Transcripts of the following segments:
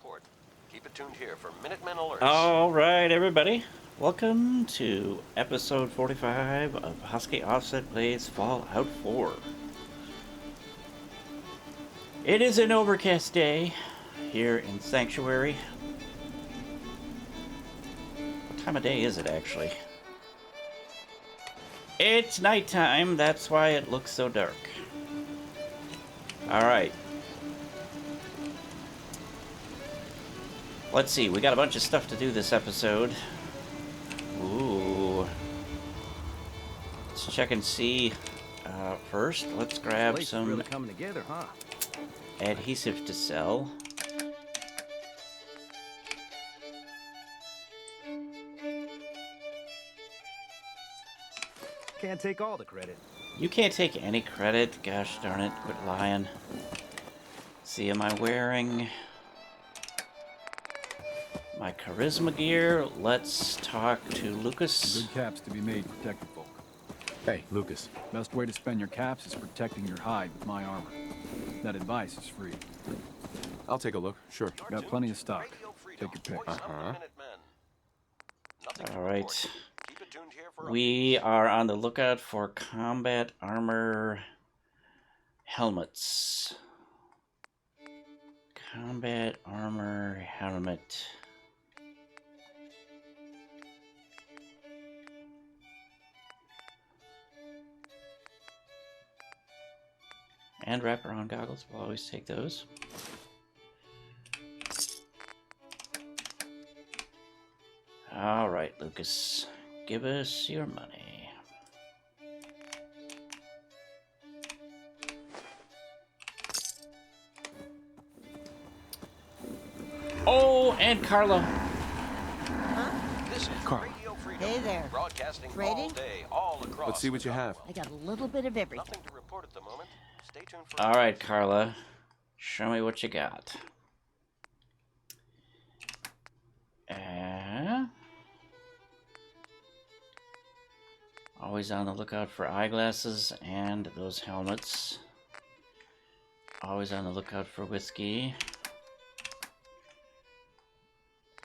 report. Keep it tuned here for Minutemen alerts. All right, everybody. Welcome to episode 45 of Husky Offset Plays Fallout 4. It is an overcast day here in Sanctuary. What time of day is it, actually? It's nighttime, that's why it looks so dark. All right. Let's see, we got a bunch of stuff to do this episode. Ooh. Let's check and see. First, let's grab some really coming together, huh? adhesive to sell. Can't take all the credit. You can't take any credit. Gosh darn it, quit lying. See, am I wearing my charisma gear? Let's talk to Lucas. Good caps to be made, protected folk. Hey, Lucas. Best way to spend your caps is protecting your hide with my armor. That advice is free. I'll take a look, sure. Got plenty of stock. Take your pick. All right. We are on the lookout for combat armor helmets. Combat armor helmet. And wraparound goggles, we'll always take those. All right, Lucas, give us your money. Oh, and Carla. Huh? This is Carl. Radio Freedom. Hey there. Broadcasting all Trading? day, all across. Let's see what you have. I got a little bit of everything. Nothing to report at the moment. Stay tuned for. All right, Carla, show me what you got. Always on the lookout for eyeglasses and those helmets. Always on the lookout for whiskey.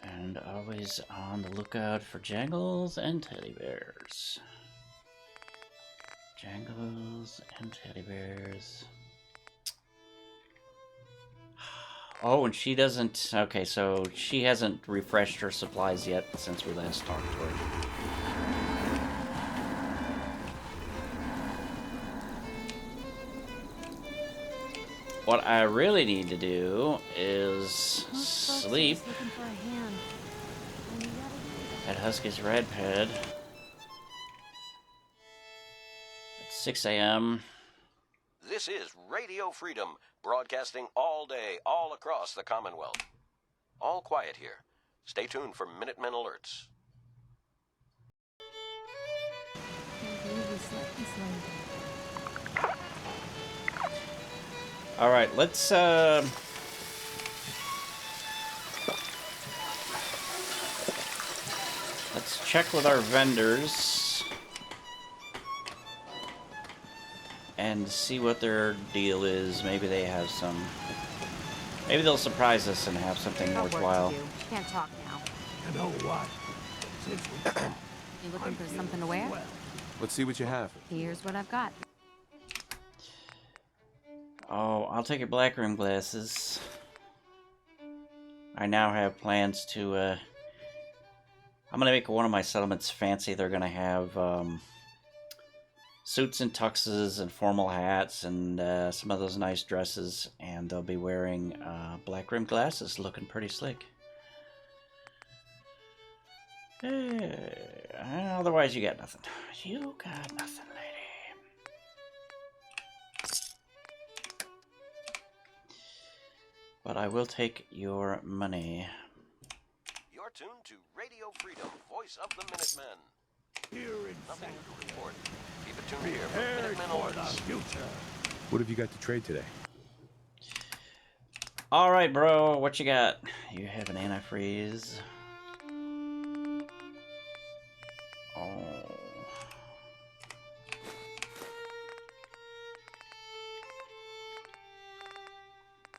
And always on the lookout for jangles and teddy bears. Jangles and teddy bears. Oh, and she doesn't... Okay, so she hasn't refreshed her supplies yet since we last talked to her. What I really need to do is sleep at Husky's Red Pad at 6 a.m. This is Radio Freedom, broadcasting all day, all across the Commonwealth. All quiet here. Stay tuned for Minutemen alerts. All right, let's check with our vendors and see what their deal is. Maybe they have some. Maybe they'll surprise us and have something worthwhile. Can't talk now. You know what? You looking for something to wear? Let's see what you have. Here's what I've got. Oh, I'll take your black rim glasses. I now have plans to, I'm gonna make one of my settlements fancy. They're gonna have, suits and tuxes and formal hats and, some of those nice dresses. And they'll be wearing, black rim glasses, looking pretty slick. Otherwise, you got nothing. You got nothing, lady. But I will take your money. You're tuned to Radio Freedom, voice of the Minutemen. Here in Nothing to report. Keep it tuned here for Minutemen alerts. What have you got to trade today? All right, bro. What you got? You have an antifreeze. Oh.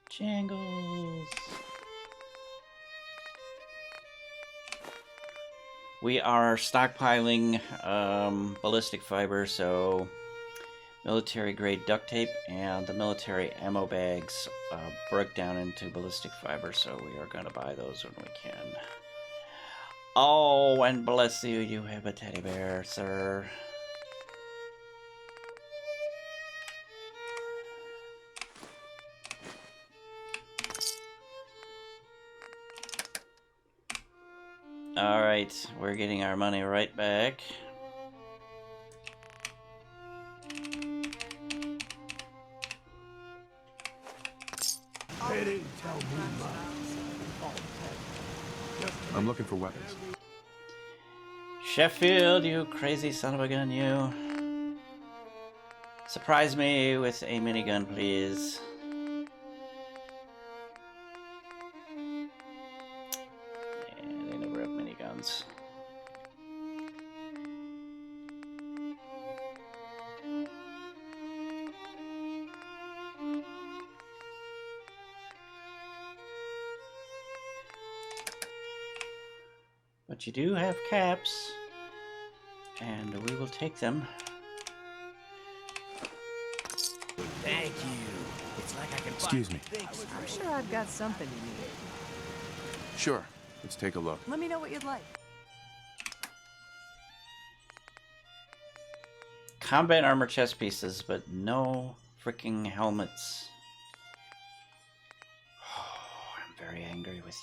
Jangles. We are stockpiling ballistic fiber, so military grade duct tape and the military ammo bags broke down into ballistic fiber, so we are going to buy those when we can. Oh, and bless you, you have a teddy bear, sir. Alright, we're getting our money right back. They didn't tell me much. I'm looking for weapons. Sheffield, you crazy son of a gun, you. Surprise me with a minigun, please. Yeah, they never have miniguns. But you do have caps, and we will take them. Thank you. It's like I can Excuse me. I'm sure I've got something you need. Sure. Let's take a look. Let me know what you'd like. Combat armor chest pieces, but no freaking helmets. Oh, I'm very angry with you.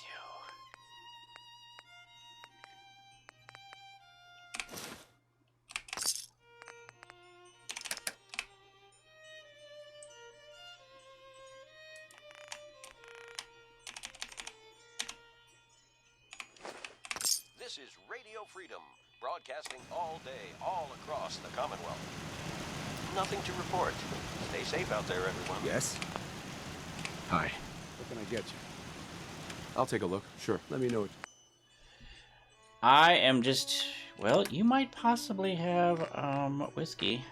This is Radio Freedom, broadcasting all day, all across the Commonwealth. Nothing to report. Stay safe out there, everyone. Yes? Hi. What can I get you? I'll take a look. Sure. Let me know. I am just... Well, you might possibly have, whiskey.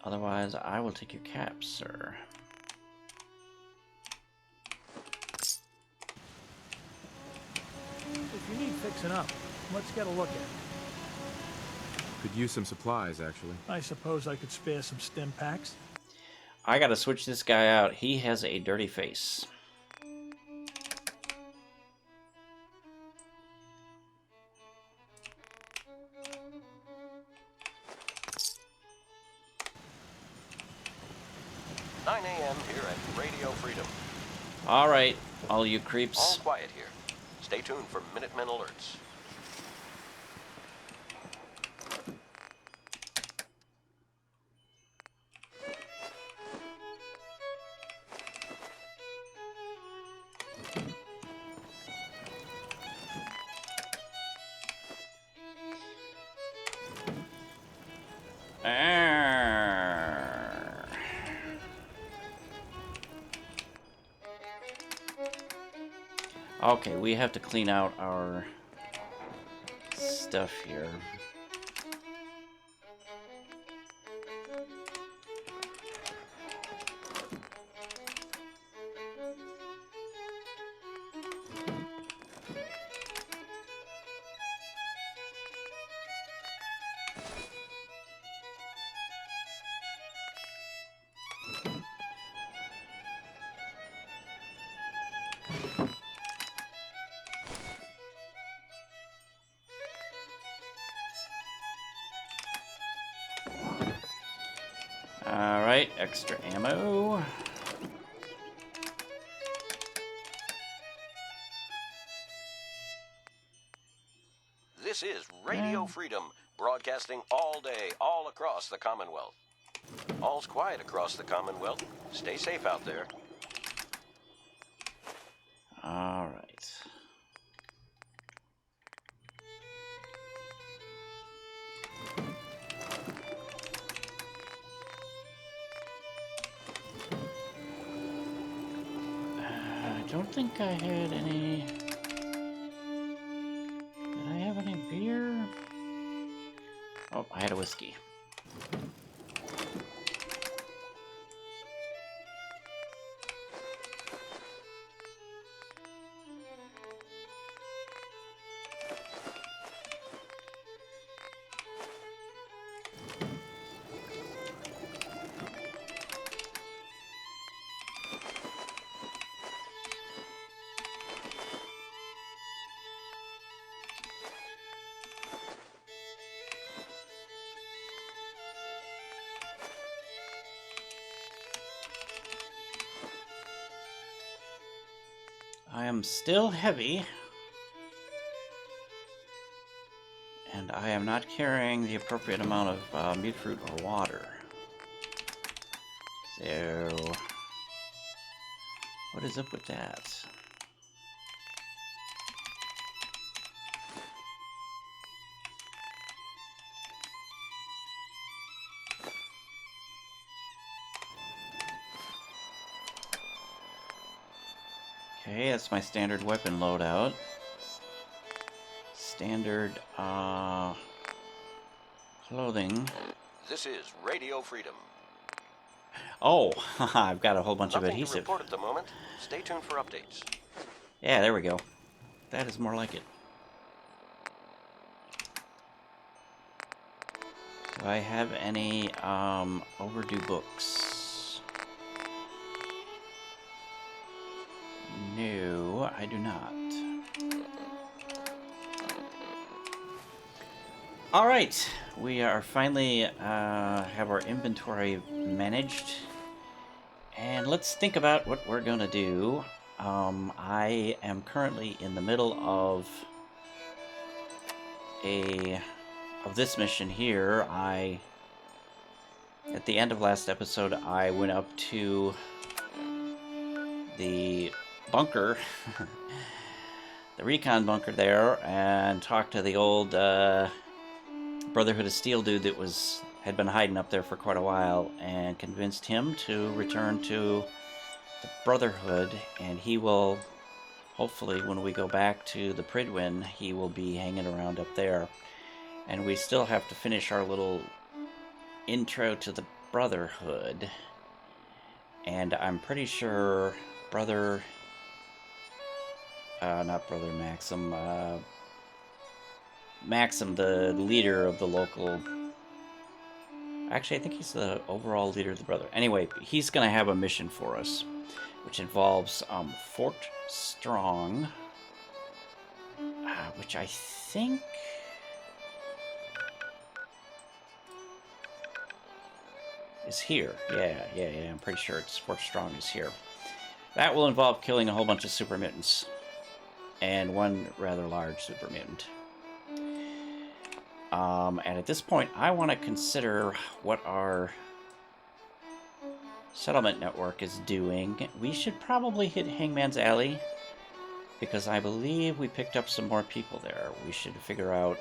Otherwise, I will take your caps, sir. If you need fixing up, let's get a look at it. Could use some supplies, actually. I suppose I could spare some stim packs. I gotta switch this guy out. He has a dirty face. $9 a.m. here at Radio Freedom. Alright, all you All creeps. quiet here. Stay tuned for Minutemen alerts. Arr. Okay, we have to clean out our stuff here. Alright, extra ammo. This is Radio Freedom, broadcasting all day, all across the Commonwealth. All's quiet across the Commonwealth. Stay safe out there. Alright. I don't think I had any... Did I have any beer? Oh, I had a whiskey. I am still heavy. And I am not carrying the appropriate amount of mute fruit or water. So, what is up with that? Okay, that's my standard weapon loadout. Standard, clothing. This is Radio Freedom. Oh, I've got a whole bunch of Nothing to adhesive. report at the moment. Stay tuned for updates. Yeah, there we go. That is more like it. Do I have any, overdue books? No, I do not. Alright, we are finally, have our inventory managed. And let's think about what we're gonna do. I am currently in the middle of this mission here. At the end of last episode, I went up to the bunker, the recon bunker there, and talked to the old, Brotherhood of Steel dude that had been hiding up there for quite a while, and convinced him to return to the Brotherhood, and he will, hopefully, when we go back to the Prydwen, he will be hanging around up there. And we still have to finish our little intro to the Brotherhood. And I'm pretty sure not Brother Maxson, Maxson, the leader of the local... Actually, I think he's the overall leader of the Brotherhood. Anyway, he's going to have a mission for us, which involves Fort Strong, which I think... is here. Yeah, I'm pretty sure it's Fort Strong is here. That will involve killing a whole bunch of super mutants. And one rather large super mutant. And at this point, I want to consider what our settlement network is doing. We should probably hit Hangman's Alley, because I believe we picked up some more people there. We should figure out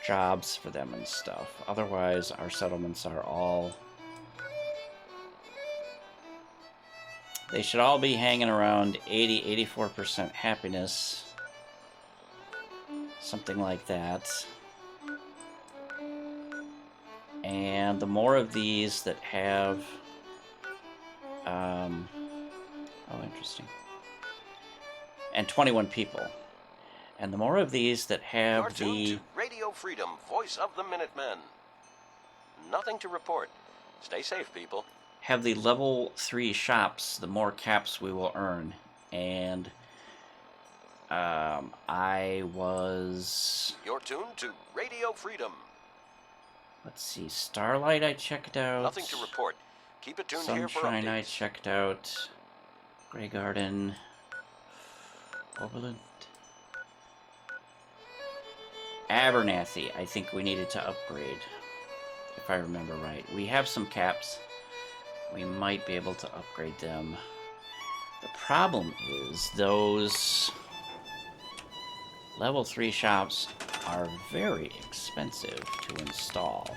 jobs for them and stuff. Otherwise, our settlements are all... they should all be hanging around 80-84% happiness. Something like that. And the more of these that have... oh, interesting. And 21 people. And the more of these that have You're tuned to Radio Freedom, voice of the Minutemen. Nothing to report. Stay safe, people. Have the level 3 shops, the more caps we will earn. And I was... You're tuned to Radio Freedom. Let's see, Starlight I checked out. Nothing to report. Keep it tuned here for Sunshine I updates. checked out. Grey Garden. Overland. Abernathy, I think we needed to upgrade, if I remember right. We have some caps. We might be able to upgrade them. The problem is those level 3 shops are very expensive to install.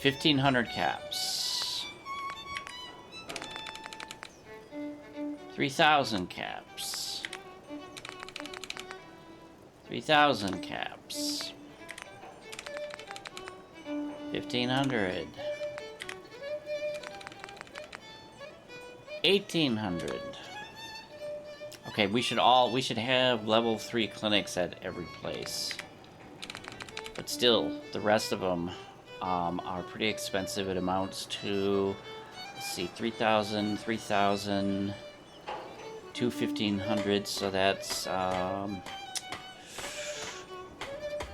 $1,500 caps. 3,000 caps. 3,000 caps. 1,500. 1,800. Okay, we should have level 3 clinics at every place. But still, the rest of them are pretty expensive. It amounts to, let's see, 3,000, 3,000, to 1,500, so that's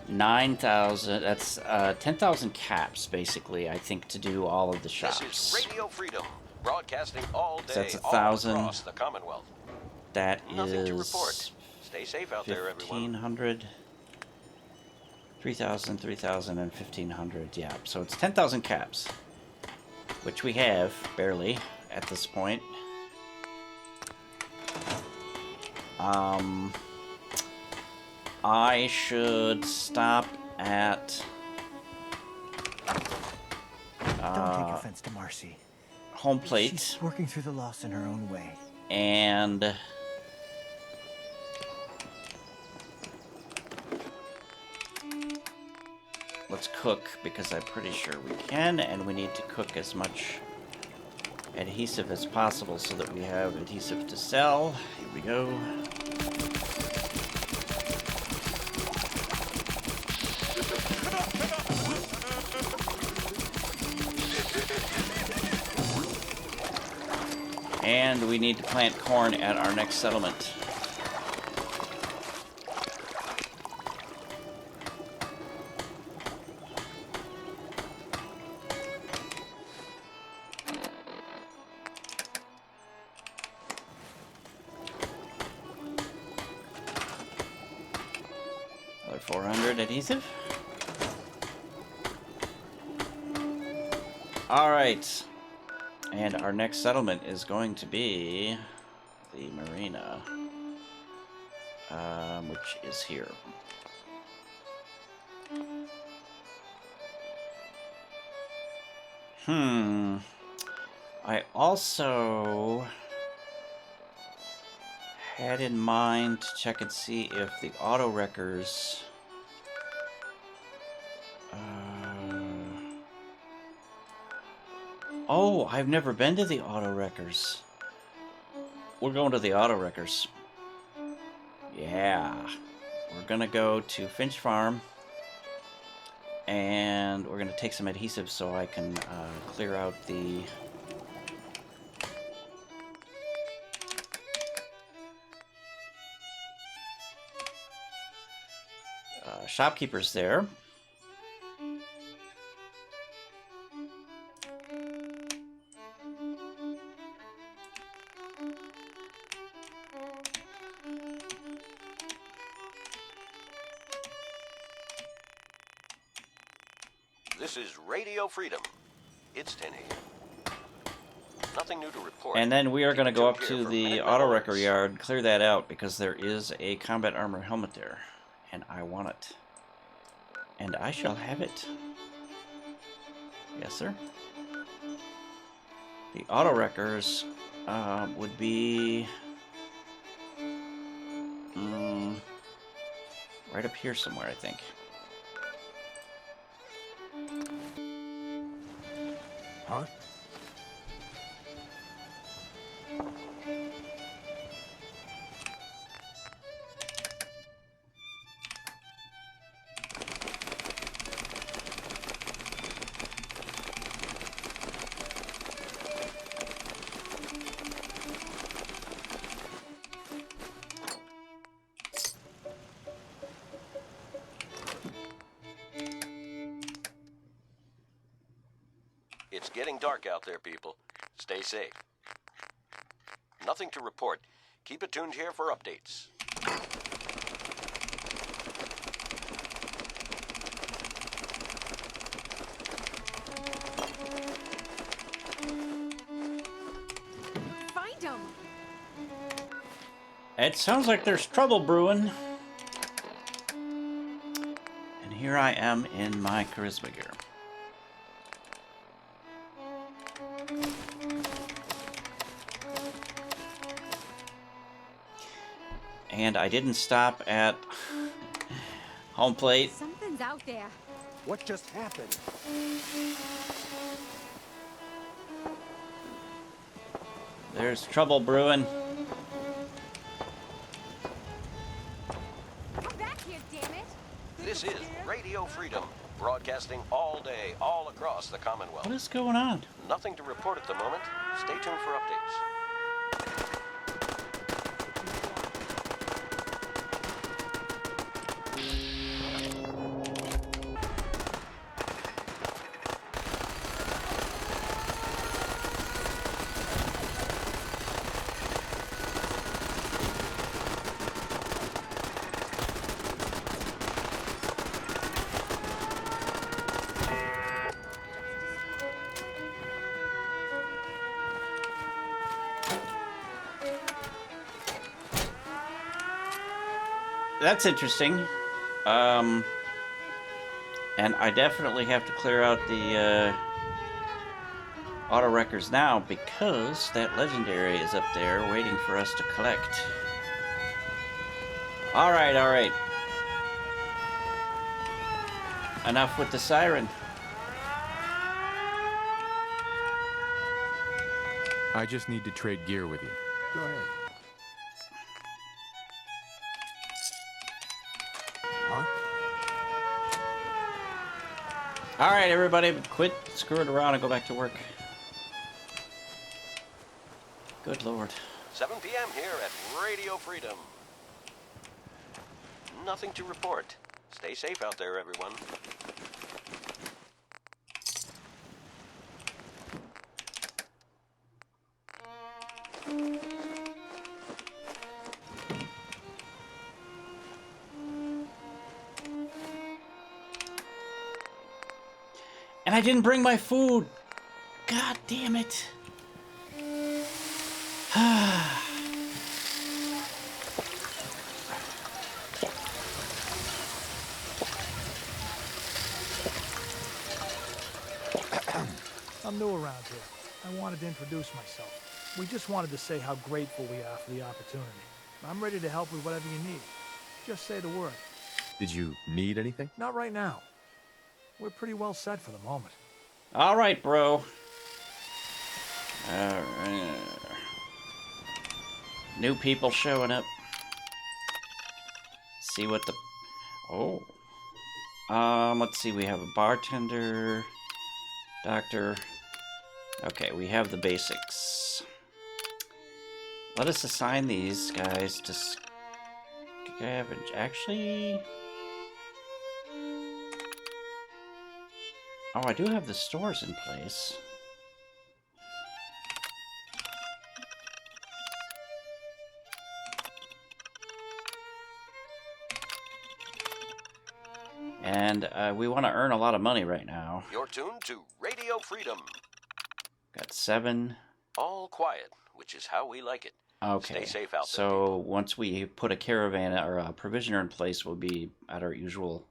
9,000. That's 10,000 caps, basically, I think, to do all of the shops. This is Radio Freedom, broadcasting all day, So that's all 1,000. across the Commonwealth. That Nothing is to report. Stay safe out there, everyone. 1,500. 3,000, 3,000, and 1,500. Yeah, so it's 10,000 caps, which we have barely at this point. I should stop at Don't take offense to Marcy. home plate. She's working through the loss in her own way. And let's cook, because I'm pretty sure we can, and we need to cook as much adhesive as possible so that we have adhesive to sell. Here we go. And we need to plant corn at our next settlement. Another 400 adhesive. All right. And our next settlement is going to be the marina, which is here. I also had in mind to check and see if the auto wreckers oh, I've never been to the auto wreckers. We're going to the auto wreckers. Yeah. We're gonna go to Finch Farm, and we're gonna take some adhesive so I can clear out the shopkeepers there. This is Radio Freedom. It's 10 a.m. Nothing new to report. And then we are going to go up Here to for the minute auto alerts. wrecker yard, clear that out, because there is a combat armor helmet there, and I want it. And I shall have it. Yes, sir. The auto wreckers would be right up here somewhere, I think. Huh? It's getting dark out there, people. Stay safe. Nothing to report. Keep it tuned here for updates. Find him! It sounds like there's trouble brewing. And here I am in my charisma gear. And I didn't stop at home plate. Something's out there. What just happened? There's trouble brewing. Come back here, damn it! This is Radio Freedom, broadcasting all day, all across the Commonwealth. What is going on? Nothing to report at the moment. Stay tuned for updates. that's interesting. And I definitely have to clear out the auto wreckers now because that legendary is up there waiting for us to collect. Alright, alright. Enough with the siren. I just need to trade gear with you. Go ahead. Huh? Alright, everybody, quit screwing around and go back to work. Good lord. 7 p.m. here at Radio Freedom. Nothing to report. Stay safe out there, everyone. And I didn't bring my food. God damn it. I'm new around here. I wanted to introduce myself. We just wanted to say how grateful we are for the opportunity. I'm ready to help with whatever you need. Just say the word. Did you need anything? Not right now. We're pretty well set for the moment. All right, bro. New people showing up. See what the... Oh. Let's see. We have a bartender, doctor. Okay, we have the basics. Let us assign these guys to scavenge. Actually... Oh, I do have the stores in place. And we want to earn a lot of money right now. You're tuned to Radio Freedom. Got 7. All quiet, which is how we like it. Okay. Stay safe out there. So once we put a caravan or a provisioner in place, we'll be at our usual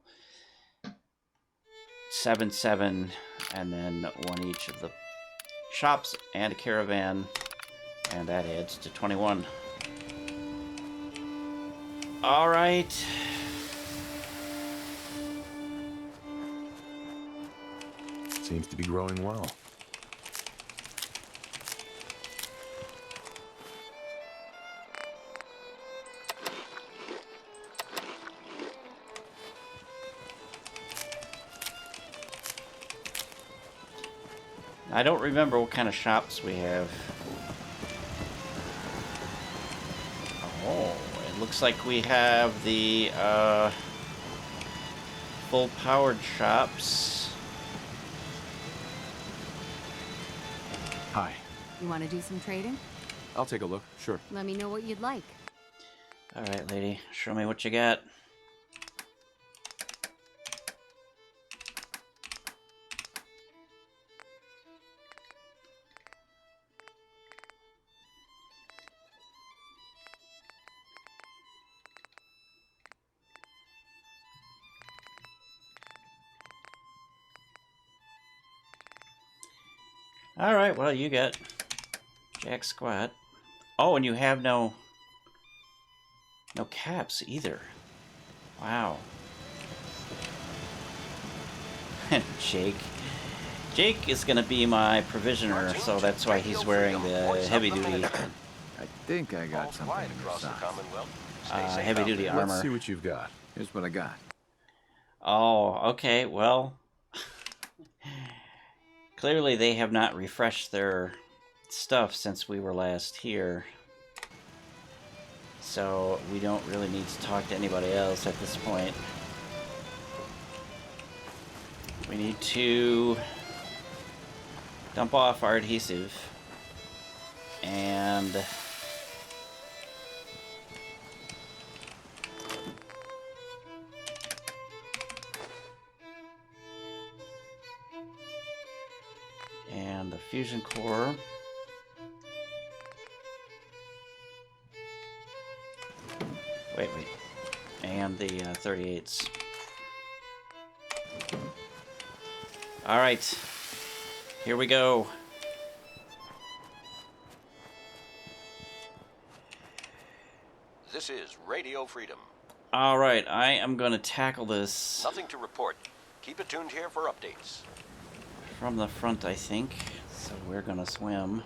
7, 7, and then 1 each of the shops and a caravan, and that adds to 21. All right. Seems to be growing well. I don't remember what kind of shops we have. Oh, it looks like we have the full-powered shops. Hi. You want to do some trading? I'll take a look. Sure. Let me know what you'd like. All right, lady, show me what you got. All right, well, you got jack squat. Oh, and you have no caps either. Wow. Jake is gonna be my provisioner, so that's why he's wearing the heavy duty. I think I got something Quiet in across the size. Commonwealth. Stay safe Heavy out duty there. armor. Let's see what you've got. Here's what I got. Oh, okay, well. Clearly they have not refreshed their stuff since we were last here. So we don't really need to talk to anybody else at this point. We need to dump off our adhesive and the fusion core. Wait. And on the 38s. All right, here we go. This is Radio Freedom. All right, I am going to tackle this Nothing to report. Keep it tuned here for updates. from the front, I think. So we're going to swim.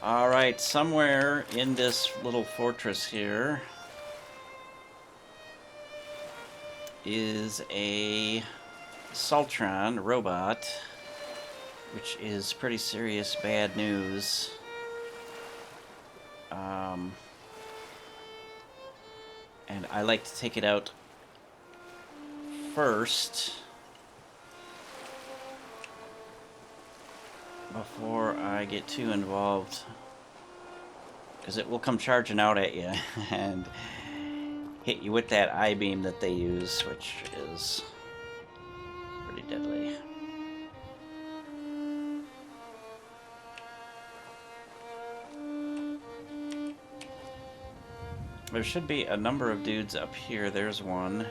All right, somewhere in this little fortress here is a Sultron robot, which is pretty serious bad news. And I like to take it out first before I get too involved, because it will come charging out at you and hit you with that I-beam that they use, which is pretty deadly. There should be a number of dudes up here. There's one.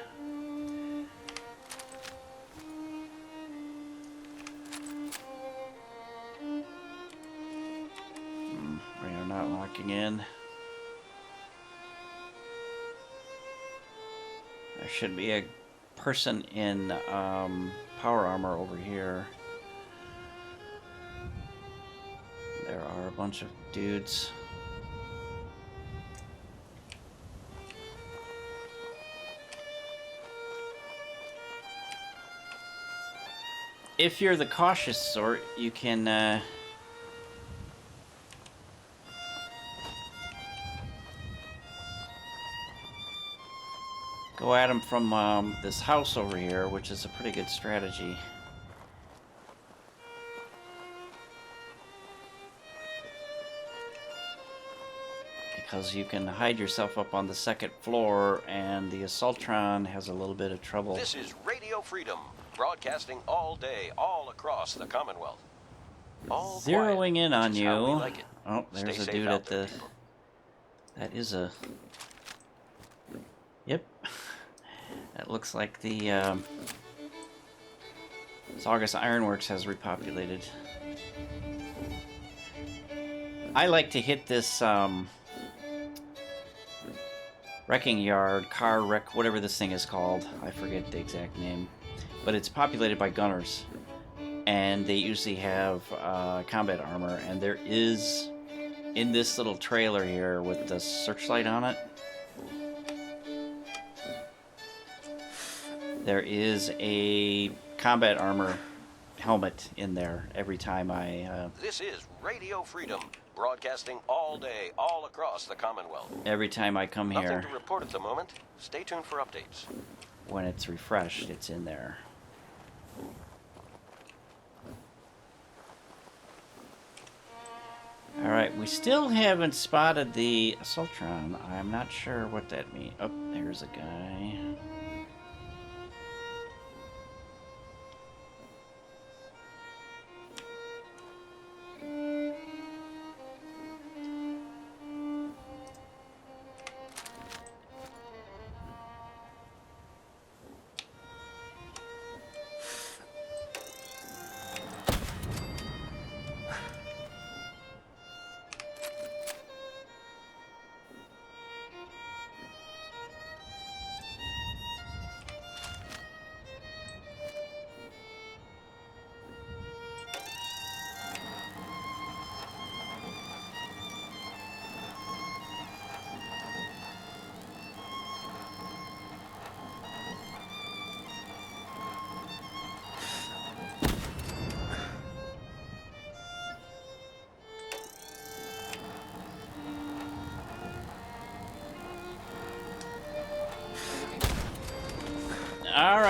We are not locking in. There should be a person in power armor over here. There are a bunch of dudes. If you're the cautious sort, you can go at him from this house over here, which is a pretty good strategy. Because you can hide yourself up on the second floor, and the Assaultron has a little bit of trouble. This is Radio Freedom, broadcasting all day, all across the Commonwealth. All Zeroing quiet, in on which is you. how we like it. Oh, there's Stay a safe dude out at there, the... people. That is a... Yep. That looks like the Saugus Ironworks has repopulated. I like to hit this wrecking yard, car wreck, whatever this thing is called. I forget the exact name. But it's populated by gunners. And they usually have combat armor. And there is, in this little trailer here with the searchlight on it, there is a combat armor helmet in there every time I... This is Radio Freedom, broadcasting all day, all across the Commonwealth. every time I come here, Nothing to report at the moment. Stay tuned for updates. when it's refreshed, it's in there. Alright, we still haven't spotted the Assaultron. I'm not sure what that means. Oh, there's a guy.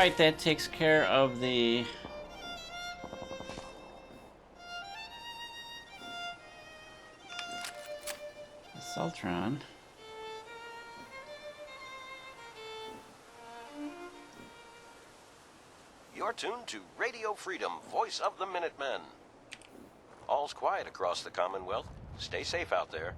Alright, that takes care of the... Sultron. You're tuned to Radio Freedom, voice of the Minutemen. All's quiet across the Commonwealth. Stay safe out there.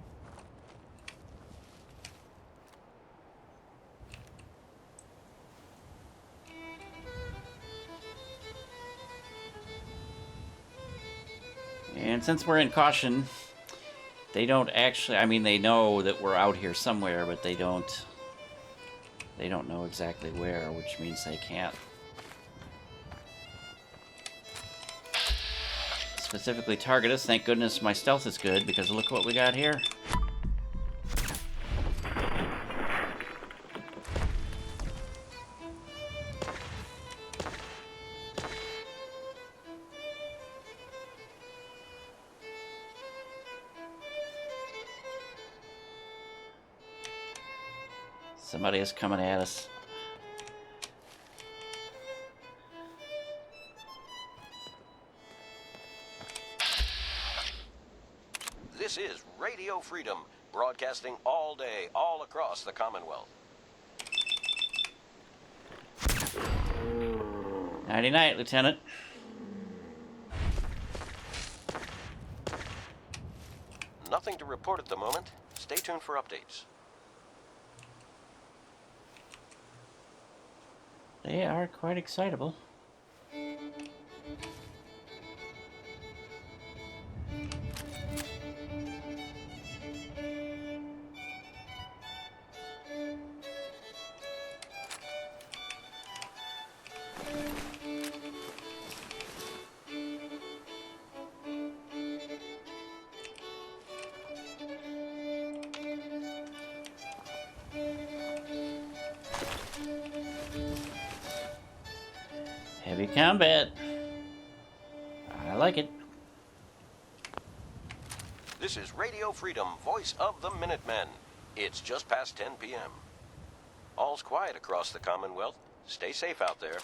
And since we're in caution, they don't actually, I mean, they know that we're out here somewhere, but they don't know exactly where, which means they can't specifically target us. Thank goodness my stealth is good, because look what we got here. Somebody is coming at us. This is Radio Freedom, broadcasting all day, all across the Commonwealth. Nighty-night, Lieutenant. Nothing to report at the moment. Stay tuned for updates. They are quite excitable. Heavy combat. I like it. This is Radio Freedom, voice of the Minutemen. It's just past 10 p.m. All's quiet across the Commonwealth. Stay safe out there.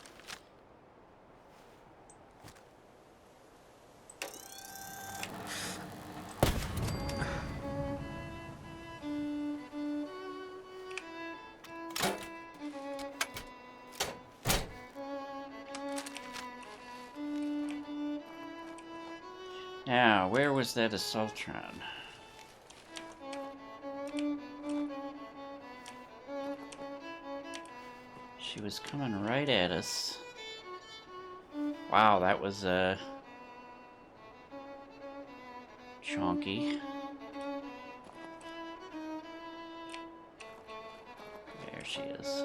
Now, where was that Assaultron? She was coming right at us. Wow, that was chonky. There she is.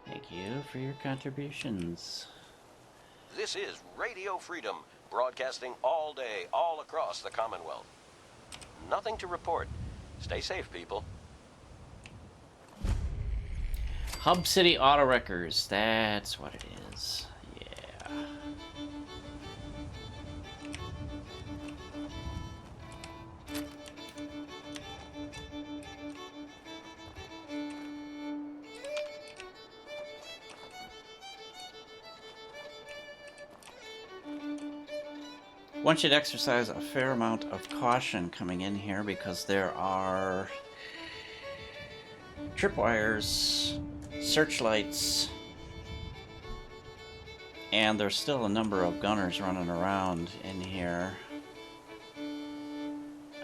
Thank you for your contributions. This is Radio Freedom, broadcasting all day, all across the Commonwealth. Nothing to report. Stay safe, people. Hub City Auto Wreckers, that's what it is. Yeah. One should exercise a fair amount of caution coming in here because there are tripwires, searchlights, and there's still a number of gunners running around in here.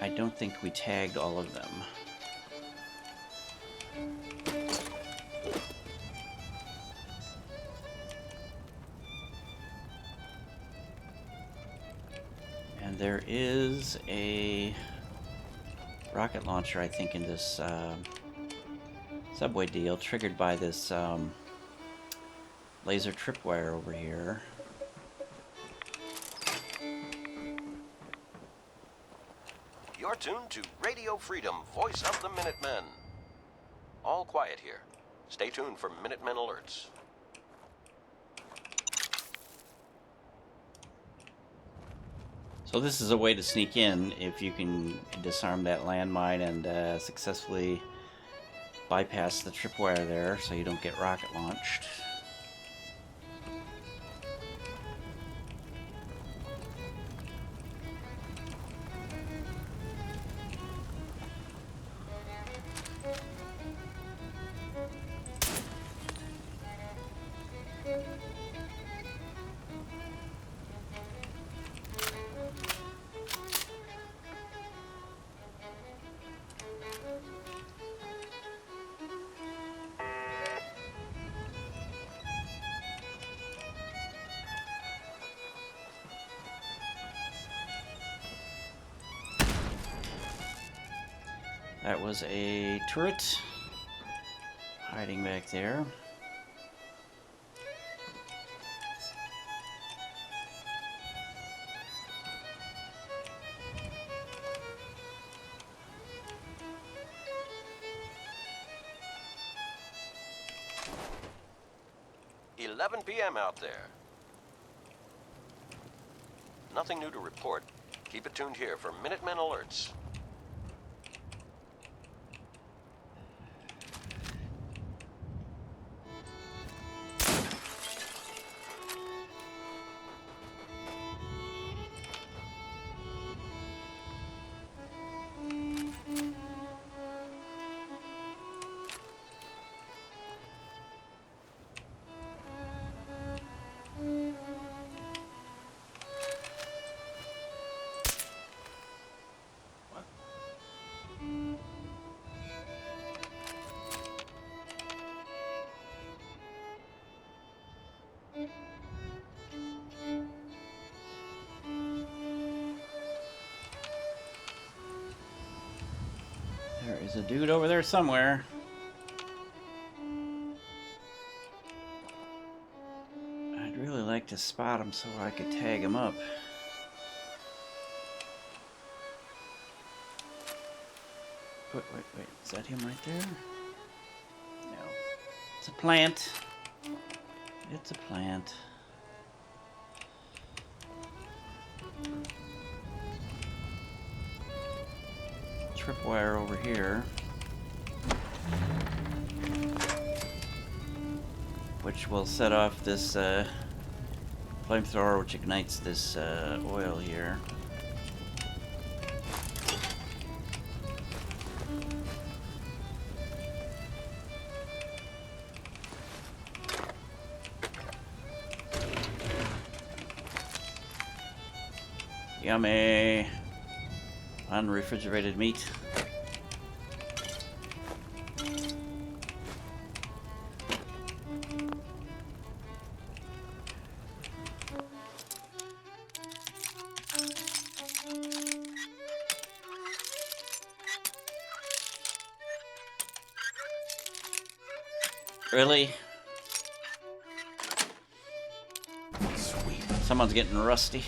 I don't think we tagged all of them. And there is a rocket launcher, I think, in this subway deal, triggered by this laser tripwire over here. You're tuned to Radio Freedom, voice of the Minutemen. All quiet here. Stay tuned for Minutemen alerts. So this is a way to sneak in if you can disarm that landmine and successfully bypass the tripwire there so you don't get rocket launched. That was a turret hiding back there. $11 p.m. out there. Nothing new to report. Keep it tuned here for Minutemen alerts. There is a dude over there somewhere. I'd really like to spot him so I could tag him up. Wait, is that him right there? No. It's a plant. It's a plant. Tripwire over here, which will set off this flamethrower, which ignites this oil here. Yummy! Unrefrigerated meat. Really? Sweet. Someone's getting rusty.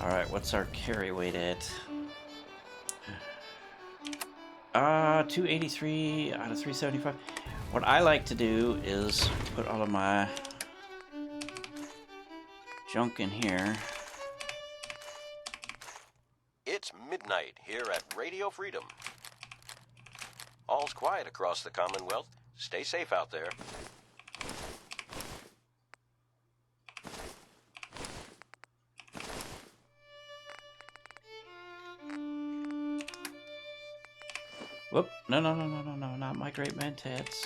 Alright, what's our carry weight at? 283 out of 375. What I like to do is put all of my junk in here. It's midnight here at Radio Freedom. All's quiet across the Commonwealth. Stay safe out there. Whoop, no, not my great mentats.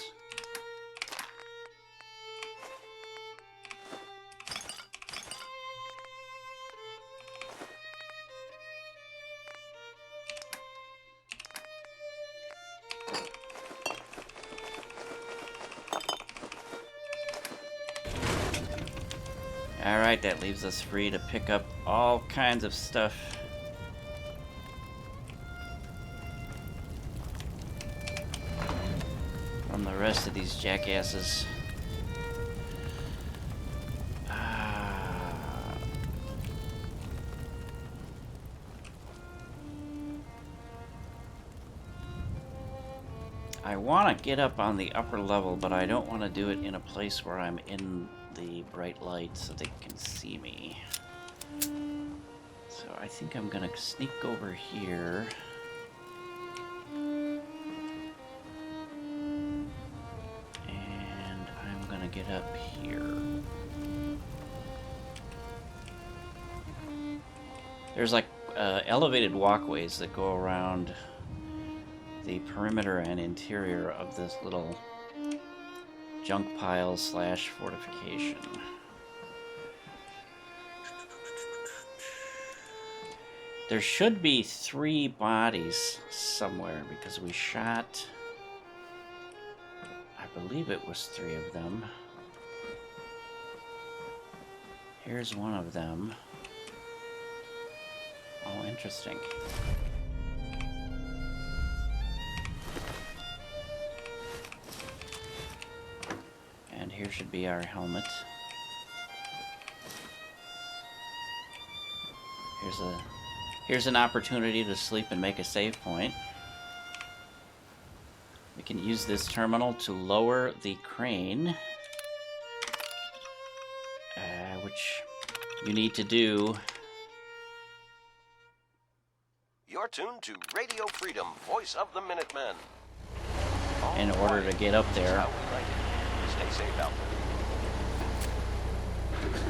Alright, that leaves us free to pick up all kinds of stuff. From the rest of these jackasses. I want to get up on the upper level, but I don't want to do it in a place where I'm in the bright light so they can see me. So I think I'm gonna sneak over here. And I'm gonna get up here. There's like elevated walkways that go around the perimeter and interior of this little junk pile slash fortification. There should be 3 bodies somewhere because we shot, I believe it was 3 of them. Here's one of them. Oh, interesting. And here should be our helmet. Here's an opportunity to sleep and make a save point. We can use this terminal to lower the crane, which you need to do. You're tuned to Radio Freedom, voice of the Minutemen. In order to get up there. How we like it. Stay safe out there.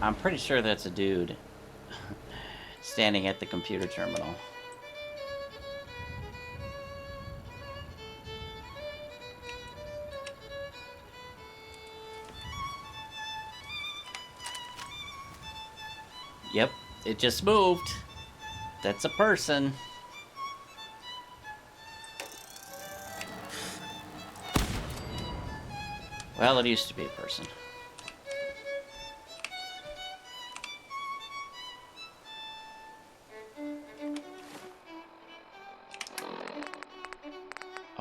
I'm pretty sure that's a dude standing at the computer terminal. Yep, it just moved. That's a person. Well, it used to be a person.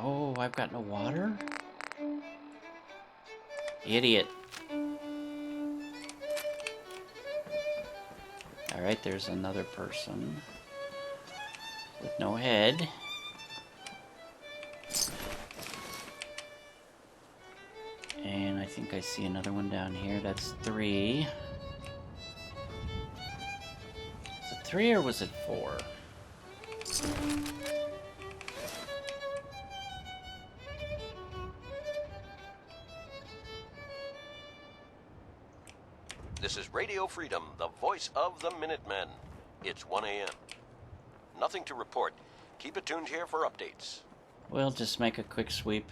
Oh, I've got no water? Idiot. Alright, there's another person with no head. And I think I see another one down here. That's 3. Is it 3 or was it 4? This is Radio Freedom, the voice of the Minutemen. It's 1 a.m. Nothing to report. Keep it tuned here for updates. We'll just make a quick sweep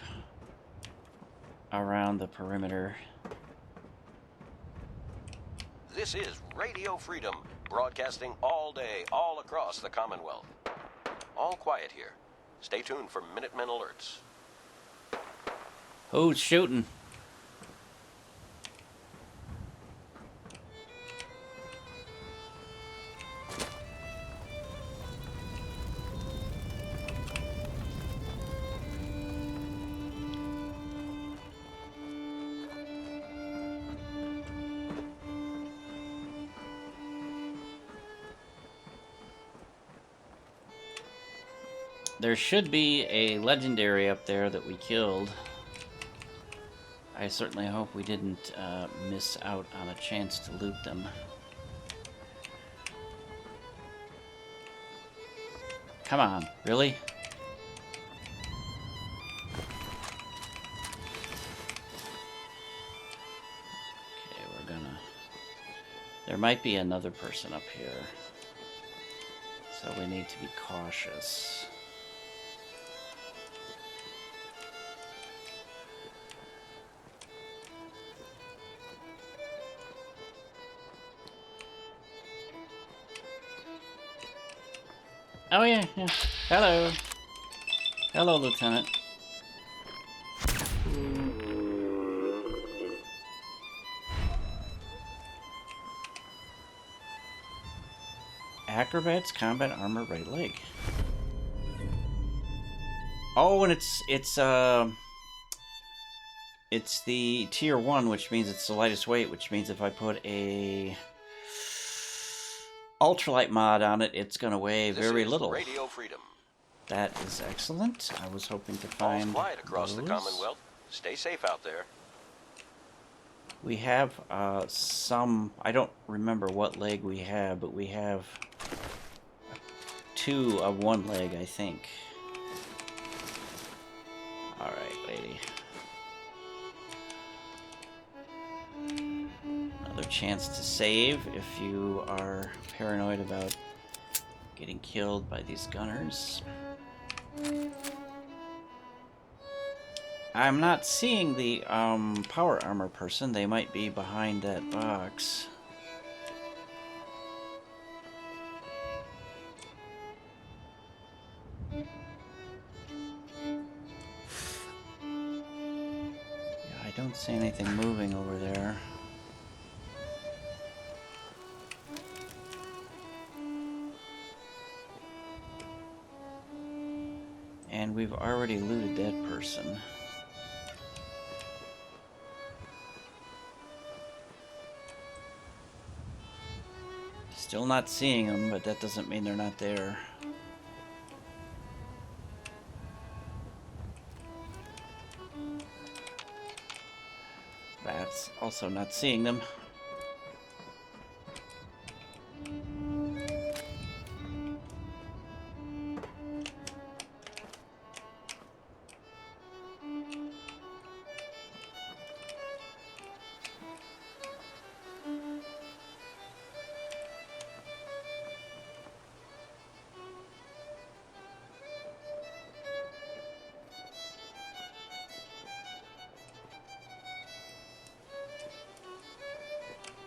around the perimeter. This is Radio Freedom, broadcasting all day, all across the Commonwealth. All quiet here. Stay tuned for Minutemen alerts. Who's shooting? There should be a legendary up there that we killed. I certainly hope we didn't miss out on a chance to loot them. Come on, really? Okay, we're gonna... There might be another person up here. So we need to be cautious. Oh yeah, yeah. Hello. Hello, Lieutenant. Acrobat's combat armor right leg. Oh, and it's the tier 1, which means it's the lightest weight, which means if I put a ultralight mod on it, it's going to weigh very little. Radio Freedom. That is excellent. I was hoping to All find quiet across those. the Commonwealth. Stay safe out there. We have some, I don't remember what leg we have, but we have 2 of 1 leg, I think. Alright, lady. Another chance to save if you are paranoid about getting killed by these gunners. I'm not seeing the power armor person. They might be behind that box. Yeah, I don't see anything moving over there. And we've already looted that person. Still not seeing them, but that doesn't mean they're not there. That's also not seeing them.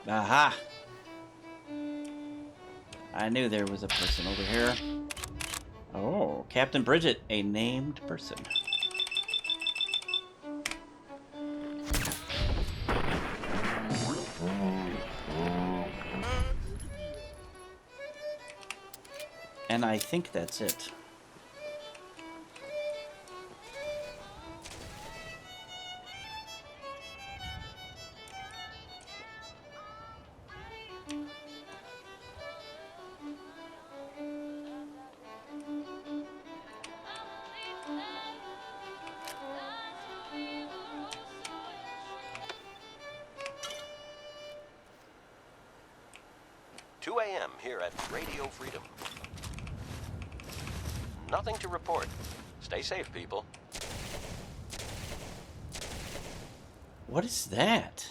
Aha! I knew there was a person over here. Oh, Captain Bridget, a named person. And I think that's it. Here at Radio Freedom. Nothing to report. Stay safe, people. What is that?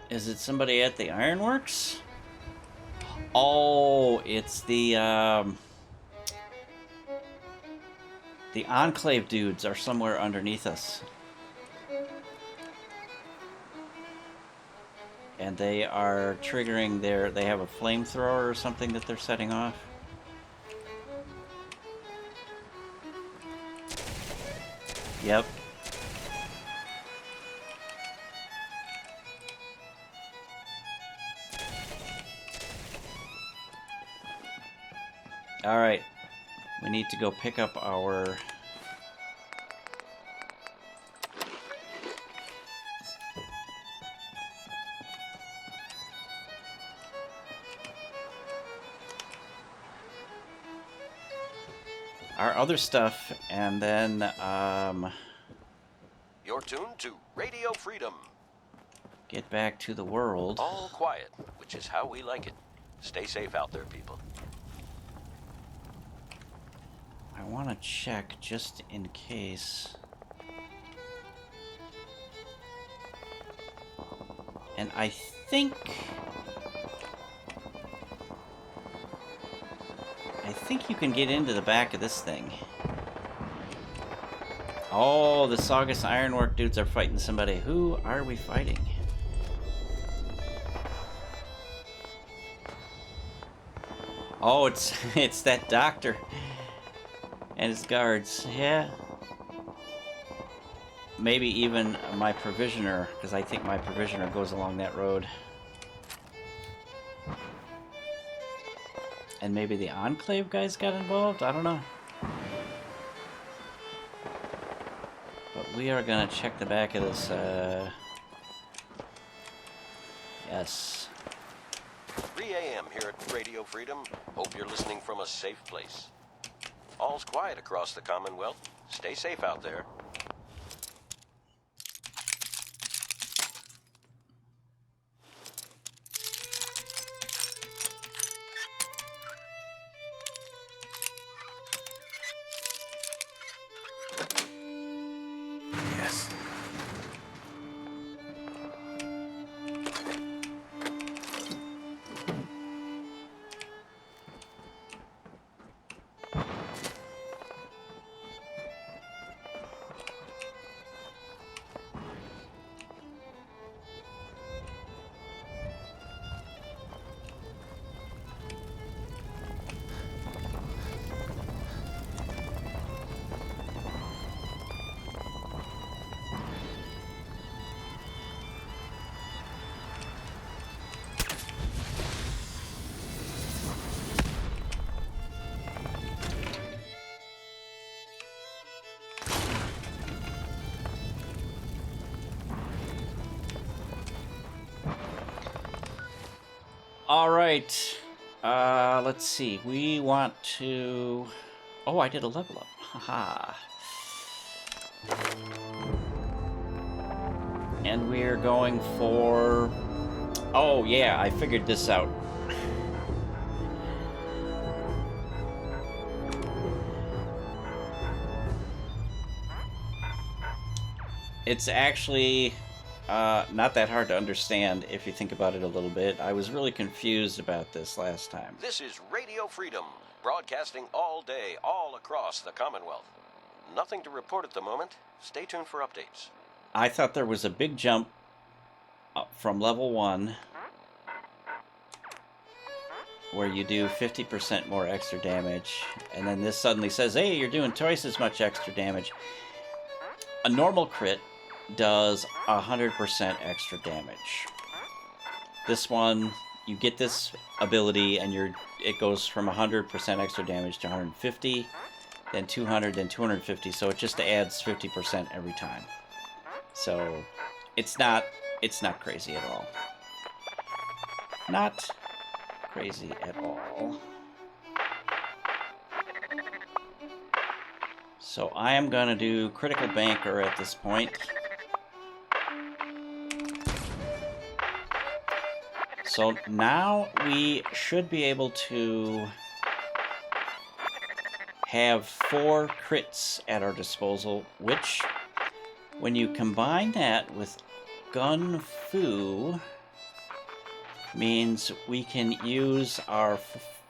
Is it somebody at the ironworks? Oh, it's the Enclave dudes are somewhere underneath us. And they are triggering they have a flamethrower or something that they're setting off. Yep. All right, we need to go pick up our other stuff, and then You're tuned to Radio Freedom. Get back to the world. All quiet, which is how we like it. Stay safe out there, people. I want to check just in case. And I think you can get into the back of this thing. Oh, the Saugus Ironwork dudes are fighting somebody. Who are we fighting? Oh, it's that doctor and his guards. Yeah. Maybe even my provisioner, because I think my provisioner goes along that road. And maybe the Enclave guys got involved? I don't know. But we are going to check the back of this Yes. 3 a.m. here at Radio Freedom. Hope you're listening from a safe place. All's quiet across the Commonwealth. Stay safe out there. Yes. All right. Let's see. We want to... Oh, I did a level up. Haha. And we're going for... Oh, yeah, I figured this out. It's actually not that hard to understand if you think about it a little bit. I was really confused about this last time. This is Radio Freedom, broadcasting all day, all across the Commonwealth. Nothing to report at the moment. Stay tuned for updates. I thought there was a big jump up from level 1 where you do 50% more extra damage, and then this suddenly says, hey, you're doing twice as much extra damage. A normal crit does 100% extra damage. This one, you get this ability and it goes from 100% extra damage to 150, then 200, then 250, so it just adds 50% every time. So it's not crazy at all. Not crazy at all. So I am going to do Critical Banker at this point. So now we should be able to have 4 crits at our disposal, which, when you combine that with Gun Fu, means we can use our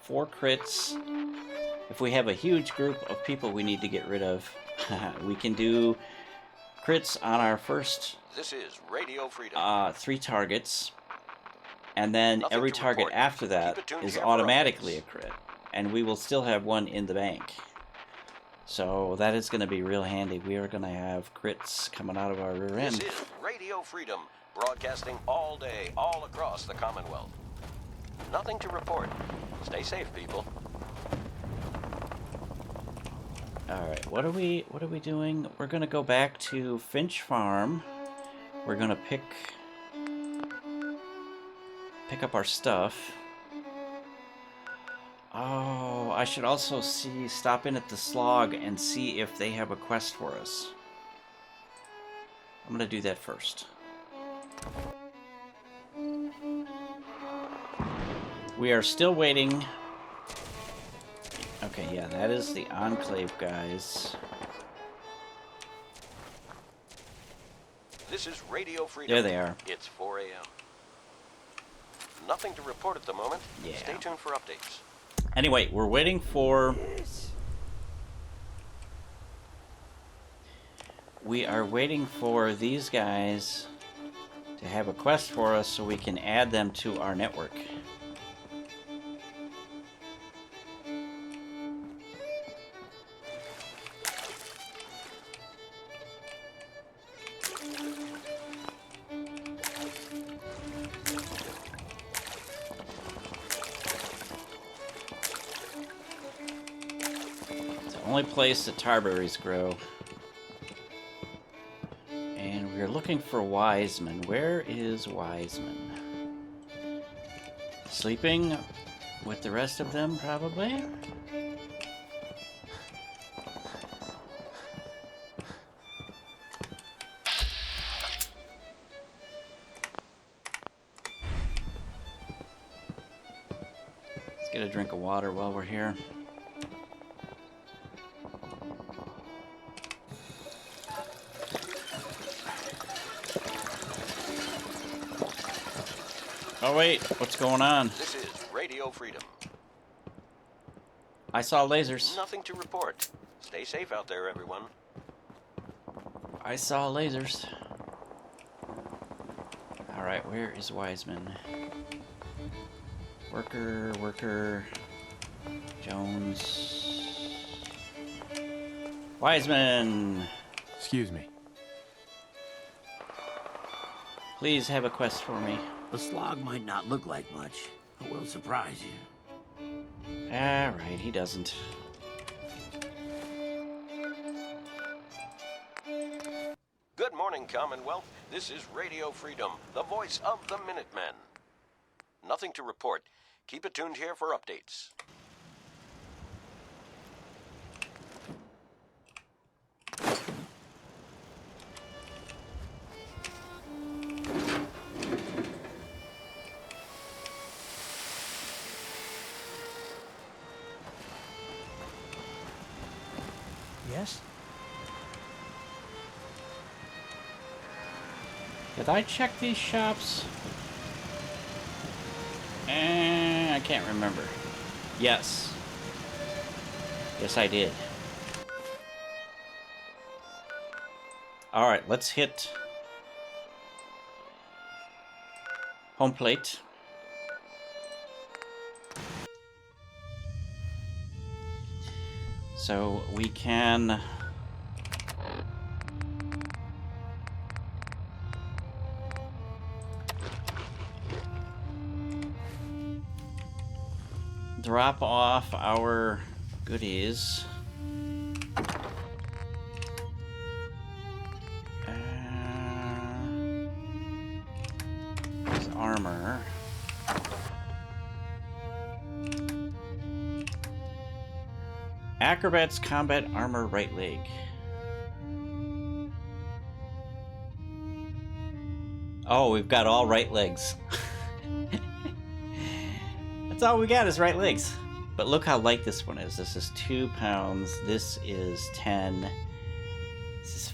4 crits. If we have a huge group of people we need to get rid of, we can do crits on our first This is Radio Freedom. 3 targets, and then Nothing every to target report. after that Keep it tuned is here for automatically updates. a crit, and we will still have 1 in the bank. So that is going to be real handy. We are going to have crits coming out of our rear end. This is Radio Freedom, broadcasting all day, all across the Commonwealth. Nothing to report. Stay safe, people. Alright, what are we doing? We're going to go back to Finch Farm. We're going to pick up our stuff. Oh, I should also stop in at the Slog and see if they have a quest for us. I'm going to do that first. We are still waiting. Okay, yeah, that is the Enclave guys. This is Radio Freedom. There they are. It's 4 a.m. Nothing to report at the moment. Yeah. Stay tuned for updates. Anyway, we're waiting for... We are waiting for these guys to have a quest for us so we can add them to our network. Only place that tarberries grow. And we're looking for Wiseman. Where is Wiseman? Sleeping with the rest of them, probably. Let's get a drink of water while we're here. Oh wait, what's going on? This is Radio Freedom. I saw lasers. Nothing to report. Stay safe out there, everyone. I saw lasers. Alright, where is Wiseman? Worker. Jones. Wiseman! Excuse me. Please have a quest for me. The slog might not look like much, but will surprise you. Alright, he doesn't. Good morning, Commonwealth. This is Radio Freedom, the voice of the Minutemen. Nothing to report. Keep it tuned here for updates. Yes? Did I check these shops? I can't remember. Yes. Yes, I did. Alright, let's hit home plate. So we can drop off our goodies. There's armor. Acrobat's combat armor right leg. Oh, we've got all right legs. That's all we got is right legs. But look how light this one is. This is 2 pounds. This is 10. This is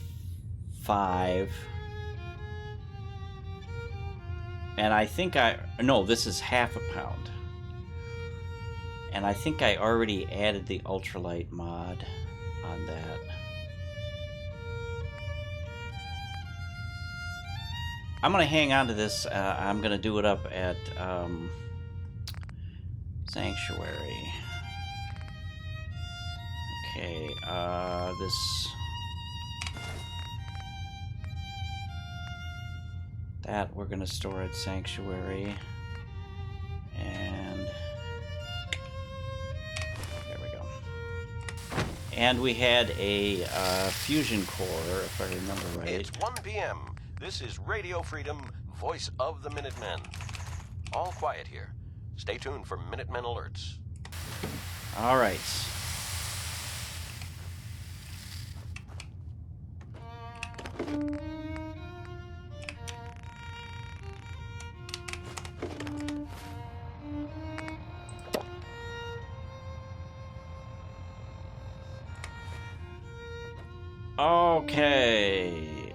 5. And I think no, this is half a pound. And I think I already added the ultralight mod on that. I'm gonna hang on to this. I'm gonna do it up at Sanctuary. Okay, that we're gonna store at Sanctuary. And there we go. And we had a fusion core, if I remember right. It's 1 p.m. This is Radio Freedom, voice of the Minutemen. All quiet here. Stay tuned for Minutemen alerts. All right. Okay.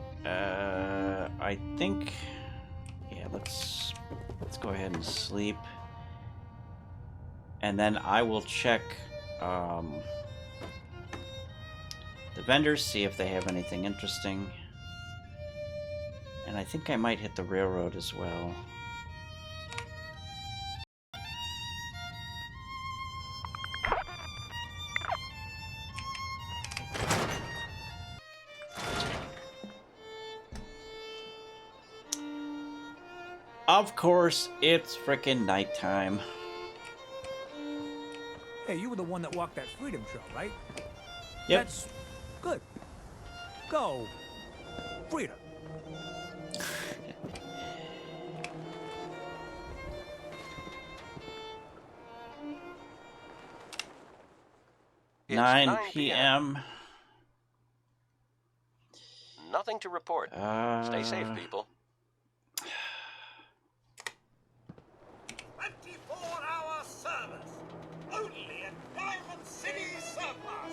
I think, yeah, let's go ahead and sleep. And then I will check the vendors, see if they have anything interesting. And I think I might hit the railroad as well. Of course, it's frickin' nighttime. Hey, you were the one that walked that freedom trail, right? Yep. That's good. Go. Freedom. It's 9 p.m. Nothing to report. Stay safe, people. 24-hour service. Only at Diamond City Surplus.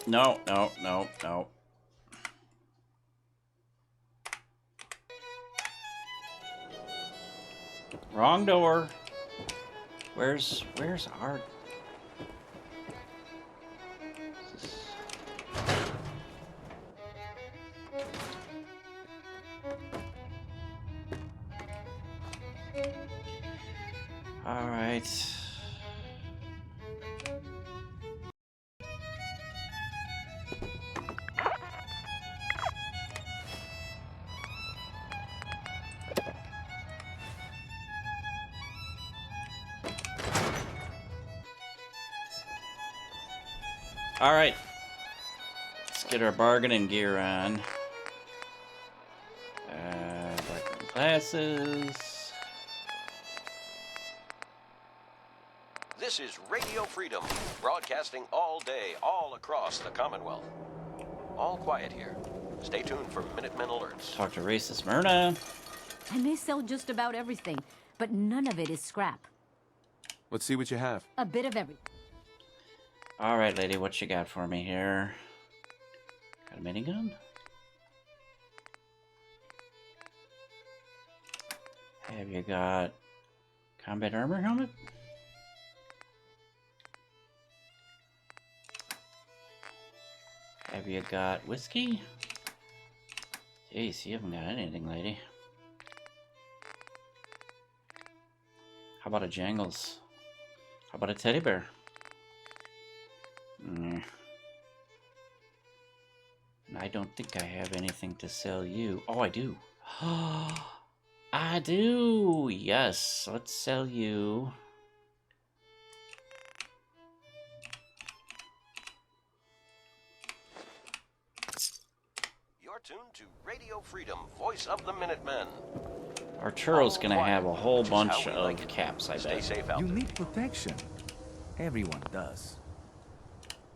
No, no, no, no. Wrong door. Where's our... All right. All right. Let's get our bargaining gear on. Bargaining glasses. This is Radio Freedom, broadcasting all day, all across the Commonwealth. All quiet here. Stay tuned for Minutemen alerts. Talk to racist Myrna. And they sell just about everything, but none of it is scrap. Let's see what you have. A bit of everything. All right, lady, what you got for me here? Got a minigun? Have you got combat armor helmet? Have you got whiskey? Jeez, you haven't got anything, lady. How about a Jangles? How about a teddy bear? And I don't think I have anything to sell you. Oh, I do. I do. Yes, let's sell you. You're tuned to Radio Freedom, voice of the Minutemen. Arturo's gonna have a whole Just bunch how we of like it. caps, I Stay bet. safe out You there. need protection. Everyone does.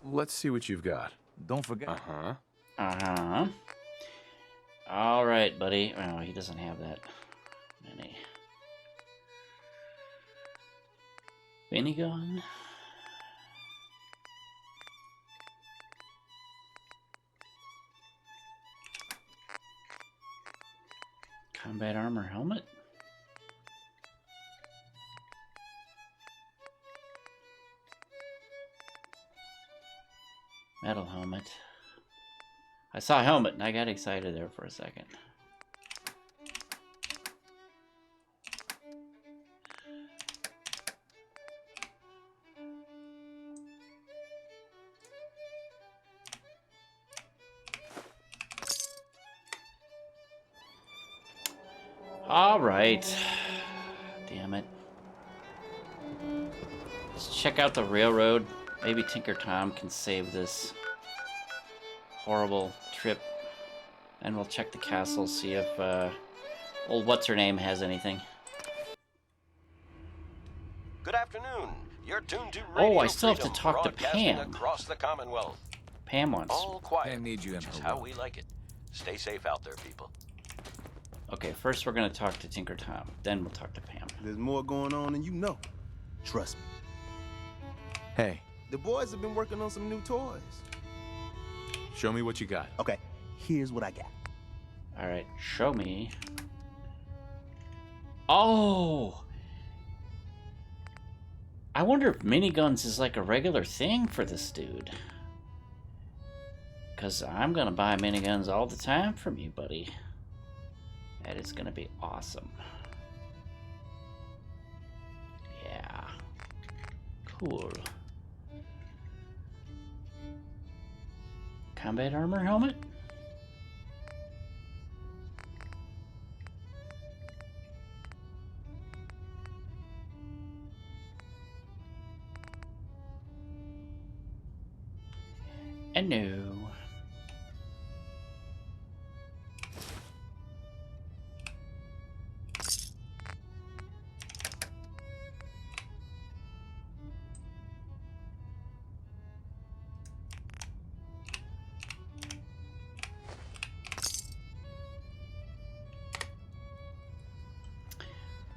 Let's see what you've got. Don't forget. Uh-huh. Uh-huh. All right, buddy. Oh, he doesn't have that many. Minigun. Combat armor helmet. Metal helmet. I saw helmet and I got excited there for a second. All right. Damn it. Let's check out the railroad. Maybe Tinker Tom can save this horrible trip. And we'll check the castle, see if old what's-her-name has anything. Good afternoon. You're tuned to Oh, Radio I still have to Freedom, talk to broadcasting Pam. across the Commonwealth. Pam wants. All quiet. Pam needs you in which is her how role. we like it. Stay safe out there, people. Okay, first we're gonna talk to Tinker Tom, then we'll talk to Pam. There's more going on than you know. Trust me. Hey, The boys have been working on some new toys. show me what you got. Okay, here's what I got. All right, show me. Oh! I wonder if miniguns is like a regular thing for this dude. Because I'm gonna buy miniguns all the time from you, buddy. That is gonna be awesome. Yeah. Cool. Combat armor helmet? And no.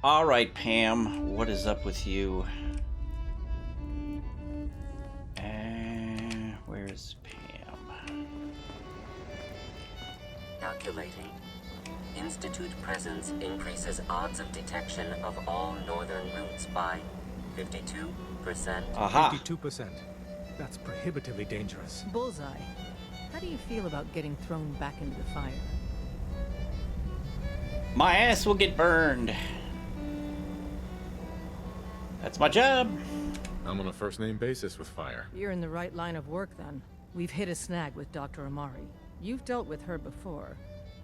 All right, Pam, what is up with you? Where's Pam? Calculating. Institute presence increases odds of detection of all northern routes by 52%. Aha! 52%. That's prohibitively dangerous. Bullseye. How do you feel about getting thrown back into the fire? My ass will get burned. That's my job. I'm on a first-name basis with fire. You're in the right line of work, then. We've hit a snag with Dr. Amari. You've dealt with her before,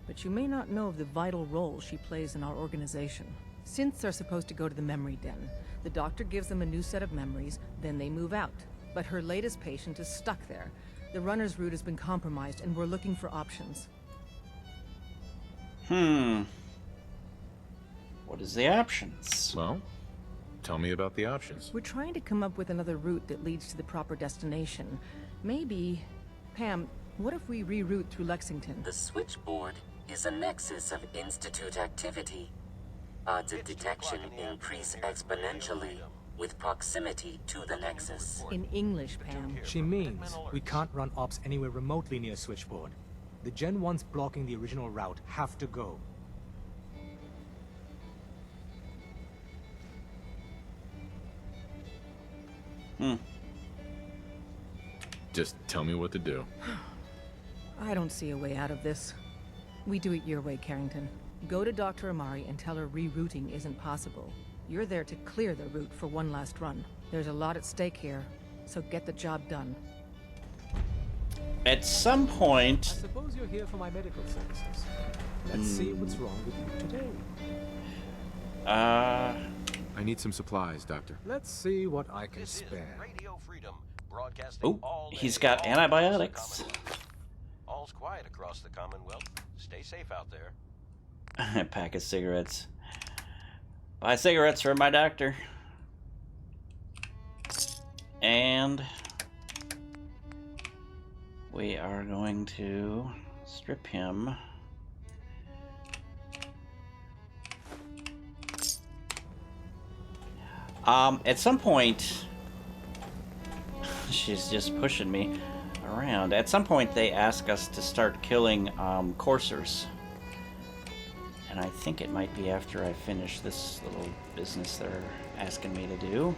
but you may not know of the vital role she plays in our organization. Synths are supposed to go to the memory den. The doctor gives them a new set of memories, then they move out. But her latest patient is stuck there. The runner's route has been compromised, and we're looking for options. What is the options? Well, tell me about the options. We're trying to come up with another route that leads to the proper destination. Maybe... Pam, what if we reroute through Lexington? The switchboard is a nexus of Institute activity. Odds of detection increase exponentially with proximity to the nexus. In English, Pam. She means we can't run ops anywhere remotely near switchboard. The Gen 1s blocking the original route have to go. Just tell me what to do. I don't see a way out of this. We do it your way, Carrington. Go to Dr. Amari and tell her rerouting isn't possible. You're there to clear the route for one last run. There's a lot at stake here, so get the job done. At some point... I suppose you're here for my medical services. Let's see what's wrong with you today. I need some supplies, Doctor. Let's see what I can spare. Oh, he's got antibiotics. All's quiet across the Commonwealth. Stay safe out there. A pack of cigarettes. Buy cigarettes for my doctor. And we are going to strip him. At some point, she's just pushing me around. At some point, they ask us to start killing coursers. And I think it might be after I finish this little business they're asking me to do.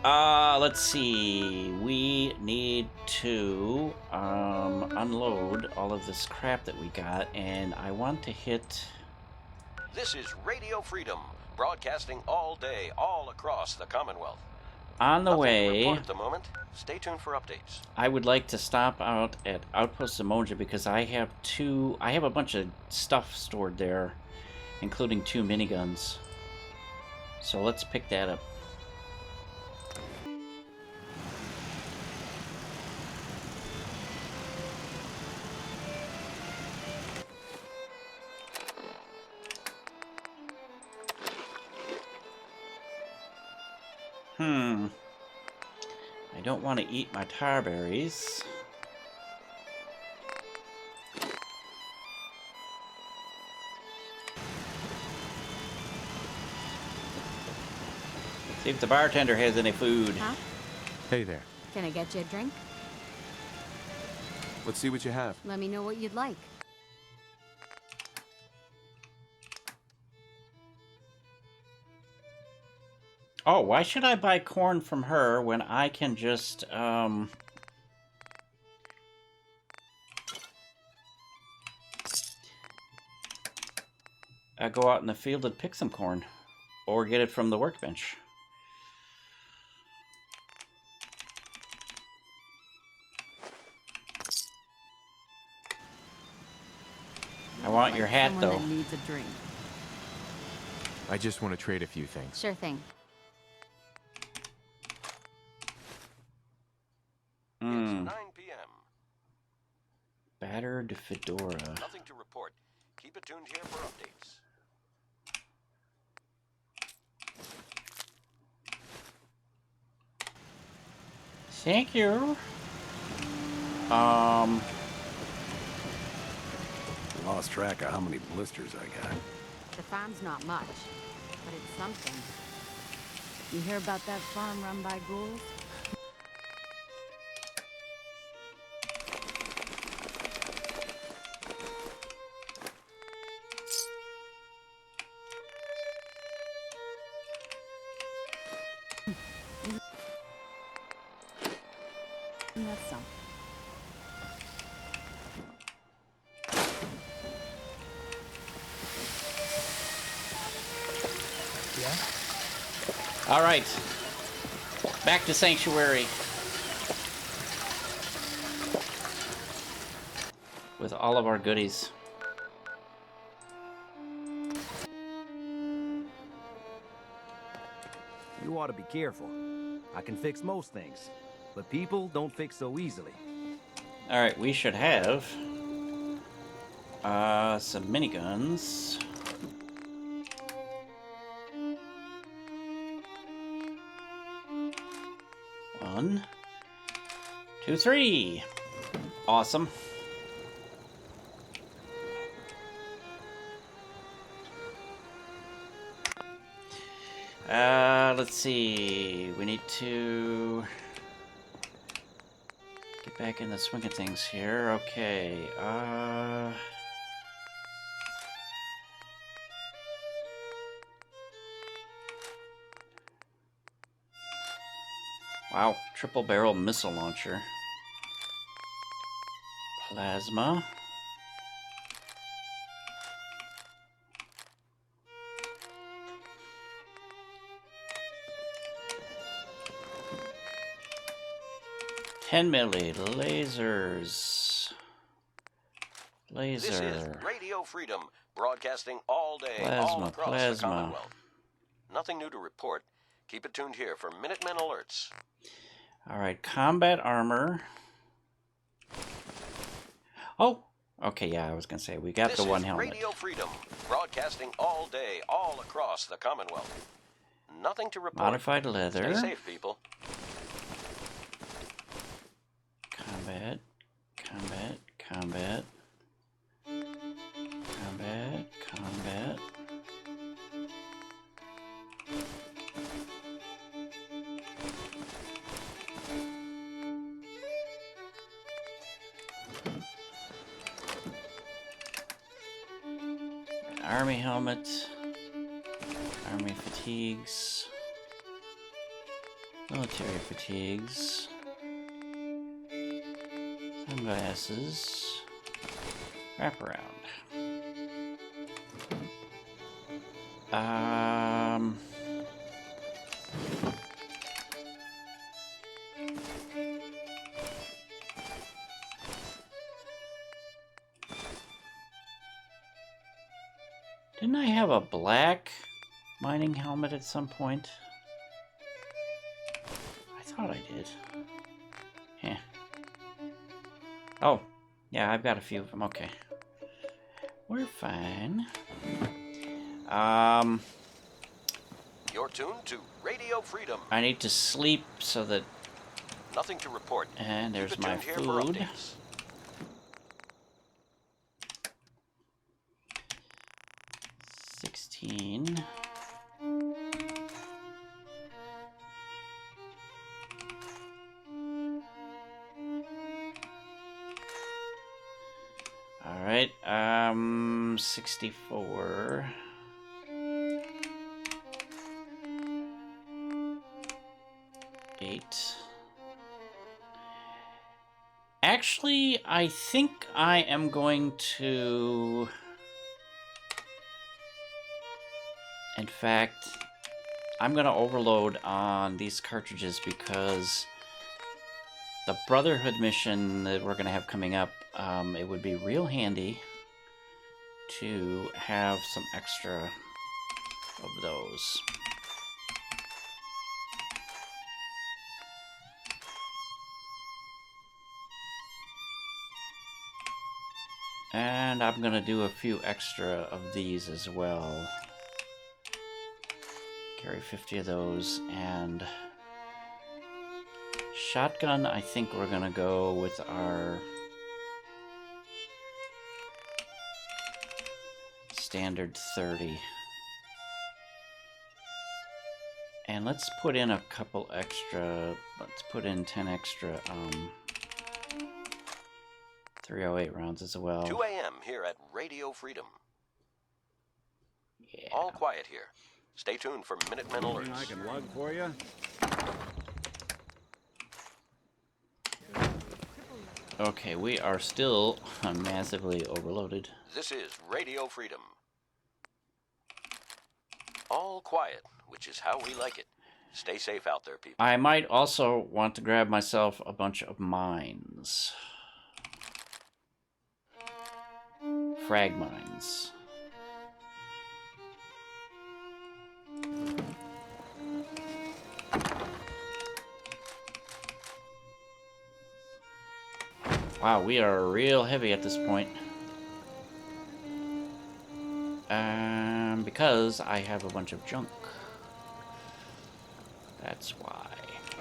Let's see. We need to unload all of this crap that we got, and I want to hit... This is Radio Freedom, broadcasting all day, all across the Commonwealth. On the way, at the moment. Stay tuned for updates. I would like to stop out at Outpost Samoja because I have a bunch of stuff stored there, including 2 miniguns. So let's pick that up. I don't want to eat my tar berries. See if the bartender has any food. Huh? Hey there. Can I get you a drink? Let's see what you have. Let me know what you'd like. Oh, why should I buy corn from her when I can just, go out in the field and pick some corn? Or get it from the workbench? I want your hat, someone though. That needs a drink. I just want to trade a few things. Sure thing. It's 9 p.m. Battered fedora. Nothing to report. Keep it tuned here for updates. Thank you. Lost track of how many blisters I got. The farm's not much, but it's something. You hear about that farm run by ghouls? That's something. All right, back to Sanctuary with all of our goodies. You ought to be careful. I can fix most things, but people don't fix so easily. All right, we should have some miniguns. One, two, three. Awesome. Let's see. We need to get back in the swing of things here. Okay. Wow, triple barrel missile launcher. Plasma. $10 lasers. Laser. This is Radio Freedom, broadcasting all day, all Plasma, across the plasma. Commonwealth. Nothing new to report. Keep it tuned here for Minutemen alerts. All right, combat armor. Oh, okay, yeah, I was gonna say we got This the one is helmet. Radio Freedom, broadcasting all day, all across the Commonwealth. Nothing to report. Modified leather. Stay safe, people. Combat, combat, combat, combat, combat. Army helmet, army fatigues, military fatigues, sunglasses, wraparound. Didn't I have a black mining helmet at some point? I thought I did. Yeah. Oh, yeah, I've got a few of them. Okay. We're fine. You're tuned to Radio Freedom. I need to sleep so that... Nothing to report. And there's Keep it my tuned here for food. updates. 16. All right, 64. Actually, I think I am going to... In fact, I'm going to overload on these cartridges because the Brotherhood mission that we're going to have coming up, it would be real handy to have some extra of those. And I'm going to do a few extra of these as well. Carry 50 of those, and shotgun, I think we're gonna go with our standard 30. And let's put in a couple extra, let's put in 10 extra 308 rounds as well. 2 a.m. here at Radio Freedom. Yeah. All quiet here. Stay tuned for Minutemen alerts. I can lug for you. Okay, we are still massively overloaded. This is Radio Freedom. All quiet, which is how we like it. Stay safe out there, people. I might also want to grab myself a bunch of mines. Frag mines. Wow, we are real heavy at this point. Because I have a bunch of junk. That's why.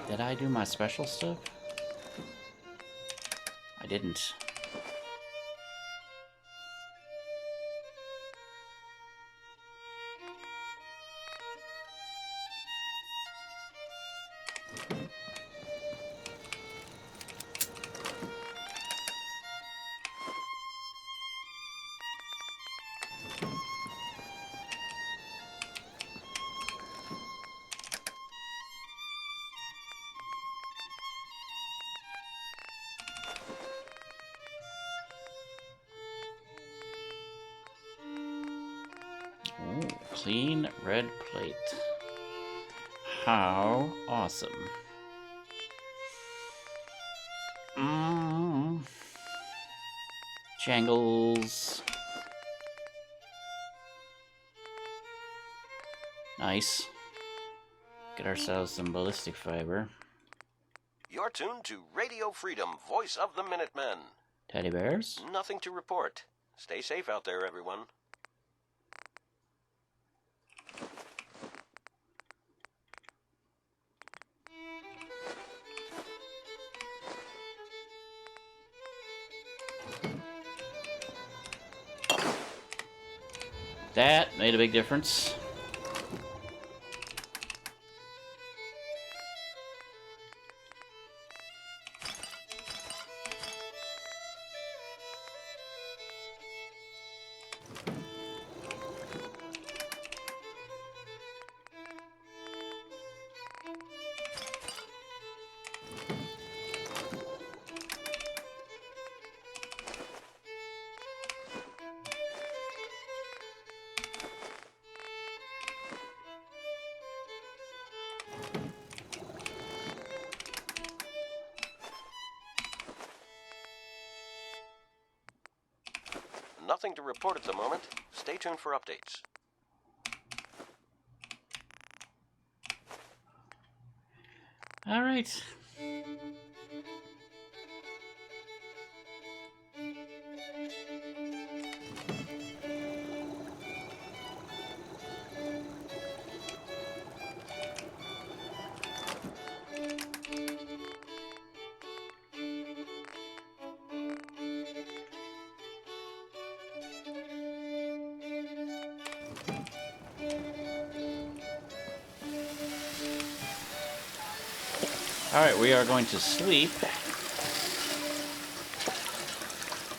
Did I do my special stuff? I didn't. Oh, clean red plate. How awesome. Jangles. Nice. Get ourselves some ballistic fiber. You're tuned to Radio Freedom, voice of the Minutemen. Teddy bears? Nothing to report. Stay safe out there, everyone. That made a big difference. Nothing to report at the moment. Stay tuned for updates. All right. Alright, we are going to sleep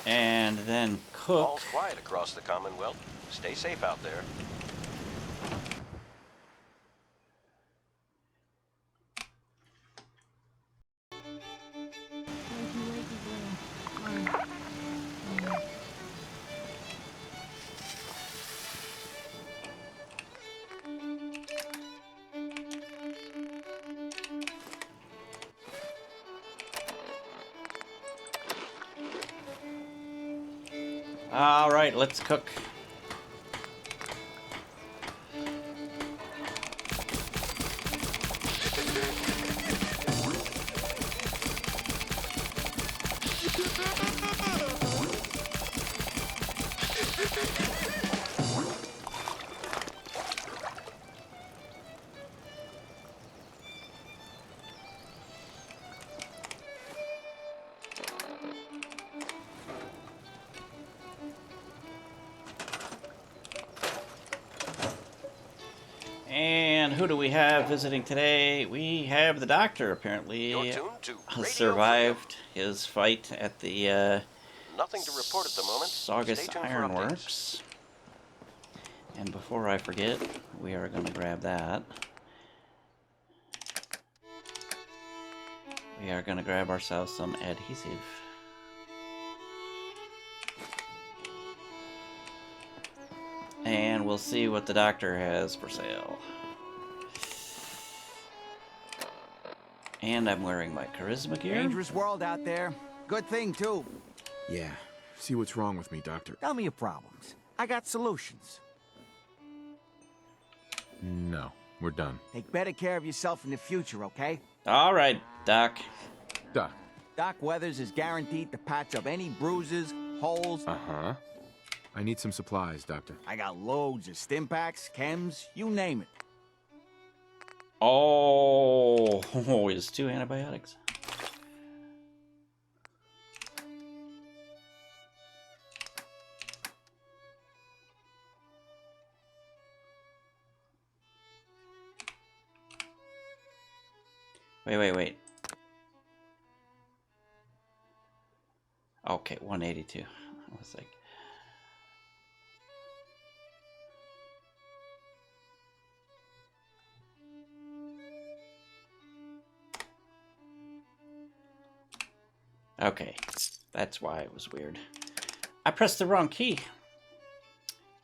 and then cook. All's quiet across the Commonwealth. Stay safe out there. All right, let's cook. who do we have visiting today? We have the doctor, apparently. You're tuned to Radio survived his fight at the Nothing to report at the moment. Saugus Stay tuned for Ironworks. And before I forget, we are going to grab that. We are going to grab ourselves some adhesive. And we'll see what the doctor has for sale. And I'm wearing my charisma gear. Dangerous world out there. Good thing, too. Yeah. See what's wrong with me, Doctor. Tell me your problems. I got solutions. No, we're done. Take better care of yourself in the future, okay? All right, Doc. Doc. Doc Weathers is guaranteed to patch up any bruises, holes. Uh-huh. I need some supplies, Doctor. I got loads of stim packs, chems, you name it. Oh, it's 2 antibiotics. Wait. Okay, 182. I was like... Okay, that's why it was weird. I pressed the wrong key.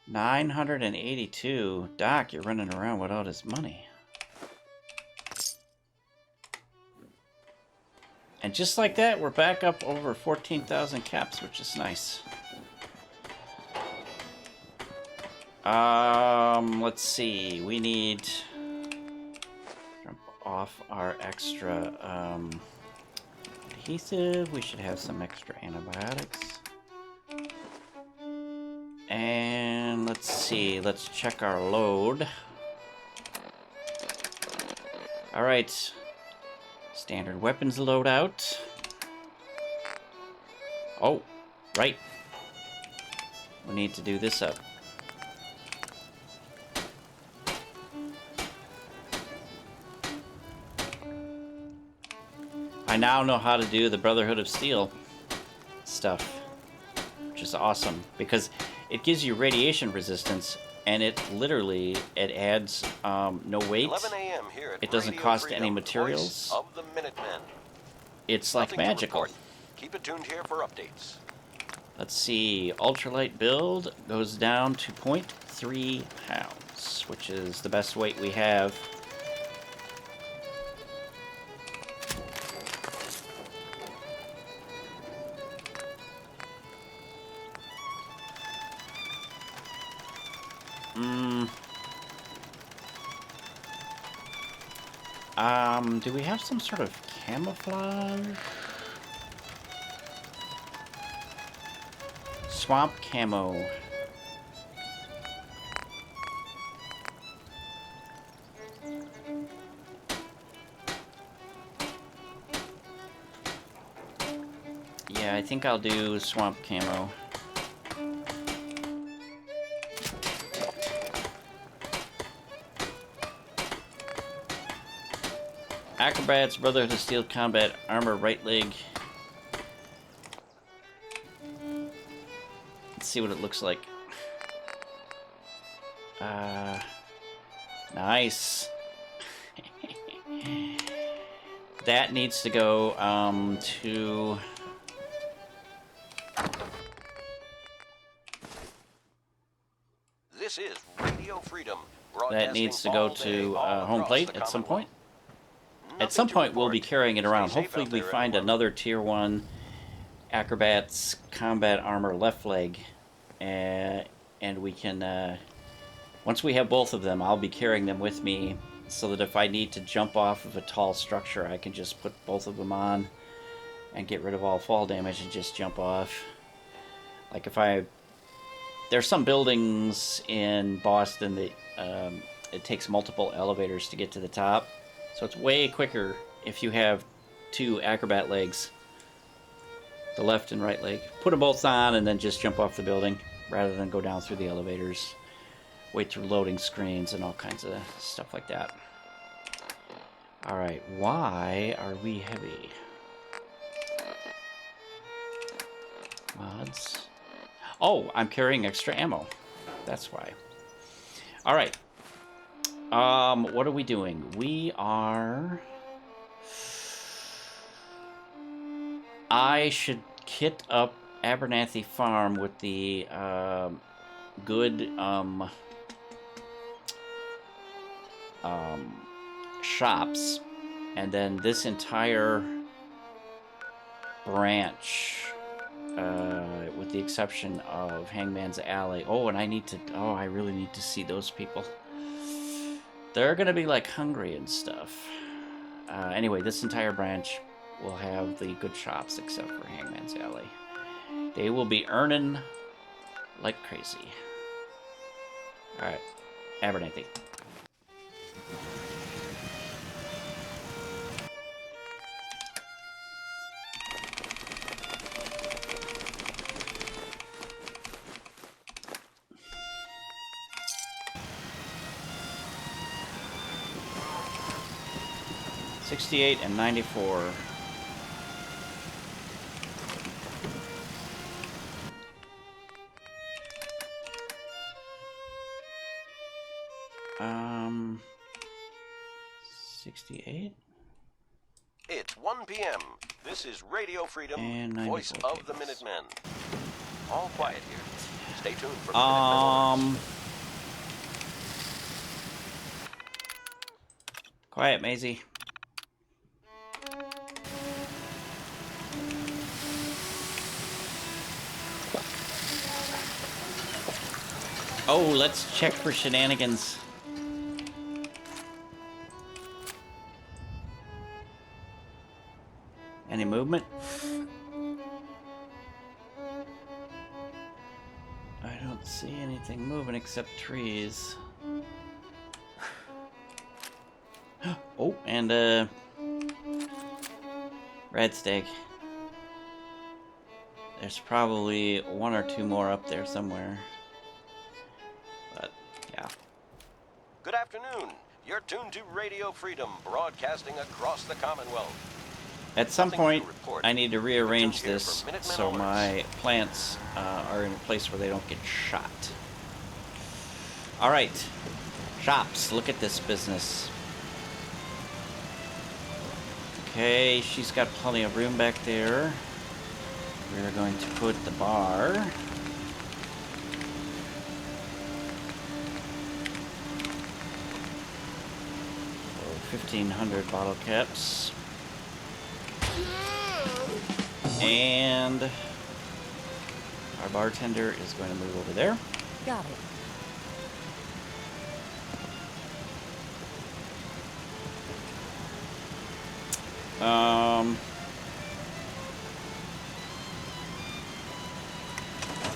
982. Doc, you're running around with all this money. And just like that, we're back up over 14,000 caps, which is nice. Let's see. We need... Jump off our extra, adhesive. We should have some extra antibiotics. And let's see. Let's check our load. Alright. Standard weapons loadout. Oh, right. We need to do this up. I now know how to do the Brotherhood of Steel stuff, which is awesome because it gives you radiation resistance, and it literally adds no weight. 11 a.m. here at It doesn't Radio cost Freedom, any voice materials. of the Minutemen. It's like Nothing to magical. report. Keep it tuned here for updates. Let's see. Ultralight build goes down to 0.3 pounds, which is the best weight we have. Do we have some sort of camouflage? Swamp camo. Yeah, I think I'll do swamp camo. Acrobats, Brotherhood of Steel combat armor, right leg. Let's see what it looks like. Nice. That needs to go to... This is Radio Freedom. That needs to go to home plate at some point. At some point, we'll be carrying it around. Hopefully, we find another Tier 1 Acrobat's combat armor left leg. And we can... once we have both of them, I'll be carrying them with me so that if I need to jump off of a tall structure, I can just put both of them on and get rid of all fall damage and just jump off. Like if I... There's some buildings in Boston that it takes multiple elevators to get to the top. So it's way quicker if you have 2 acrobat legs, the left and right leg. Put them both on and then just jump off the building rather than go down through the elevators. wait through loading screens and all kinds of stuff like that. Alright, why are we heavy? Mods. Oh, I'm carrying extra ammo. That's why. Alright. What are we doing? We are... I should kit up Abernathy Farm with the good shops, and then this entire branch, with the exception of Hangman's Alley. Oh, and I really need to see those people. They're gonna be like hungry and stuff. Anyway, this entire branch will have the good shops except for Hangman's Alley. They will be earning like crazy. Alright, Abernathy. $68 and $94. $68. It's 1 p.m. This is Radio Freedom, and voice of the Minutemen. All quiet here. Stay tuned for Quiet, Maisie. Oh, let's check for shenanigans. Any movement? I don't see anything moving except trees. Oh, and red steak. There's probably one or two more up there somewhere. But, yeah. Good afternoon. You're tuned to Radio Freedom, broadcasting across the Commonwealth. At some point, I need to rearrange this so my plants are in a place where they don't get shot. Alright. Shops, look at this business. Okay, she's got plenty of room back there. We're going to put the bar. For 1,500 bottle caps. And our bartender is going to move over there. Got it.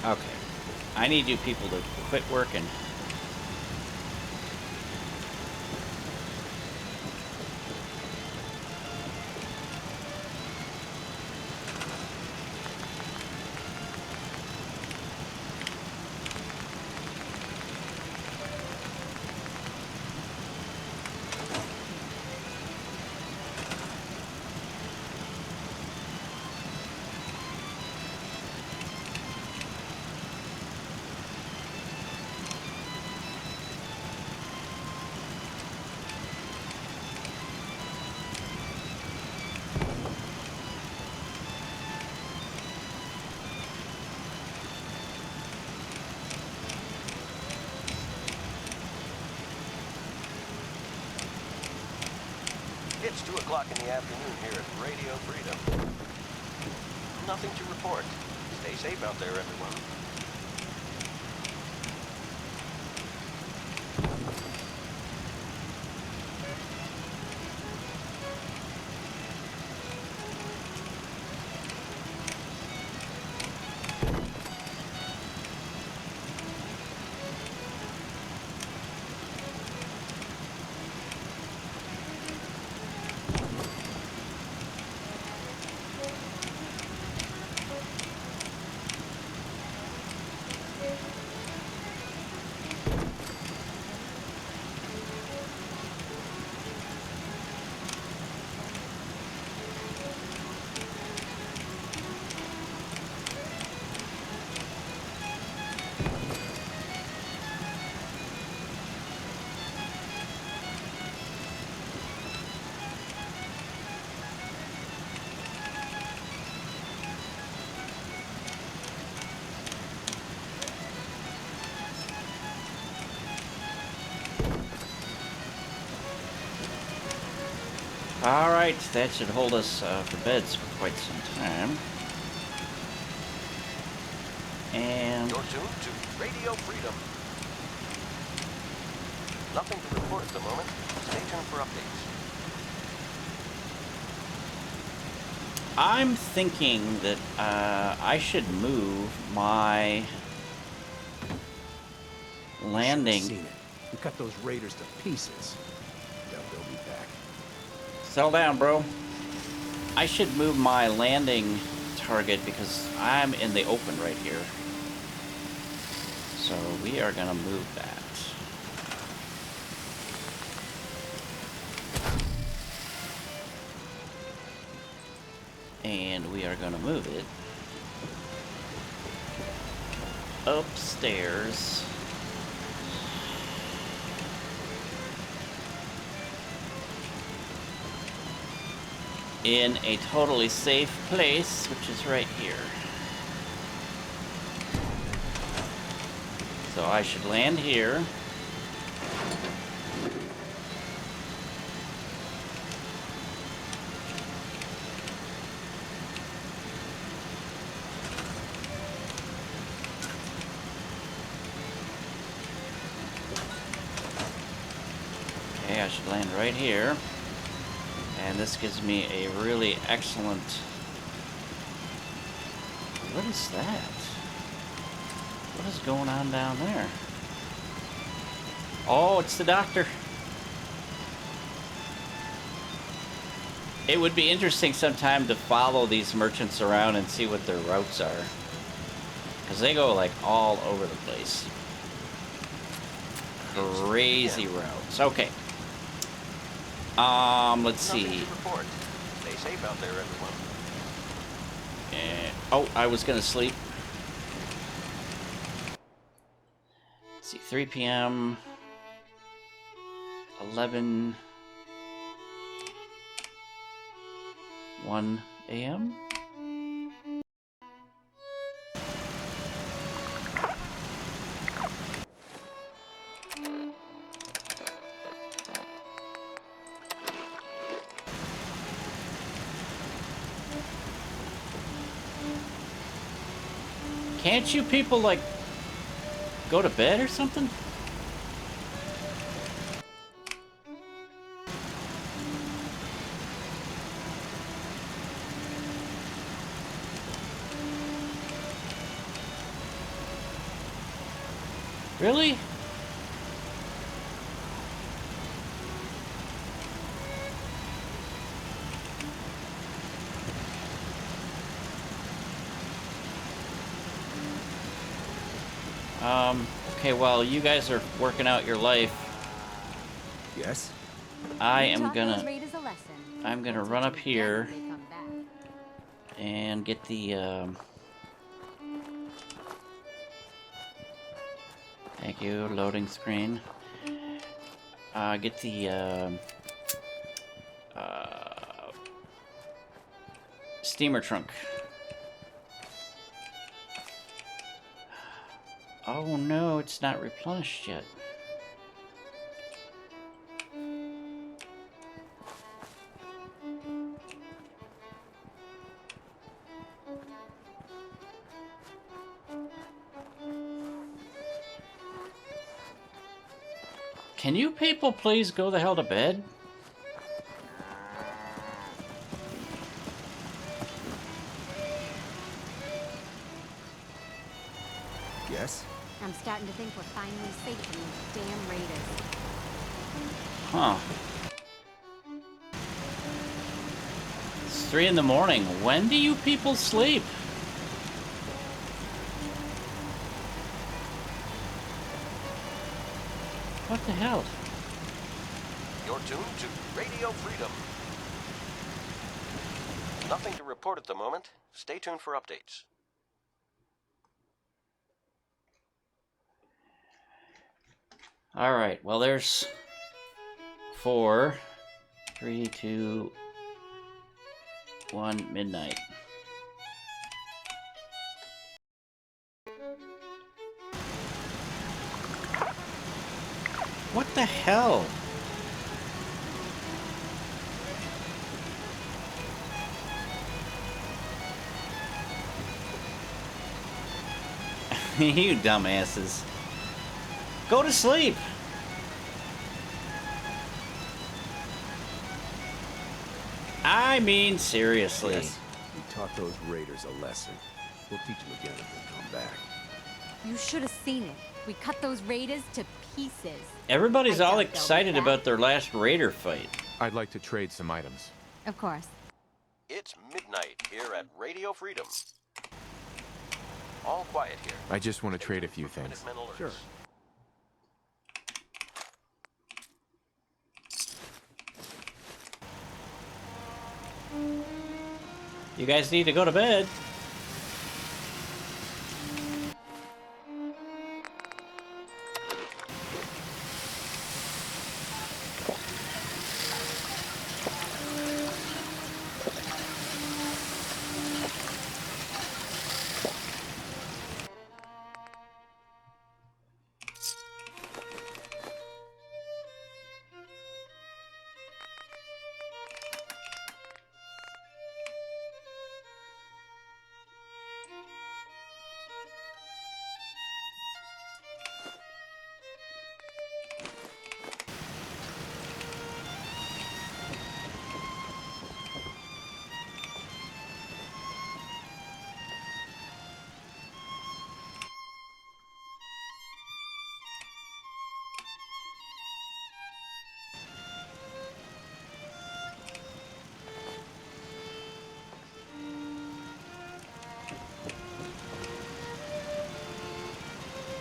Okay. I need you people to quit working. It's 2 o'clock in the afternoon here at Radio Freedom. Nothing to report. Stay safe out there, everyone. Alright, that should hold us for beds for quite some time. And... You're tuned to Radio Freedom. Nothing to report at the moment. Stay tuned for updates. I'm thinking that I should move my landing. Seen it. We cut those raiders to pieces. They'll be back. Settle down, bro. I should move my landing target because I'm in the open right here. So we are gonna move that. And we are gonna move it upstairs. In a totally safe place, which is right here. So I should land here. Okay, I should land right here. And this gives me a really excellent... What is that? What is going on down there? Oh, it's the doctor. It would be interesting sometime to follow these merchants around and see what their routes are. Because they go like all over the place. Crazy routes. Okay. Let's see. Stay safe out there, everyone. Oh, I was gonna sleep. Let's see, 3 p.m. 11. 1 a.m. Can't you people, like, go to bed or something? Really? Okay, while you guys are working out your life, yes, I'm gonna run up here and get the thank you, loading screen. Get the steamer trunk. Oh no, it's not replenished yet. Can you people please go the hell to bed? Yes? I'm starting to think we're finally safe from these damn raiders. Huh. It's 3 in the morning. When do you people sleep? What the hell? You're tuned to Radio Freedom. Nothing to report at the moment. Stay tuned for updates. Alright, well there's 4, 3, 2, 1, midnight. What the hell? You dumbasses. Go to sleep. I mean, seriously. Yes, we taught those raiders a lesson. We'll teach them again if they come back. You should have seen it. We cut those raiders to pieces. Everybody's I all doubt they'll be excited back. about their last raider fight. I'd like to trade some items. Of course. It's midnight here at Radio Freedom. All quiet here. I just want to trade a few things. Minutemen alerts. Sure. You guys need to go to bed.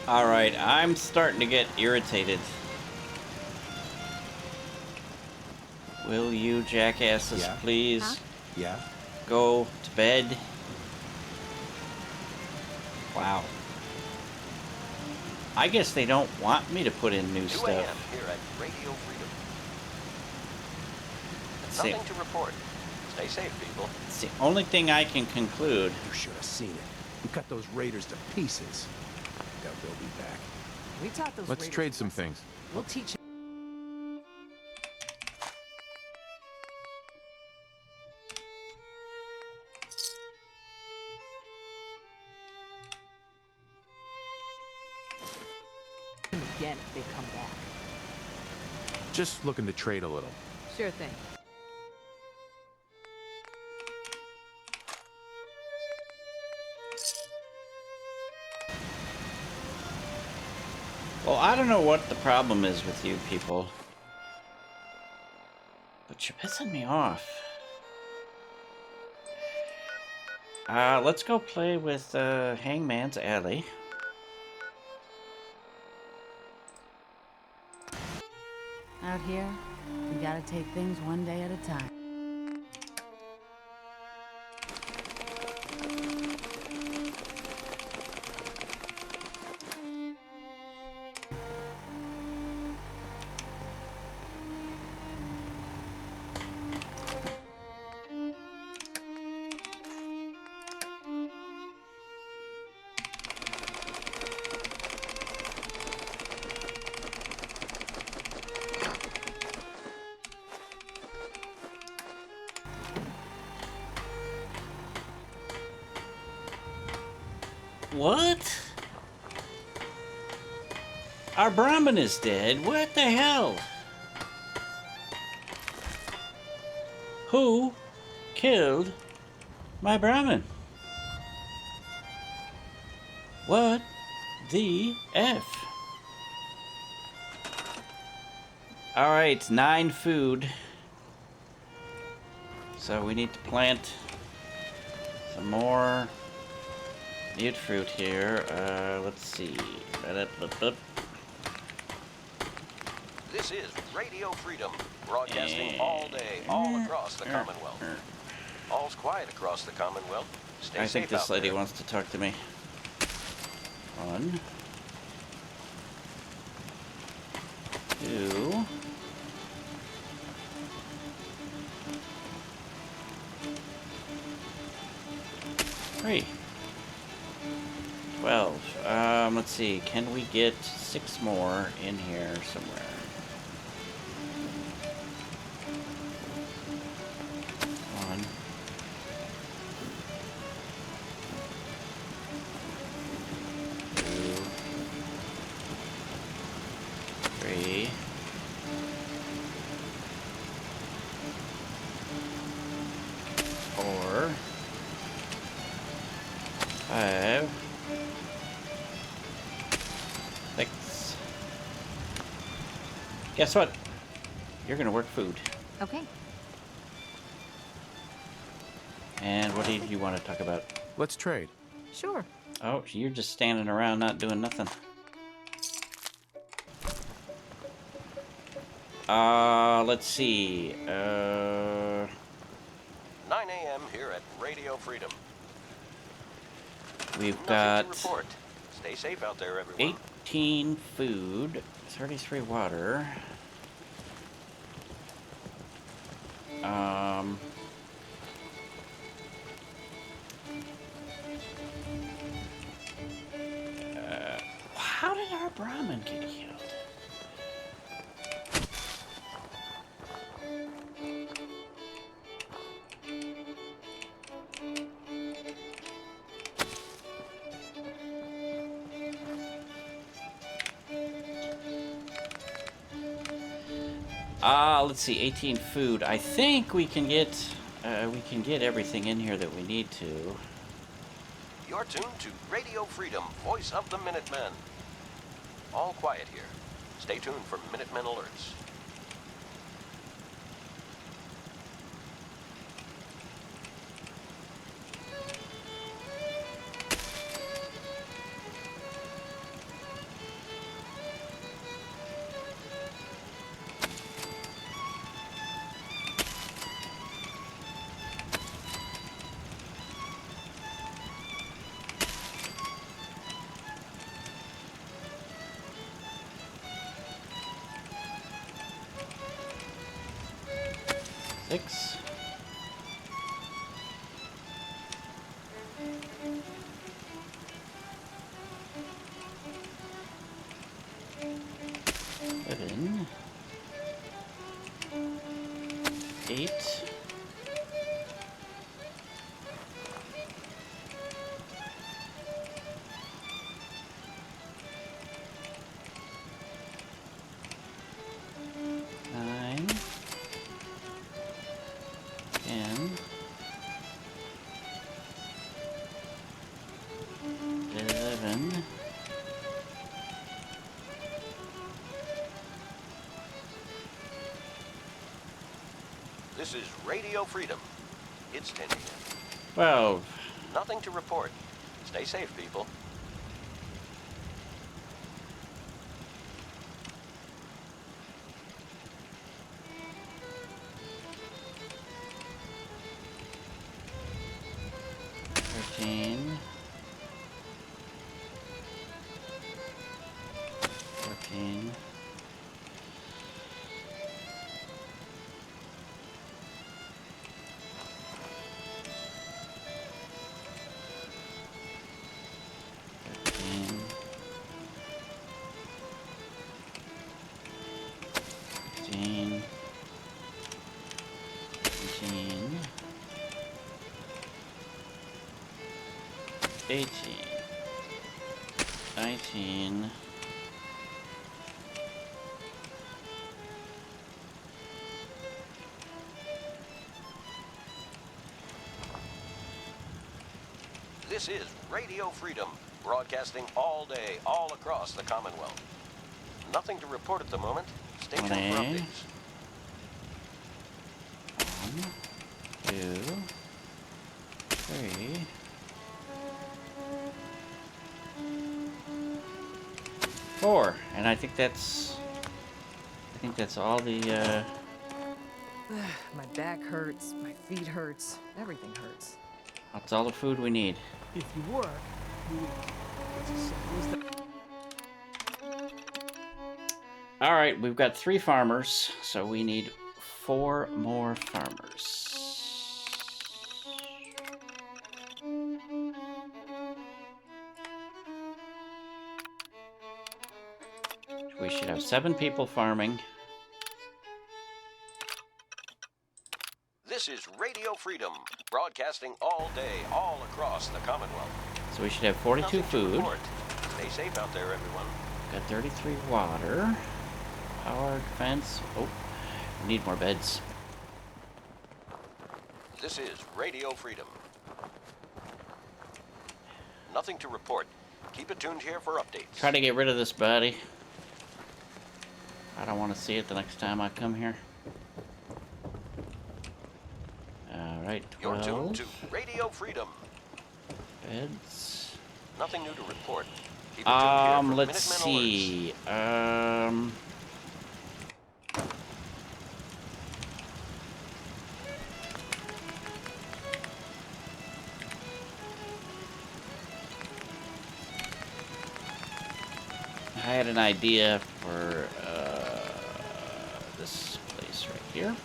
Alright, I'm starting to get irritated. Will you jackasses please go to bed? Wow. I guess they don't want me to put in new 2 stuff. a.m. here at Radio Freedom. See. Nothing to report. Stay safe, people. It's the only thing I can conclude. You should have seen it. We cut those raiders to pieces. Doubt they'll be back. We taught those Let's raiders trade a some lesson. things. We'll teach them again if they come back. Just looking to trade a little. Sure thing. Well, I don't know what the problem is with you people, but you're pissing me off. Let's go play with Hangman's Alley. Out here, we gotta take things one day at a time. What? Our Brahmin is dead? What the hell? Who killed my Brahmin? What the F? Alright, 9 food. So we need to plant some more mute fruit here. Let's see. This is Radio Freedom, broadcasting all day, all across the Commonwealth. All's quiet across the Commonwealth. Stay I safe think this out lady there. wants to talk to me. 1, 2. 3. 12. Let's see. Can we get 6 more in here somewhere? One. 2. Guess what? You're gonna work food. Okay. And what did you want to talk about? Let's trade. Sure. Oh, you're just standing around not doing nothing. Let's see. 9 a.m. here at Radio Freedom. We've Nothing got to report. Stay safe out there, everyone. 18 food, 33 water. How did our Brahmin get killed? Let's see, 18 food. I think we can get everything in here that we need to. You're tuned to Radio Freedom, voice of the Minutemen. All quiet here. Stay tuned for Minutemen alerts. Six. Seven. 8. 9. 10. 11. 'This is Radio Freedom. It's 10 a.m. 12. Nothing to report. Stay safe, people. Thirteen. 14. 15. 16. 17. 18. 19. 'This is Radio Freedom, broadcasting all day, all across the Commonwealth. Nothing to report at the moment. Stay tuned for 20. updates. 1, 2, 3, 4, and I think that's all the. My back hurts, my feet hurts, everything hurts. That's all the food we need. If you work, you eat. It's as simple as that. All right, we've got 3 farmers, so we need 4 more farmers. We should have 7 people farming. This is Radio Freedom, broadcasting all day, all across the Commonwealth. So we should have 42 Nothing to food. report. Stay safe out there, everyone. Got 33 water. Power fence. Oh, we need more beds. This is Radio Freedom. Nothing to report. Keep it tuned here for updates. Try to get rid of this body. I don't want to see it the next time I come here. Alright, 12. You're tuned to Radio Freedom. Beds. Nothing new to report. Keep it tuned here for Let's Minutemen see. I had an idea for this place right here.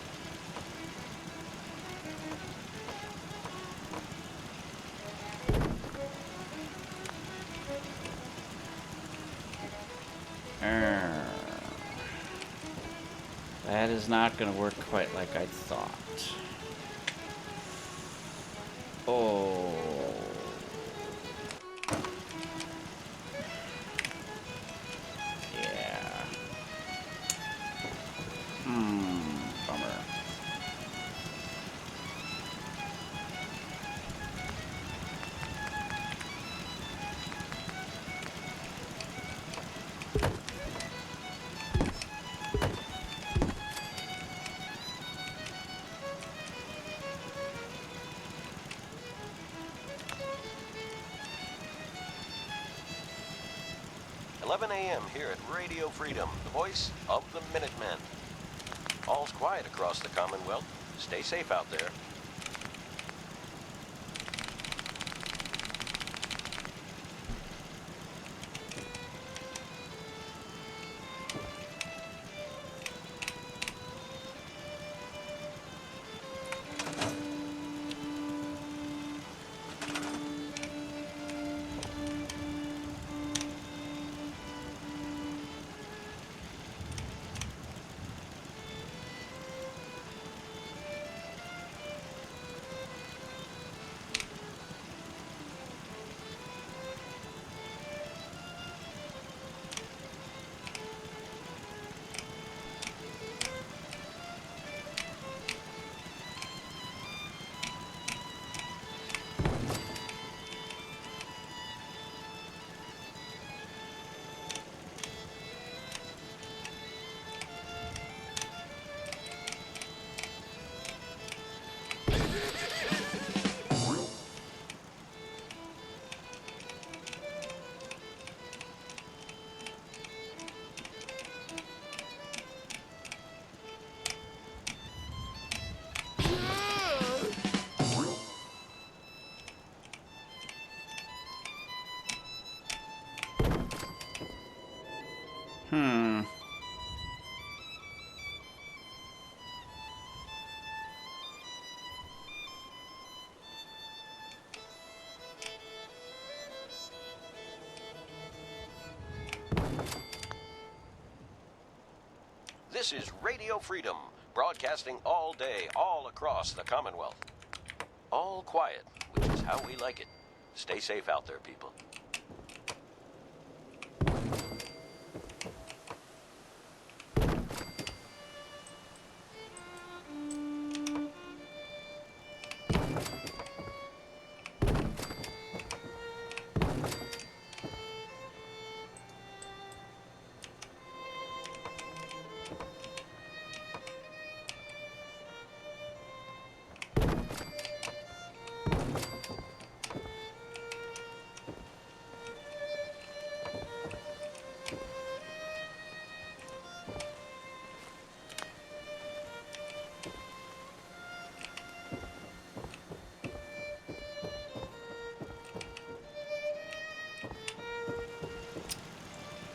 That is not going to work quite like I thought. Oh. Yeah. Bummer. a.m. here at Radio Freedom, the voice of the Minutemen. All's quiet across the Commonwealth. Stay safe out there. This is Radio Freedom, broadcasting all day, all across the Commonwealth. All quiet, which is how we like it. Stay safe out there, people.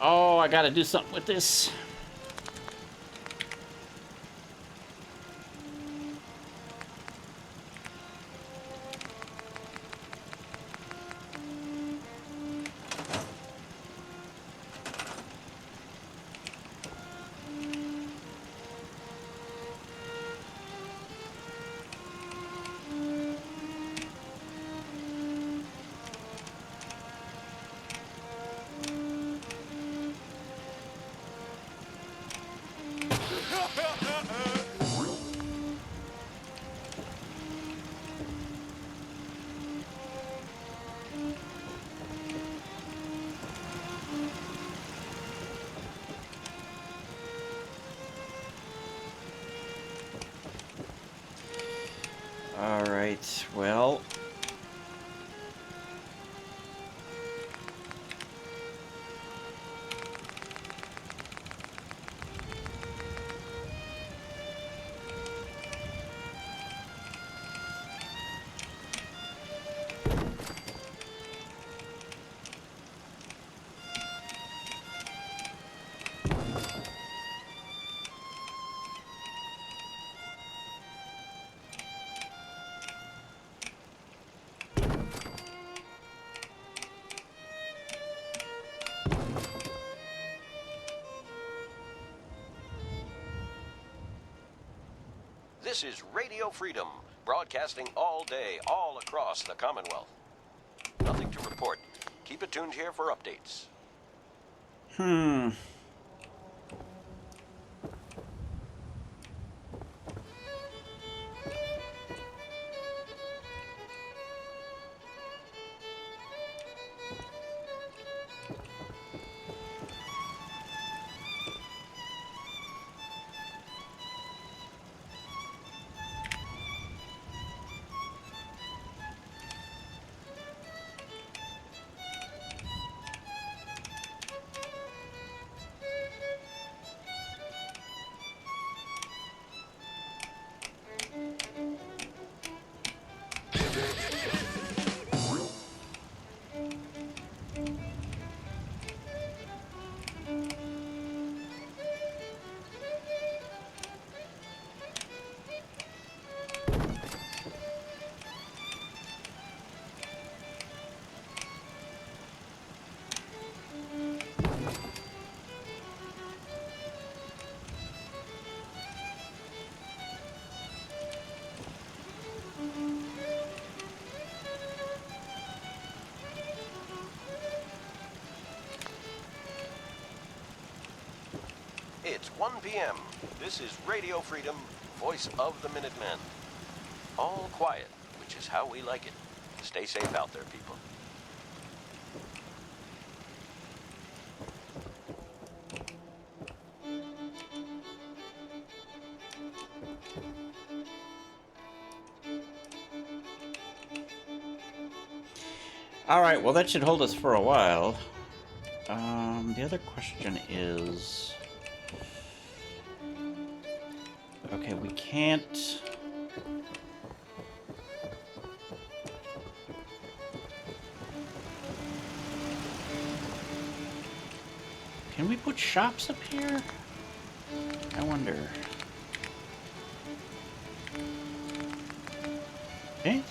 Oh, I gotta do something with this. Alright, well... This is Radio Freedom, broadcasting all day, all across the Commonwealth. Nothing to report. Keep it tuned here for updates. It's 1 p.m. This is Radio Freedom, voice of the Minutemen. All quiet, which is how we like it. Stay safe out there, people. Alright, well that should hold us for a while. The other question is... Okay, we can't... Can we put shops up here? I wonder. Okay.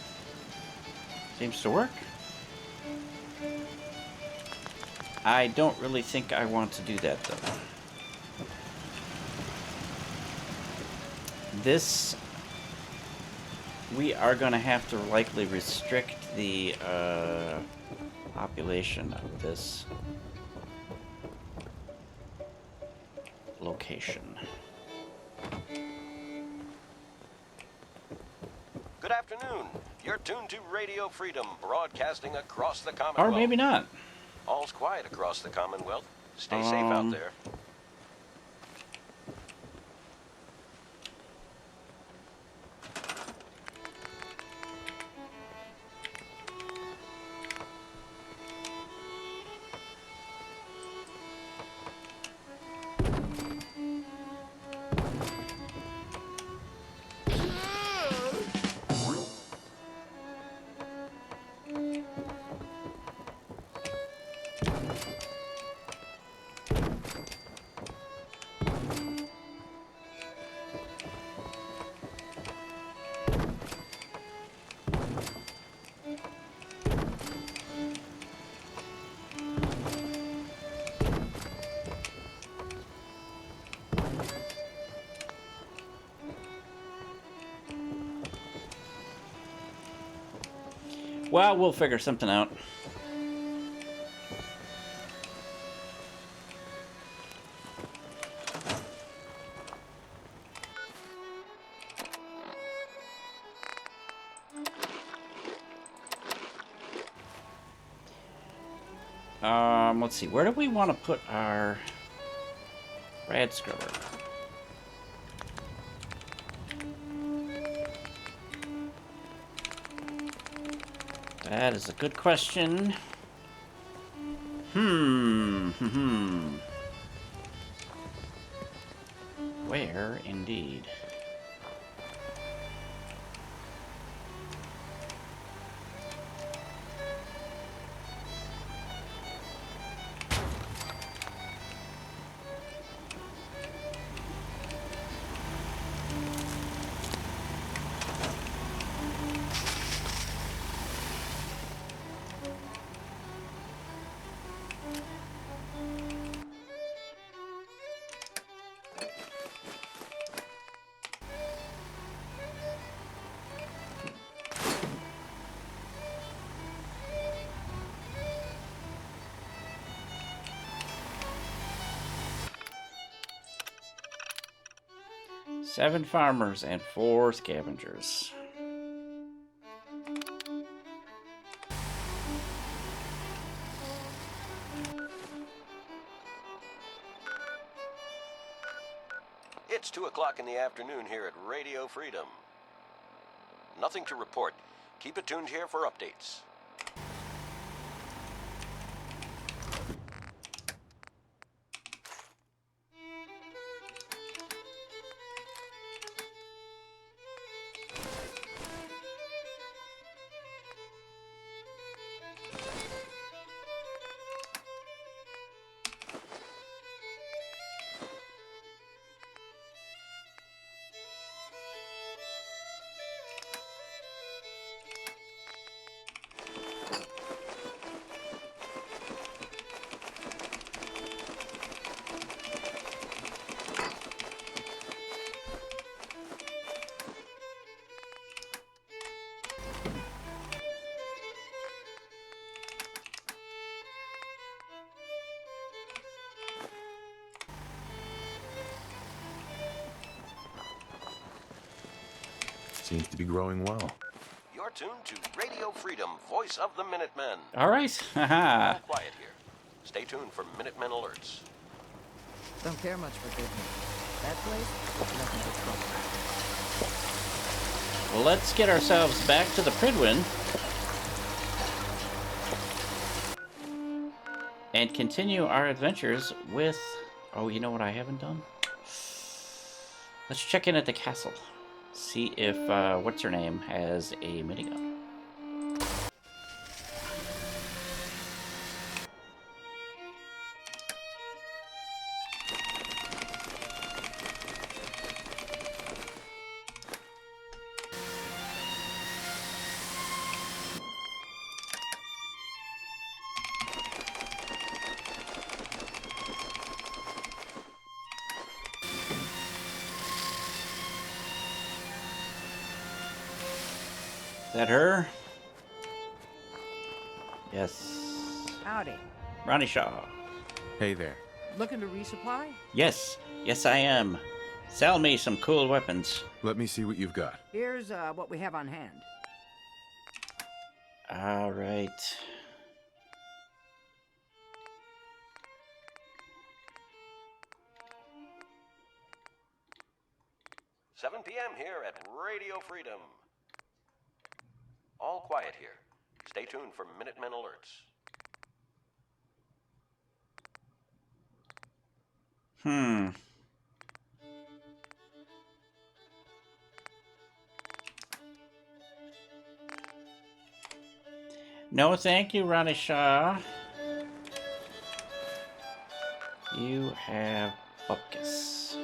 Seems to work. I don't really think I want to do that, though. This... We are going to have to likely restrict the population of this location. Good afternoon. You're tuned to Radio Freedom, broadcasting across the Commonwealth. Or maybe not. All's quiet across the Commonwealth. Stay safe out there. Well, we'll figure something out. Let's see. Where do we want to put our rad scrubber? That is a good question. Where, indeed? Seven farmers and 4 scavengers. It's 2 o'clock in the afternoon here at Radio Freedom. Nothing to report. Keep it tuned here for updates. Seems to be growing well. You're tuned to Radio Freedom, voice of the Minutemen. All right. Haha. All quiet here. Stay tuned for Minutemen alerts. Don't care much for good news. That place, nothing but trouble. Well, let's get ourselves back to the Prydwen and continue our adventures with... Oh, you know what I haven't done? Let's check in at the castle. See if, what's-her-name has a minigun. Is that her? Yes. Howdy. Ronnie Shaw. Hey there. Looking to resupply? Yes. Yes, I am. Sell me some cool weapons. Let me see what you've got. Here's what we have on hand. All right. 7 p.m. here at Radio Freedom. All quiet here. Stay tuned for Minutemen alerts. No, thank you, Ronnie Shaw. You have focus.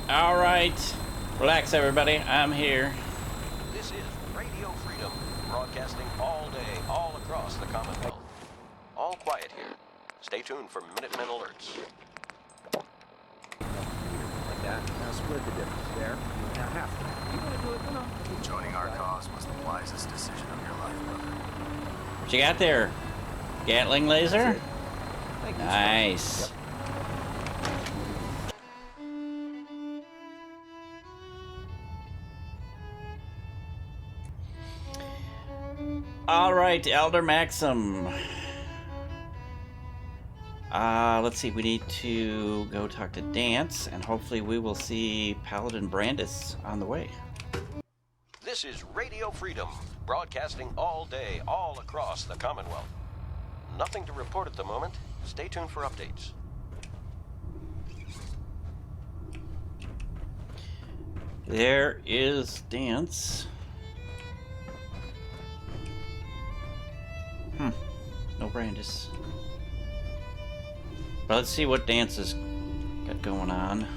All right. Relax, everybody. I'm here. This is Radio Freedom, broadcasting all day, all across the Commonwealth. All quiet here. Stay tuned for Minutemen alerts. Like that. Now split the difference. There. Now half. You want to do it? No. Joining our cause was the wisest decision of your life, brother. What you got there? Gatling laser? Thank you. Nice. All right, Elder Maxson. Let's see, we need to go talk to Dance, and hopefully we will see Paladin Brandis on the way. This is Radio Freedom, broadcasting all day, all across the Commonwealth. Nothing to report at the moment. Stay tuned for updates. There is Dance. No Brandis. But let's see what Dance has got going on.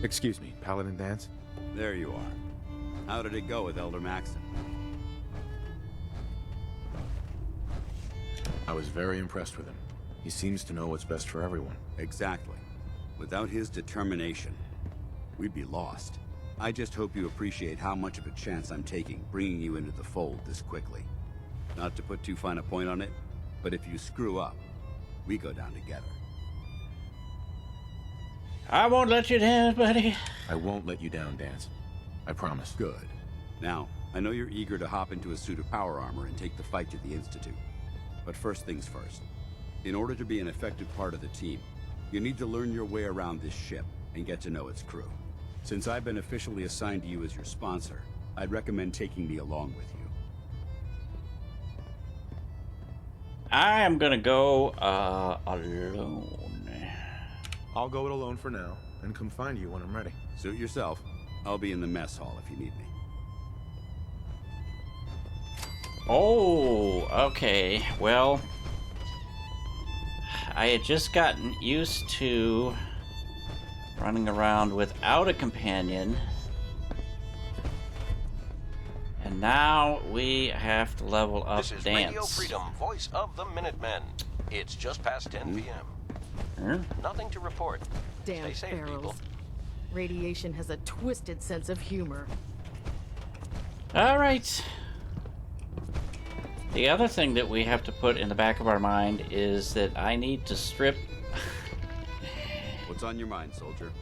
Excuse me, Paladin Dance? There you are. How did it go with Elder Maxson? I was very impressed with him. He seems to know what's best for everyone. Exactly. Without his determination, we'd be lost. I just hope you appreciate how much of a chance I'm taking bringing you into the fold this quickly. Not to put too fine a point on it, but if you screw up, we go down together. I won't let you down, buddy. I won't let you down, Dance. I promise. Good. Now, I know you're eager to hop into a suit of power armor and take the fight to the Institute. But first things first. In order to be an effective part of the team, you need to learn your way around this ship and get to know its crew. Since I've been officially assigned to you as your sponsor, I'd recommend taking me along with you. I am gonna go alone. I'll go it alone for now, and come find you when I'm ready. Suit yourself. I'll be in the mess hall if you need me. Oh, okay. Well, I had just gotten used to running around without a companion. And now we have to level up This is Dance. Radio Freedom, voice of the Minutemen. It's just past 10 p.m. Nothing to report. Damn Stay safe, pharaohs. people. Radiation has a twisted sense of humor. All right. The other thing that we have to put in the back of our mind is that I need to strip. What's on your mind, soldier?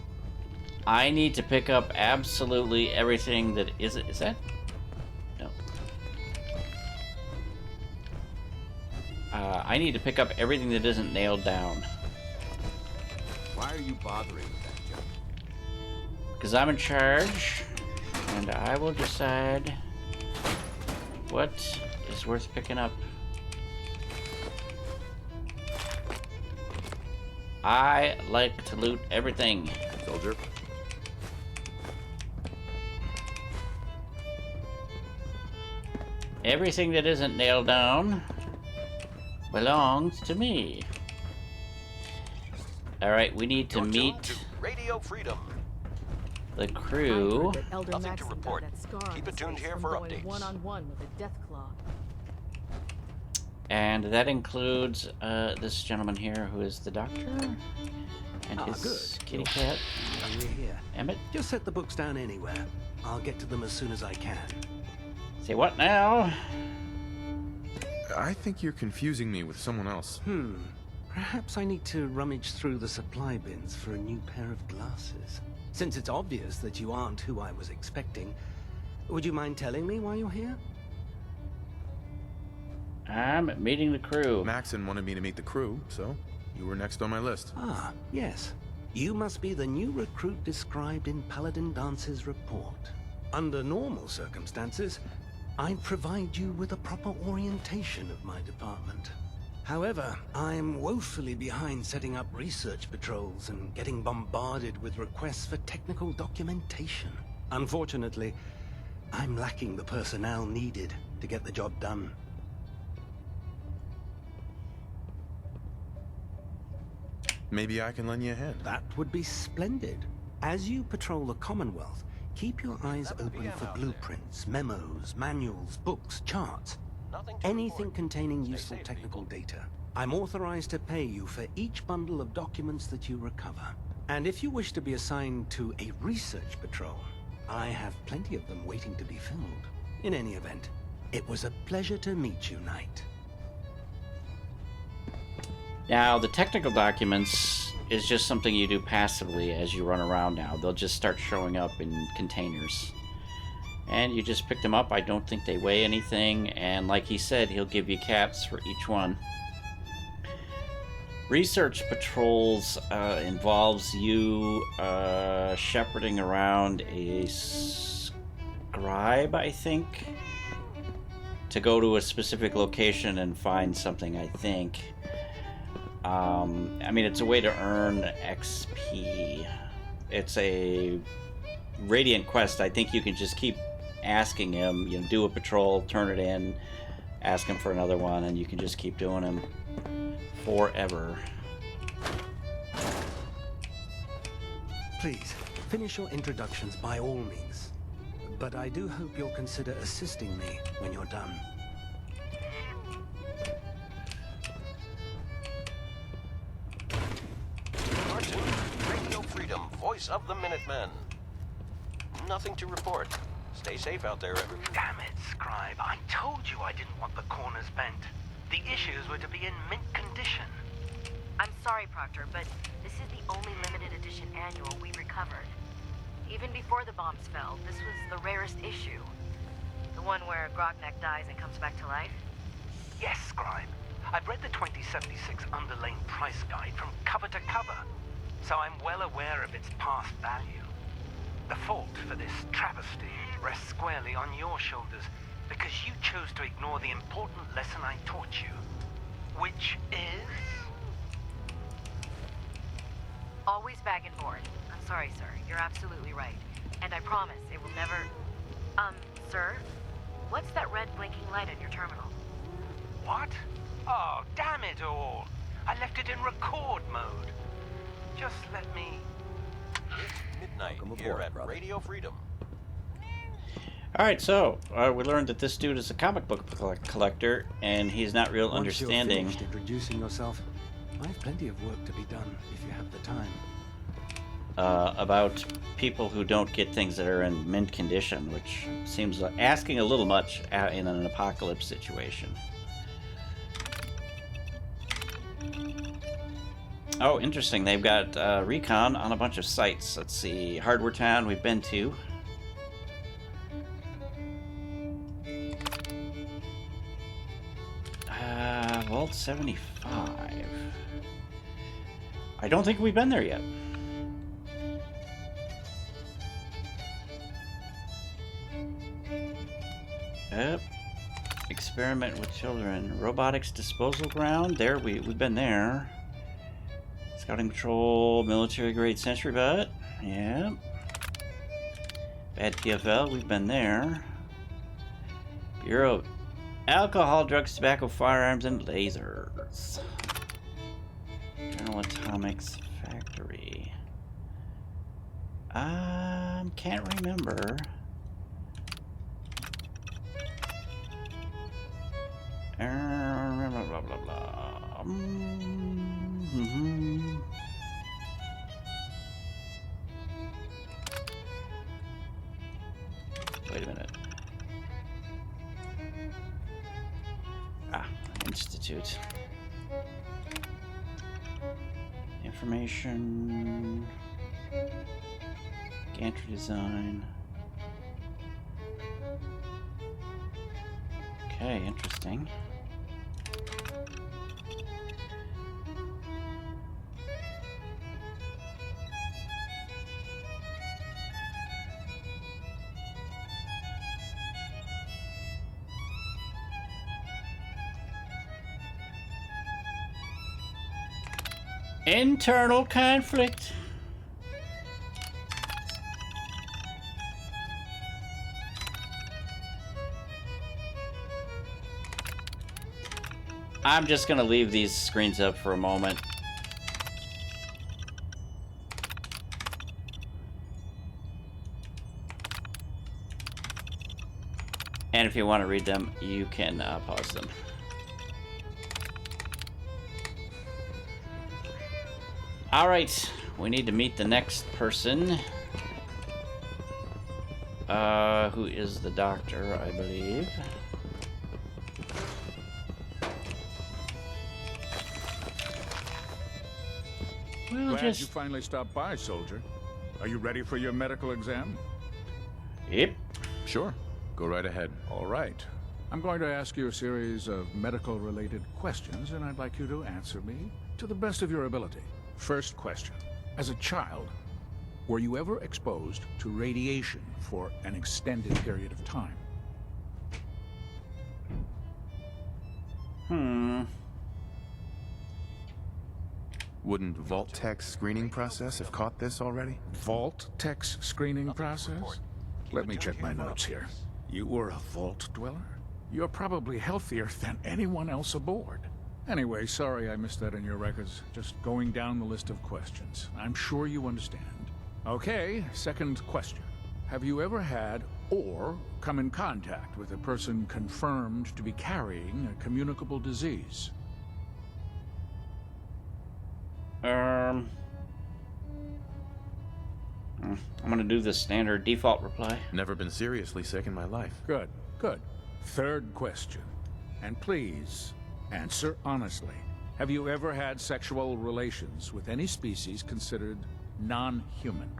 I need to pick up absolutely everything that is that? No. I need to pick up everything that isn't nailed down. Why are you bothering with that junk? Because I'm in charge, and I will decide what is worth picking up. I like to loot everything. Soldier. Everything that isn't nailed down belongs to me. Alright, we need to meet Radio Freedom. the crew. Nothing to report. Keep it tuned here for updates. One-on-one with a deathclaw. And that includes this gentleman here who is the doctor. And his good. kitty cat. And we're here. Emmett. Just set the books down anywhere. I'll get to them as soon as I can. Say what now? I think you're confusing me with someone else. Perhaps I need to rummage through the supply bins for a new pair of glasses. Since it's obvious that you aren't who I was expecting, would you mind telling me why you're here? I'm meeting the crew. Maxson wanted me to meet the crew, so you were next on my list. Ah, yes. You must be the new recruit described in Paladin Dance's report. Under normal circumstances, I'd provide you with a proper orientation of my department. However, I'm woefully behind setting up research patrols and getting bombarded with requests for technical documentation. Unfortunately, I'm lacking the personnel needed to get the job done. Maybe I can lend you a hand. That would be splendid. As you patrol the Commonwealth, keep your eyes open for blueprints, memos, manuals, books, charts. Anything containing useful technical data. I'm authorized to pay you for each bundle of documents that you recover. And if you wish to be assigned to a research patrol, I have plenty of them waiting to be filled. In any event, it was a pleasure to meet you, Knight. Now, the technical documents is just something you do passively as you run around now. They'll just start showing up in containers. And you just pick them up. I don't think they weigh anything. And like he said, he'll give you caps for each one. Research patrols involves you shepherding around a scribe, I think, to go to a specific location and find something, I think. I mean, it's a way to earn XP. It's a Radiant quest. I think you can just keep asking him, you know, do a patrol, turn it in, ask him for another one, and you can just keep doing them forever. Please, finish your introductions by all means. But I do hope you'll consider assisting me when you're done. Cartoon, Radio Freedom, voice of the Minutemen. Nothing to report. Stay safe out there, everyone. Damn it, Scribe. I told you I didn't want the corners bent. The issues were to be in mint condition. I'm sorry, Proctor, but this is the only limited edition annual we've recovered. Even before the bombs fell, this was the rarest issue. The one where Grognak dies and comes back to life? Yes, Scribe. I've read the 2076 underlane price guide from cover to cover, so I'm well aware of its past value. The fault for this travesty rests squarely on your shoulders, because you chose to ignore the important lesson I taught you, which is... Always bag and board. I'm sorry, sir. You're absolutely right. And I promise it will never... Sir? What's that red blinking light on your terminal? What? Oh, damn it all! I left it in record mode. Just let me... It's midnight here at Radio Freedom. Alright, so we learned that this dude is a comic book collector, and he's not real understanding. Once you're finished introducing yourself, I have plenty of work to be done if you have the time. About people who don't get things that are in mint condition, which seems like asking a little much in an apocalypse situation. Oh, interesting. They've got recon on a bunch of sites. Let's see. Hardware Town we've been to. Vault 75. I don't think we've been there yet. Yep. Experiment with children. Robotics disposal ground. There, we've been there. Scouting patrol, military grade sentry butt. Yep. Bad PFL, we've been there. Bureau of Alcohol, Drugs, Tobacco, Firearms, and Lasers. General Atomics Factory. Can't remember. Blah, blah, blah. Wait a minute. Institute. Information. Gantry design. Okay, interesting. Internal conflict. I'm just gonna leave these screens up for a moment. And if you want to read them, you can pause them. Alright, we need to meet the next person. Who is the doctor, I believe. Well, glad you finally stopped by, soldier. Are you ready for your medical exam? Yep. Sure. Go right ahead. All right. I'm going to ask you a series of medical-related questions, and I'd like you to answer me to the best of your ability. First question. As a child, were you ever exposed to radiation for an extended period of time? Wouldn't Vault Tech's screening process have caught this already? Vault Tech's screening process? Let me check my notes here. You were a vault dweller? You're probably healthier than anyone else aboard. Anyway, sorry I missed that in your records. Just going down the list of questions. I'm sure you understand. Okay, second question. Have you ever had or come in contact with a person confirmed to be carrying a communicable disease? I'm gonna do the standard default reply. Never been seriously sick in my life. Good, good. Third question. And please, answer honestly. Have you ever had sexual relations with any species considered non-human?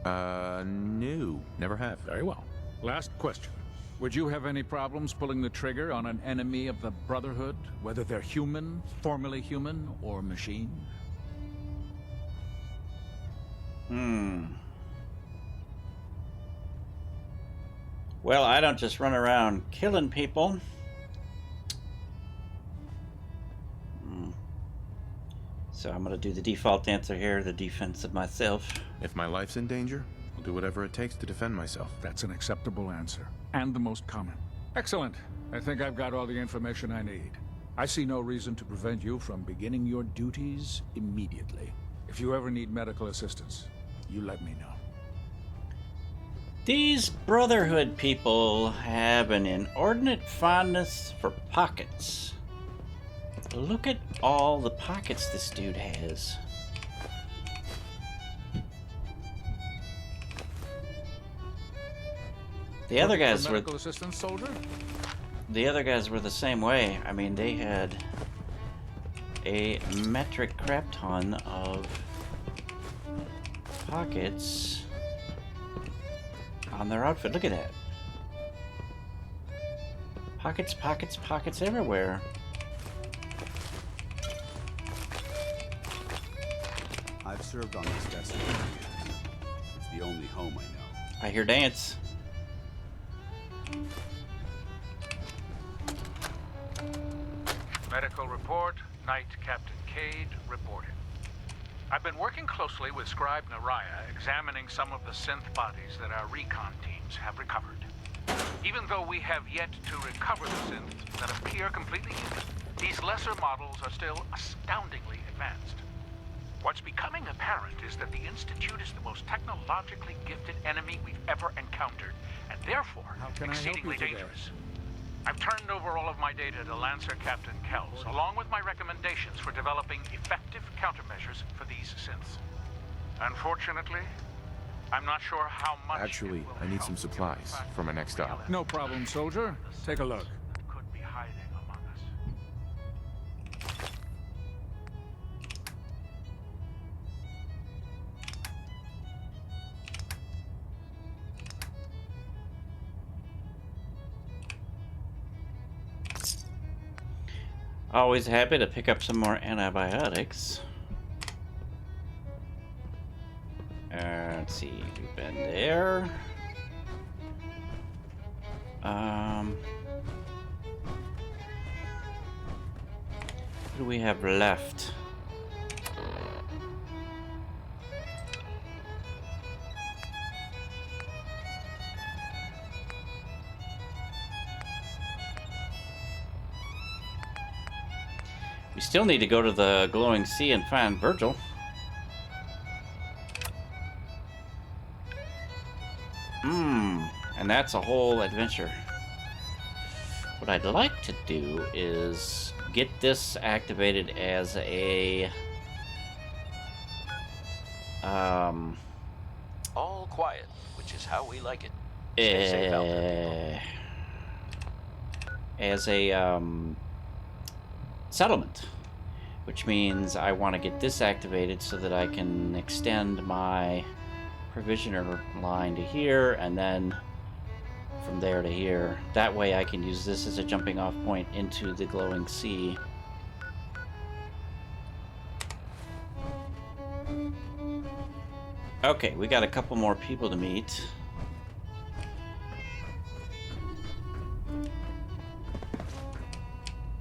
No. Never have. Very well. Last question. Would you have any problems pulling the trigger on an enemy of the Brotherhood, whether they're human, formerly human, or machine? Well, I don't just run around killing people. So I'm gonna do the default answer here, the defense of myself. If my life's in danger, I'll do whatever it takes to defend myself. That's an acceptable answer, and the most common. Excellent. I think I've got all the information I need. I see no reason to prevent you from beginning your duties immediately. If you ever need medical assistance, you let me know. These Brotherhood people have an inordinate fondness for pockets. Look at all the pockets this dude has. The other guys were medical assistance, soldier? The other guys were the same way. I mean, they had a metric crap ton of pockets on their outfit. Look at that. Pockets, pockets, pockets everywhere. I've served on this desk for years. It's the only home I know. I hear dance. Medical report, Knight Captain Cade reporting. I've been working closely with Scribe Naraya, examining some of the synth bodies that our recon teams have recovered. Even though we have yet to recover the synths that appear completely human, these lesser models are still astoundingly advanced. What's becoming apparent is that the Institute is the most technologically gifted enemy we've ever encountered, and therefore exceedingly dangerous. I've turned over all of my data to Lancer Captain Kells, along with my recommendations for developing effective countermeasures for these synths. Unfortunately, I'm not sure how much. Actually, I need some supplies for my next stop. No problem, soldier. Take a look. Could be hiding among us. Always happy to pick up some more antibiotics. Let's see, we've been there. What do we have left? We still need to go to the glowing sea and find Virgil. And that's a whole adventure. What I'd like to do is get this activated as a all quiet, which is how we like it. Stay safe out there, people. As a settlement, which means I want to get this activated so that I can extend my provisioner line to here, and then from there to here. That way I can use this as a jumping off point into the glowing sea. Okay, we got a couple more people to meet.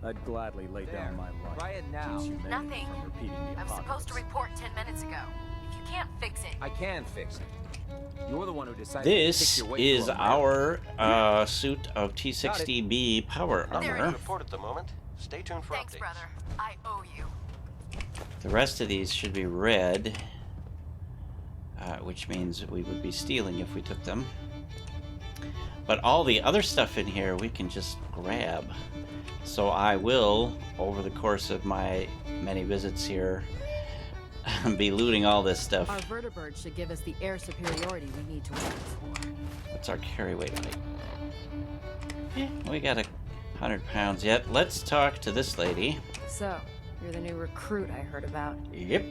I'd gladly lay down my life. Try it now. Nothing. I was supposed to report 10 minutes ago. If you can't fix it... I can fix it. You're the one who decided This to pick your way is through a our suit of T60B power armor. Report at the moment. Stay tuned for Thanks, updates. brother. I owe you. The rest of these should be red, which means we would be stealing if we took them. But all the other stuff in here we can just grab. So I will, over the course of my many visits here, be looting all this stuff. Our vertibird should give us the air superiority we need to work for. What's our carry weight like? Yeah, we got 100 pounds yet. Let's talk to this lady. So, you're the new recruit I heard about. Yep.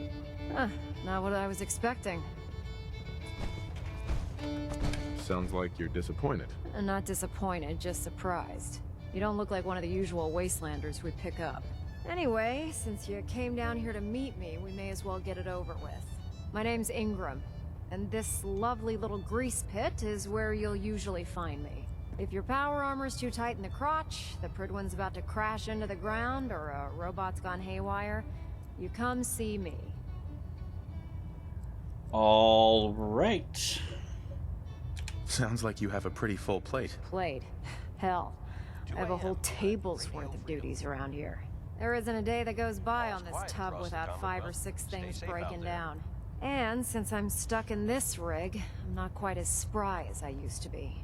Huh, not what I was expecting. Sounds like you're disappointed. Not disappointed, just surprised. You don't look like one of the usual wastelanders we pick up. Anyway, since you came down here to meet me, we may as well get it over with. My name's Ingram, and this lovely little grease pit is where you'll usually find me. If your power armor's too tight in the crotch, the Prydwen's about to crash into the ground, or a robot's gone haywire, you come see me. All right. Sounds like you have a pretty full plate. Plate? Hell. I have a whole table's worth of duties around here. There isn't a day that goes by on this tub without 5 or 6 things breaking down. And since I'm stuck in this rig, I'm not quite as spry as I used to be.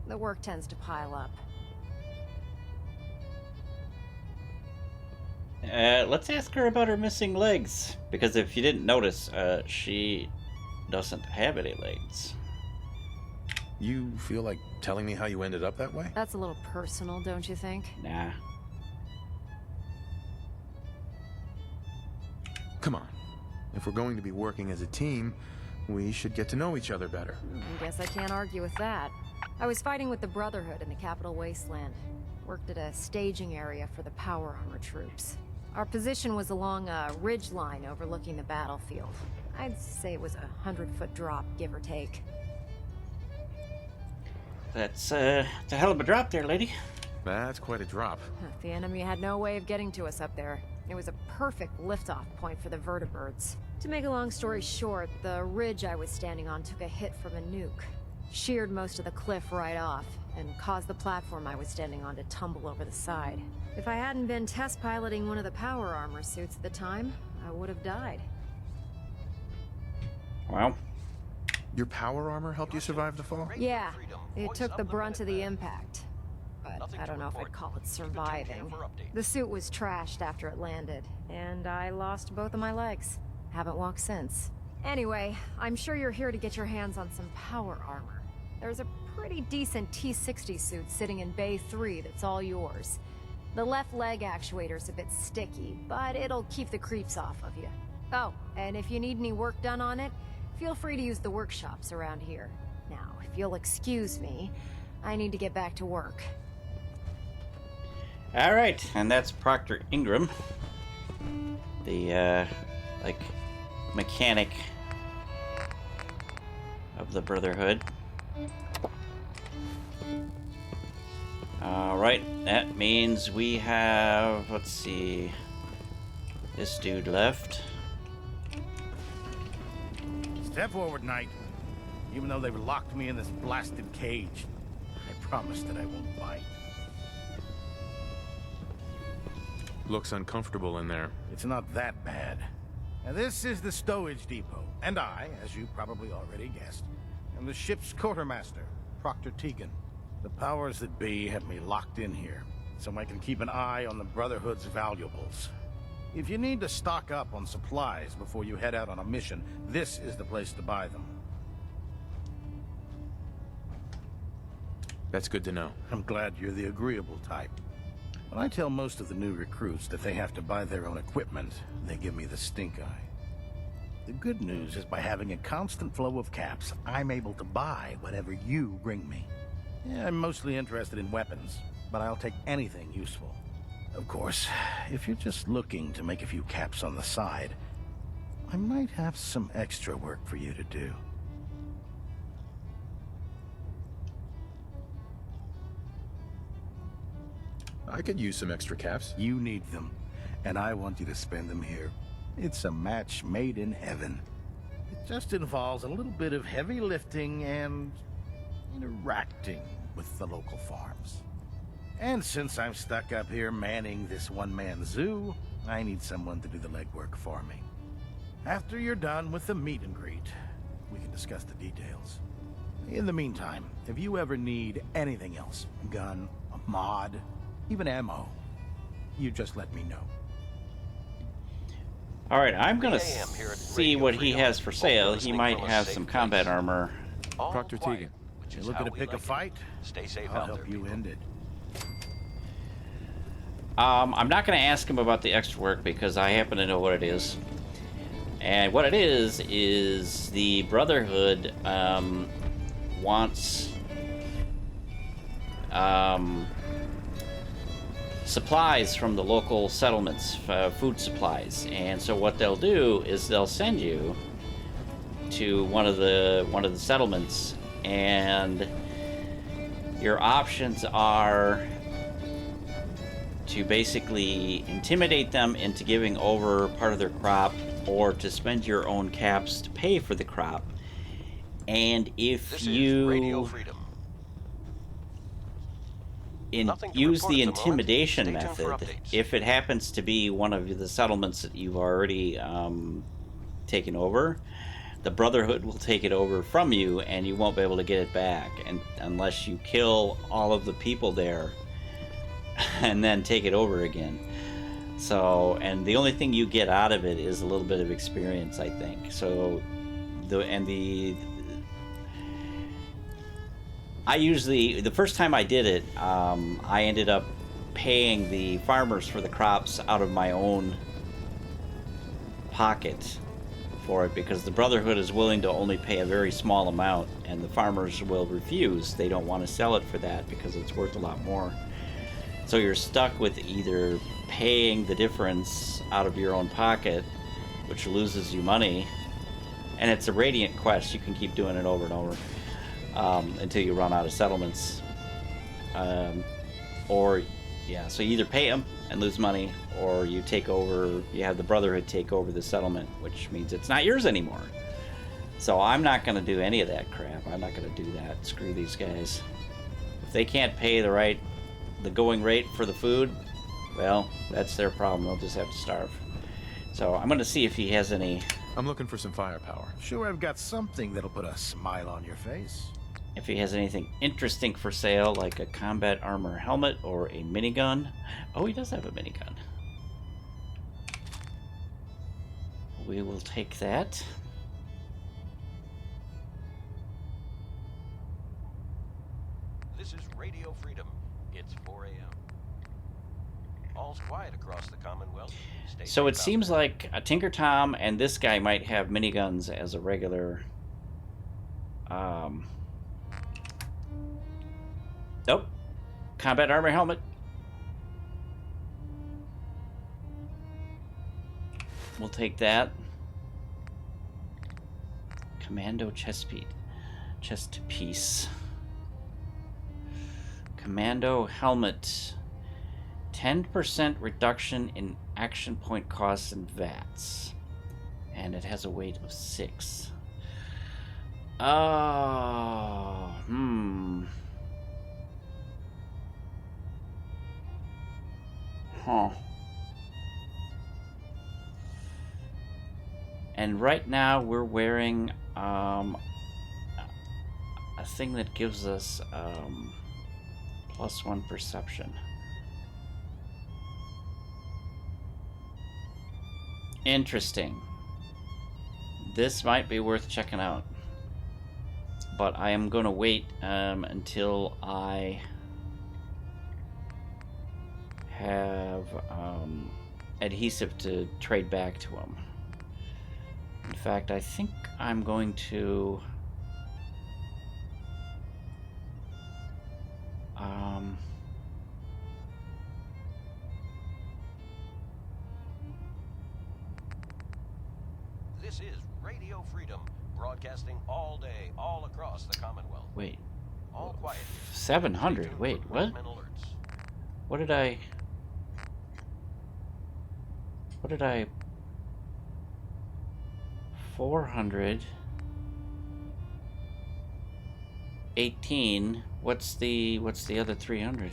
The work tends to pile up. Let's ask her about her missing legs. Because if you didn't notice, she doesn't have any legs. You feel like telling me how you ended up that way? That's a little personal, don't you think? Nah. Come on. If we're going to be working as a team, we should get to know each other better. I guess I can't argue with that. I was fighting with the Brotherhood in the Capital Wasteland. Worked at a staging area for the power armor troops. Our position was along a ridge line overlooking the battlefield. I'd say it was a 100-foot drop, give or take. That's a hell of a drop there, lady. That's quite a drop. The enemy had no way of getting to us up there. It was a perfect liftoff point for the vertibirds. To make a long story short, the ridge I was standing on took a hit from a nuke. Sheared most of the cliff right off, and caused the platform I was standing on to tumble over the side. If I hadn't been test piloting one of the power armor suits at the time, I would have died. Wow. Your power armor helped you survive the fall? Yeah, it took the brunt of the impact. But I don't know if I'd call it surviving. The suit was trashed after it landed, and I lost both of my legs. Haven't walked since. Anyway, I'm sure you're here to get your hands on some power armor. There's a pretty decent T-60 suit sitting in Bay 3 that's all yours. The left leg actuator's a bit sticky, but it'll keep the creeps off of you. Oh, and if you need any work done on it, feel free to use the workshops around here. Now, if you'll excuse me, I need to get back to work. Alright, and that's Proctor Ingram. The, mechanic of the Brotherhood. Alright, that means we have, let's see, this dude left. Step forward, Knight. Even though they've locked me in this blasted cage, I promise that I won't bite. Looks uncomfortable in there. It's not that bad. Now, this is the stowage depot, and I, as you probably already guessed, am the ship's quartermaster, Proctor Tegan. The powers that be have me locked in here, so I can keep an eye on the Brotherhood's valuables. If you need to stock up on supplies before you head out on a mission, this is the place to buy them. That's good to know. I'm glad you're the agreeable type. When I tell most of the new recruits that they have to buy their own equipment, they give me the stink eye. The good news is by having a constant flow of caps, I'm able to buy whatever you bring me. Yeah, I'm mostly interested in weapons, but I'll take anything useful. Of course, if you're just looking to make a few caps on the side, I might have some extra work for you to do. I could use some extra caps. You need them, and I want you to spend them here. It's a match made in heaven. It just involves a little bit of heavy lifting and interacting with the local farms. And since I'm stuck up here manning this one-man zoo, I need someone to do the legwork for me. After you're done with the meet and greet, we can discuss the details. In the meantime, if you ever need anything else, a gun, a mod, even ammo, you just let me know. Alright, I'm gonna see what he has for sale. He might have some combat armor. Proctor Tegan. You're looking to pick a fight? Stay safe I'll out help there, you end it. I'm not going to ask him about the extra work because I happen to know what it is. And what it is the Brotherhood wants supplies from the local settlements, food supplies. And so what they'll do is they'll send you to one of the settlements, and your options are to basically intimidate them into giving over part of their crop, or to spend your own caps to pay for the crop. And if you use the intimidation method, if it happens to be one of the settlements that you've already taken over, the Brotherhood will take it over from you, and you won't be able to get it back unless you kill all of the people there and then take it over again. So, and the only thing you get out of it is a little bit of experience, I think. So, the first time I did it, I ended up paying the farmers for the crops out of my own pocket for it, because the Brotherhood is willing to only pay a very small amount, and the farmers will refuse. They don't want to sell it for that because it's worth a lot more. So you're stuck with either paying the difference out of your own pocket, which loses you money, and it's a radiant quest. You can keep doing it over and over until you run out of settlements. So you either pay them and lose money, or you have the Brotherhood take over the settlement, which means it's not yours anymore. So I'm not going to do any of that crap. I'm not going to do that. Screw these guys. If they can't pay the going rate for the food, well, that's their problem. They'll just have to starve. So I'm going to see if he has any... I'm looking for some firepower. Sure, I've got something that'll put a smile on your face. If he has anything interesting for sale, like a combat armor helmet or a minigun. Oh, he does have a minigun. We will take that. This is Radio Freedom. It's 4 a.m. All's quiet across the Commonwealth. So it seems like a Tinker Tom and this guy might have miniguns as a regular... Nope. Combat armor helmet. We'll take that. Commando chest piece. Commando helmet. 10% reduction in action point costs and VATs. And it has a weight of 6. Oh, Huh. And right now we're wearing a thing that gives us +1 perception. Interesting. This might be worth checking out. But I am going to wait until I have adhesive to trade back to him. In fact, I think I'm going to This is Radio Freedom, broadcasting all day, all across the Commonwealth. Wait. All quiet. 700? Wait, what? What did I... 418. What's the other 300?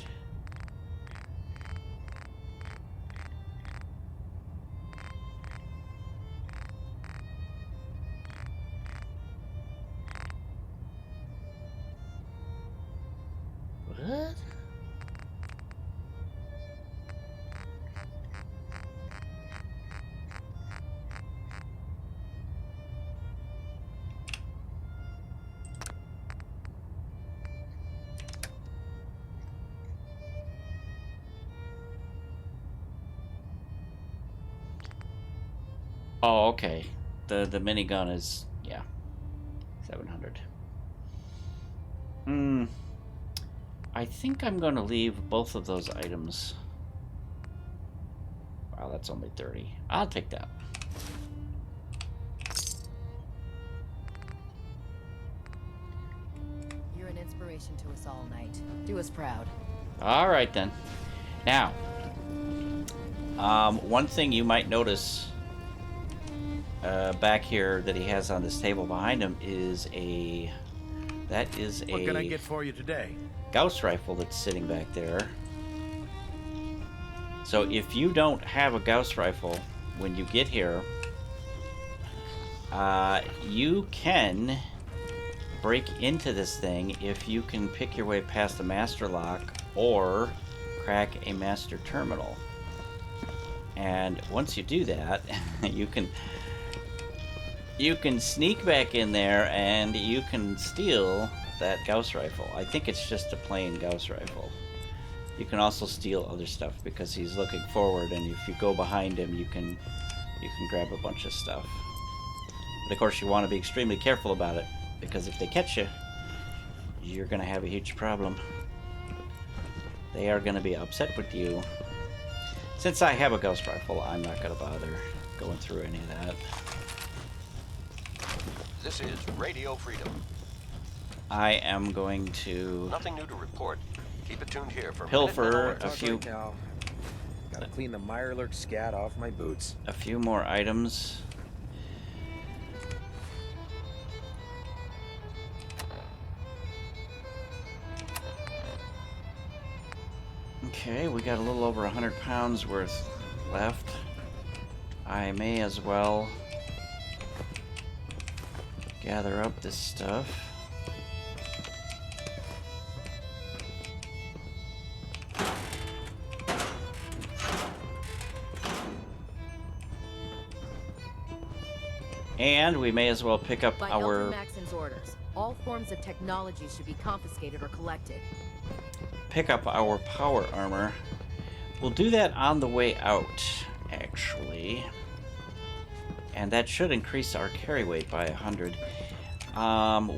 What? Oh, okay. The minigun is, yeah, 700. I think I'm going to leave both of those items. Wow, that's only 30. I'll take that. You're an inspiration to us all, Knight. Do us proud. All right, then. Now, one thing you might notice back here that he has on this table behind him is a... That is a... What can I get for you today? Gauss rifle that's sitting back there. So if you don't have a Gauss rifle when you get here, you can break into this thing if you can pick your way past the master lock or crack a master terminal. And once you do that, you can sneak back in there and you can steal that Gauss rifle. I think it's just a plain Gauss rifle. You can also steal other stuff because he's looking forward, and if you go behind him, you can grab a bunch of stuff. But of course, you want to be extremely careful about it, because if they catch you, you're going to have a huge problem. They are going to be upset with you. Since I have a Gauss rifle, I'm not going to bother going through any of that. This is Radio Freedom. I am going to... Nothing new to report. Keep it tuned here for pilfer a few... Gotta clean the Mirelurk scat off my boots. A few more items. Okay, we got a little over 100 pounds worth left. I may as well gather up this stuff. And we may as well pick up By our... Elder Maxson's orders, all forms of technology should be confiscated or collected. Pick up our power armor. We'll do that on the way out, actually. And that should increase our carry weight by 100.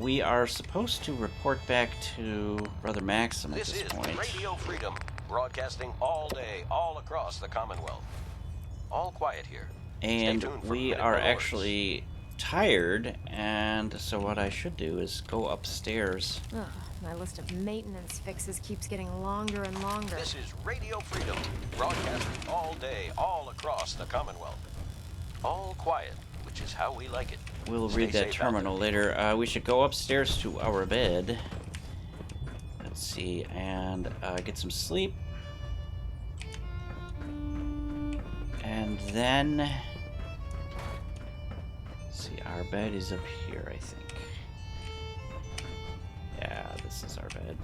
We are supposed to report back to Brother Maxson at this point. This is Radio Freedom, broadcasting all day, all across the Commonwealth. All quiet here. And we are actually tired, and so what I should do is go upstairs. Ugh, my list of maintenance fixes keeps getting longer and longer. This is Radio Freedom, broadcasting all day, all across the Commonwealth. All quiet, which is how we like it. We'll read that terminal later. We should go upstairs to our bed. Let's see, and get some sleep. And then... Let's see, our bed is up here, I think. Yeah, this is our bed.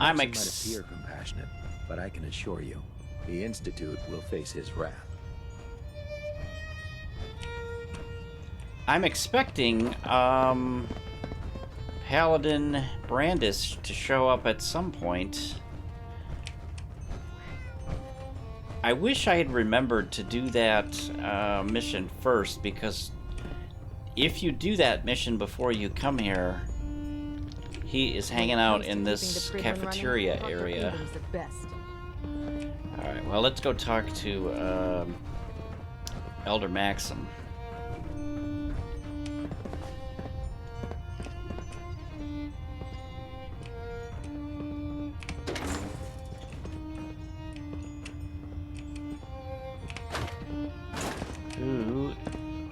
It might appear compassionate, but I can assure you, the Institute will face his wrath. I'm expecting Paladin Brandis to show up at some point. I wish I had remembered to do that mission first, because if you do that mission before you come here, he is hanging out in this cafeteria area. Alright, well, let's go talk to Elder Maxson.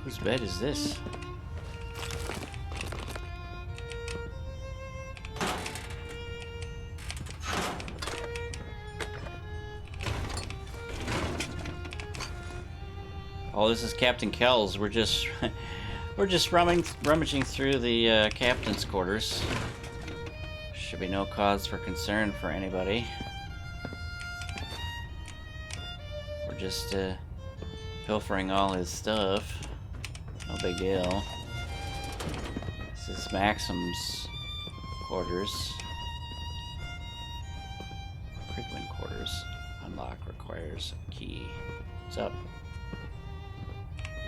Whose bed is this? Oh, this is Captain Kells. We're just rummaging through the captain's quarters. Should be no cause for concern for anybody. We're just pilfering all his stuff. No big deal. This is Maxson's quarters. Prydwen quarters. Unlock requires a key. What's up?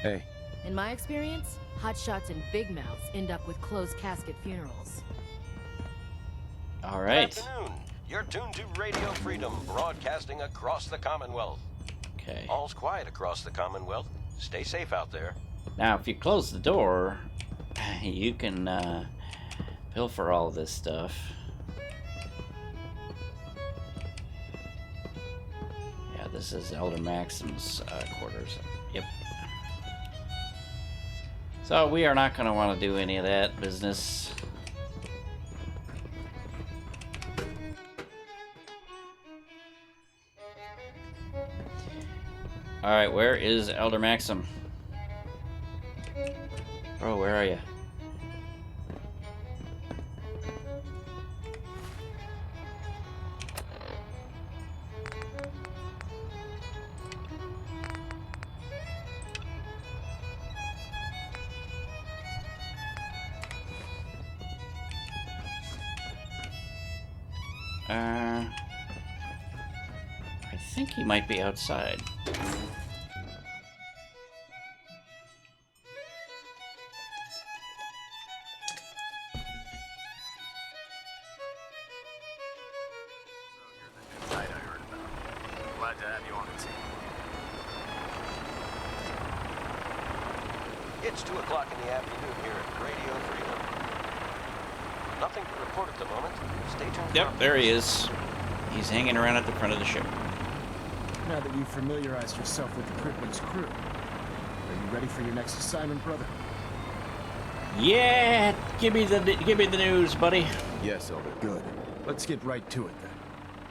Hey. In my experience, hotshots and big mouths end up with closed casket funerals. All right. Good afternoon. You're tuned to Radio Freedom, broadcasting across the Commonwealth. Okay. All's quiet across the Commonwealth. Stay safe out there. Now, if you close the door, you can pilfer all this stuff. Yeah, this is Elder Maxson's quarters. Yep. So we are not going to want to do any of that business. Alright, where is Elder Maxson? Bro, where are you? I think he might be outside. Glad to have you on the team. It's 2 o'clock in the afternoon here at Radio Freedom. Nothing to report at the moment. Stay tuned. Yep, there he is. He's hanging around at the front of the ship. Now that you've familiarized yourself with the Prydwen's crew, are you ready for your next assignment, brother? Yeah, give me the news, buddy. Yes, Elder. Good. Let's get right to it then.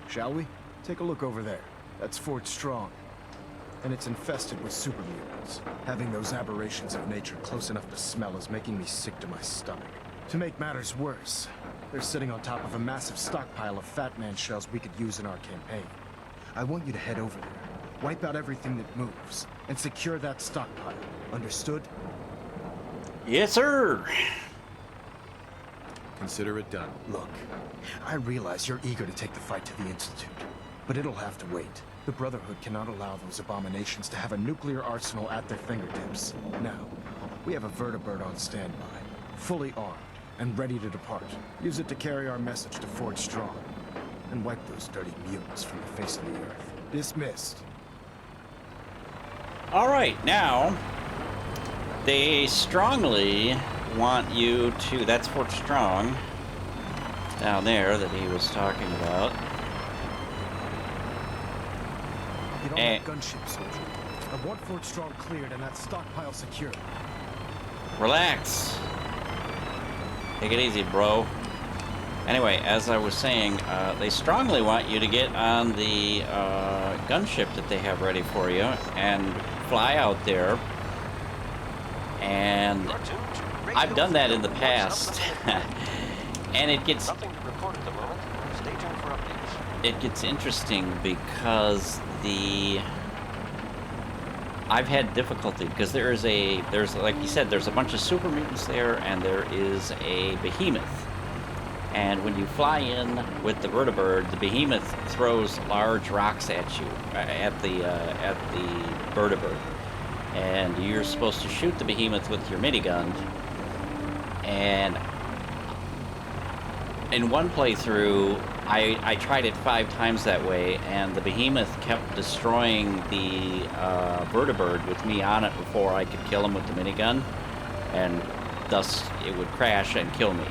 Shall we? Take a look over there. That's Fort Strong. And it's infested with super mutants. Having those aberrations of nature close enough to smell is making me sick to my stomach. To make matters worse, they're sitting on top of a massive stockpile of Fat Man shells we could use in our campaign. I want you to head over there, wipe out everything that moves, and secure that stockpile. Understood? Yes, sir. Consider it done. Look, I realize you're eager to take the fight to the Institute, but it'll have to wait. The Brotherhood cannot allow those abominations to have a nuclear arsenal at their fingertips. Now, we have a vertibird on standby, fully armed, and ready to depart. Use it to carry our message to Fort Strong, and wipe those dirty mutants from the face of the earth. Dismissed. All right, now, they strongly want you to... That's Fort Strong, down there, that he was talking about. Get on that gunship, soldier. I want Fort Strong cleared and that stockpile secured. Relax. Take it easy, bro. Anyway, as I was saying, they strongly want you to get on the gunship that they have ready for you and fly out there. And I've done that in the past. And it gets... Nothing to report at the moment. Stay tuned for updates. It gets interesting because I've had difficulty because there's like you said, there's a bunch of super mutants there, and there is a behemoth. And when you fly in with the vertibird, the behemoth throws large rocks at you, at the vertibird. and you're supposed to shoot the behemoth with your minigun. And in one playthrough, I tried it 5 times that way, and the behemoth kept destroying the vertibird with me on it before I could kill him with the minigun, and thus it would crash and kill me.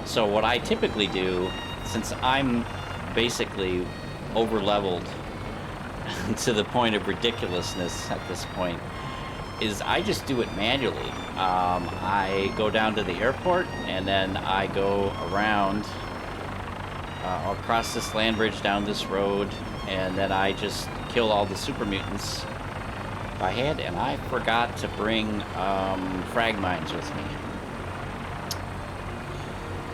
So what I typically do, since I'm basically over-leveled to the point of ridiculousness at this point, is I just do it manually. I go down to the airport, and then I go around, I'll cross this land bridge down this road, and then I just kill all the super mutants by hand, and I forgot to bring frag mines with me.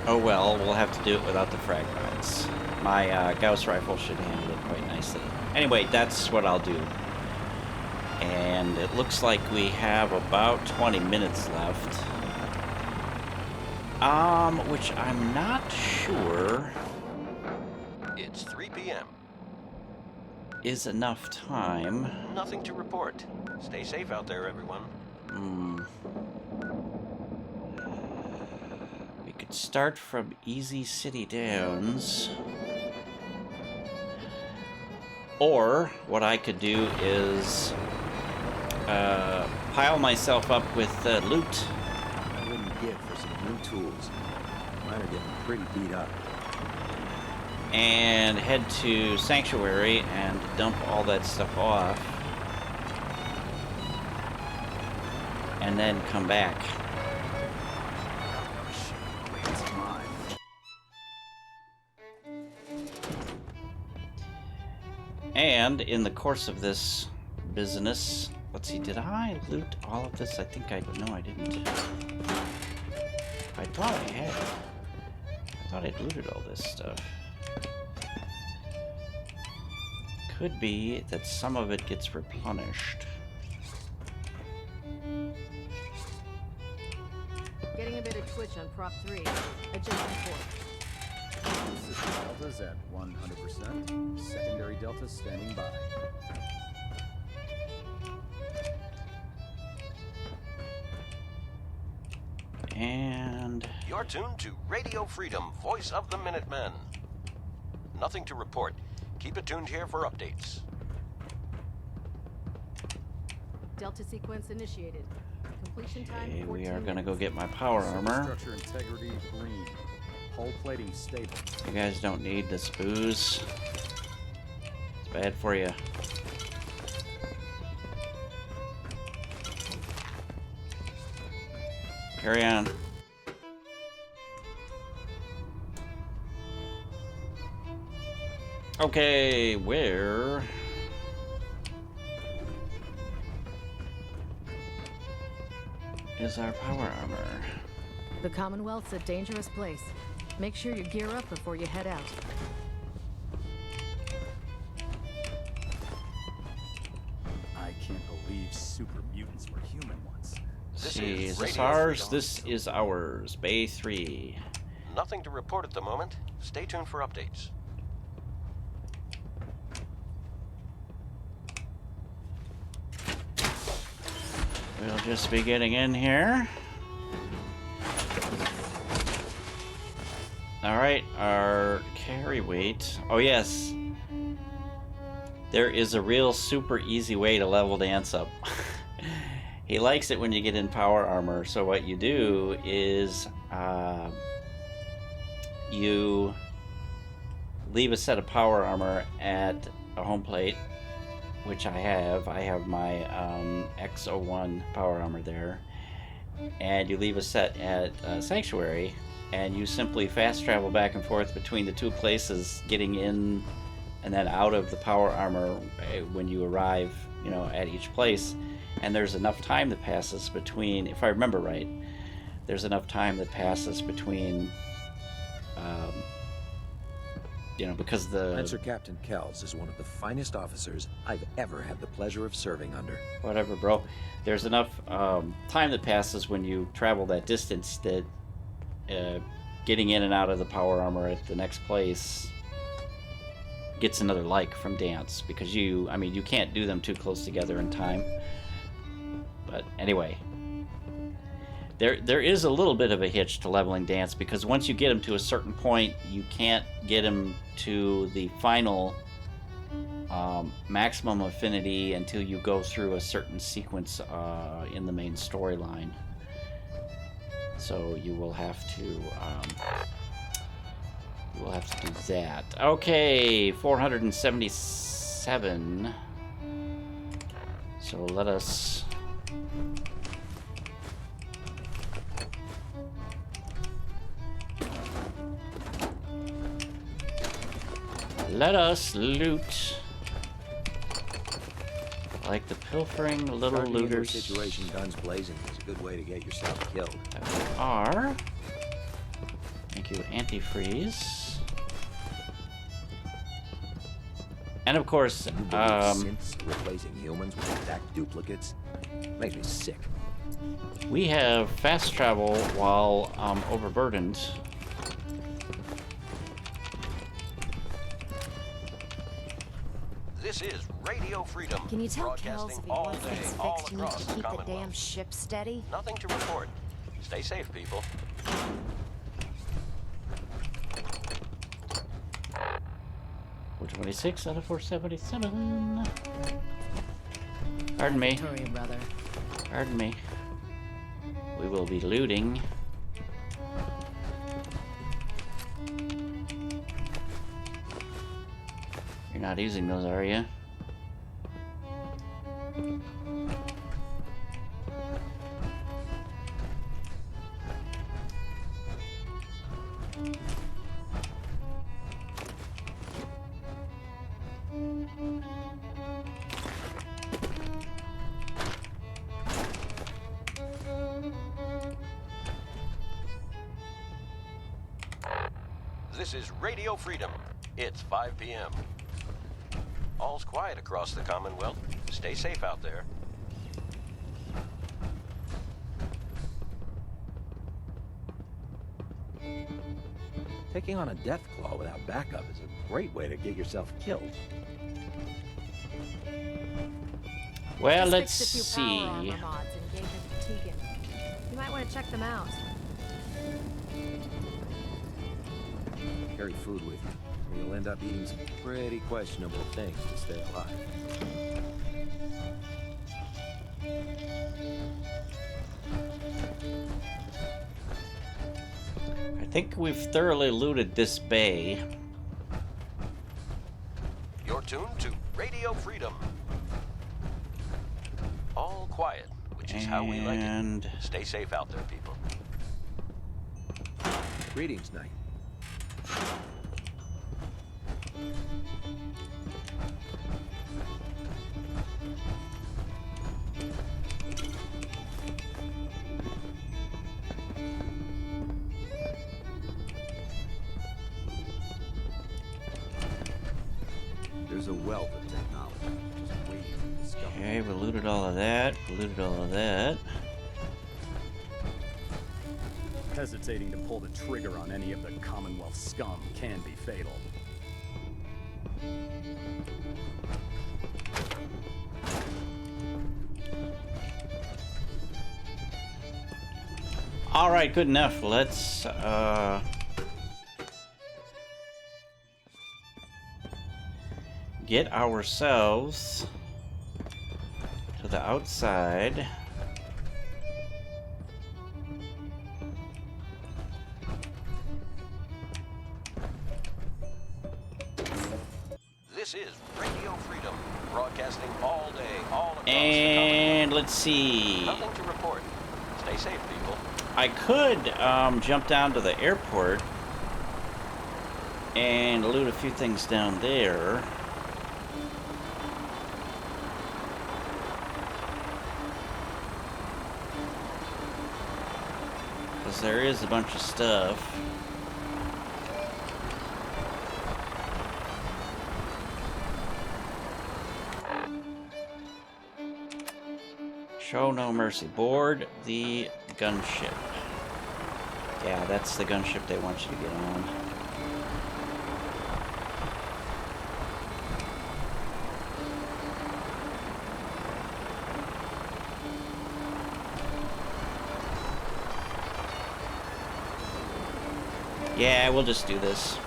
Oh well, we'll have to do it without the frag mines. My Gauss rifle should handle it quite nicely. Anyway, that's what I'll do. And it looks like we have about 20 minutes left. Which I'm not sure... It's 3 p.m. is enough time. Nothing to report. Stay safe out there, everyone. We could start from Easy City Downs. Or, what I could do is pile myself up with loot. I wouldn't get for some new tools. Mine are getting pretty beat up. And head to Sanctuary and dump all that stuff off. And then come back. And in the course of this business, let's see, did I loot all of this? I think no, I didn't. I thought I had. I thought I'd looted all this stuff. Could be that some of it gets replenished. Getting a bit of twitch on prop 3. Adjusting port. System deltas at 100%. Secondary deltas standing by. And... You're tuned to Radio Freedom, voice of the Minutemen. Nothing to report. Keep it tuned here for updates. Delta sequence initiated. Completion time. Okay, 14 we are gonna minutes. go get my power armor. Structure integrity green. Hull plating stable. You guys don't need this booze. It's bad for you. Carry on. Okay, where is our power armor? The Commonwealth's a dangerous place. Make sure you gear up before you head out. I can't believe super mutants were human once. Let's see, is this ours? This is ours. Bay 3. Nothing to report at the moment. Stay tuned for updates. We'll just be getting in here. Alright, our carry weight. Oh yes. There is a real super easy way to level Dance up. He likes it when you get in power armor. So what you do is you leave a set of power armor at a home plate, which I have. I have my X01 power armor there. And you leave a set at Sanctuary, and you simply fast travel back and forth between the two places, getting in and then out of the power armor when you arrive, you know, at each place. And there's enough time that passes between, if I remember right, there's enough time that passes between, you know, because the... Lancer Captain Kells is one of the finest officers I've ever had the pleasure of serving under. Whatever, bro. There's enough time that passes when you travel that distance that getting in and out of the power armor at the next place gets another like from Dance, because you can't do them too close together in time. But anyway, there is a little bit of a hitch to leveling Dance, because once you get him to a certain point, you can't get him to the final maximum affinity until you go through a certain sequence in the main storyline. So you will have to do that. Okay, 477. So let us loot like the pilfering little looters. Situation, guns blazing, is a good way to get yourself killed. Are. Thank you, antifreeze. And of course, synths replacing humans with exact duplicates makes me sick. We have fast travel while overburdened. This is Radio Freedom. Can you tell Kells if he all wants day, things all fixed, he needs across to the keep the Commonwealth. damn ship steady? Nothing to report. Stay safe, people. .426 out of 477. Pardon me. Sorry, brother. Pardon me. We will be looting. You're not using those, are you? This is Radio Freedom. It's 5 p.m. All's quiet across the Commonwealth. Stay safe out there. Taking on a death claw without backup is a great way to get yourself killed. Well, Just let's fixed a few see. power armor mods and gave them to Tegan. You might want to check them out. Carry food with you, or you'll end up eating some pretty questionable things to stay alive. I think we've thoroughly looted this bay. You're tuned to Radio Freedom. All quiet, which is how we like it. Stay safe out there, people. Greetings, Knight. There's a wealth of technology just waiting to be discovered. Okay, we looted all of that. Hesitating to pull the trigger on any of the Commonwealth scum can be fatal. All right, good enough. Let's get ourselves to the outside. This is Radio Freedom, broadcasting all day, all across And let's see. Nothing to report. Stay safe, people. I could jump down to the airport and loot a few things down there. Because there is a bunch of stuff. Show no mercy. Board the gunship. Yeah, that's the gunship they want you to get on. Yeah, we'll just do this.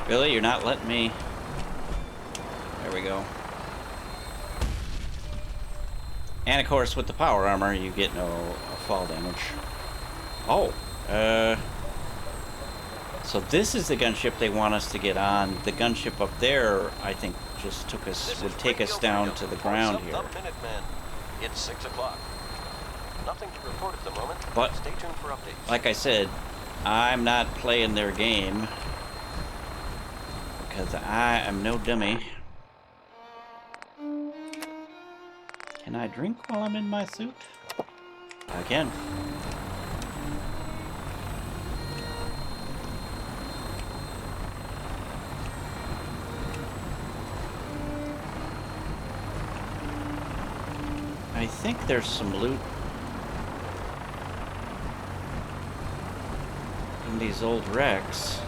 Really? You're not letting me... There we go. And of course, with the power armor, you get no fall damage. Oh, so this is the gunship they want us to get on. The gunship up there, I think, just would take us down to the ground here. It's 6 o'clock. Nothing to report at the moment. But stay tuned for updates. Like I said, I'm not playing their game because I am no dummy. Can I drink while I'm in my suit? I can. I think there's some loot in these old wrecks.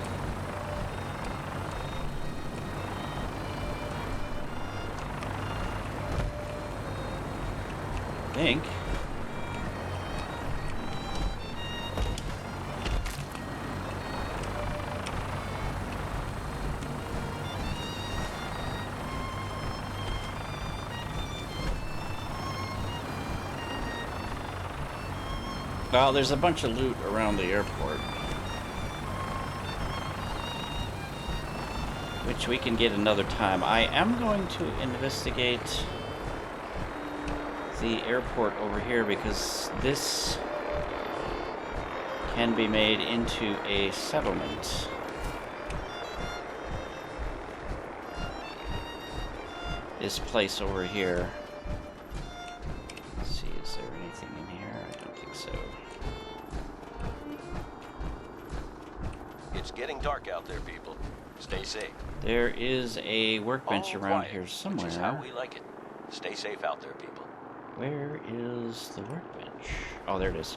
I think. Well, there's a bunch of loot around the airport, which we can get another time. I am going to investigate the airport over here because this can be made into a settlement. This place over here. Let's see, is there anything in here? I don't think so. It's getting dark out there, people. Stay safe. There is a workbench around here somewhere. Which is how we like it. Stay safe out there, people. Where is the workbench? Oh, there it is.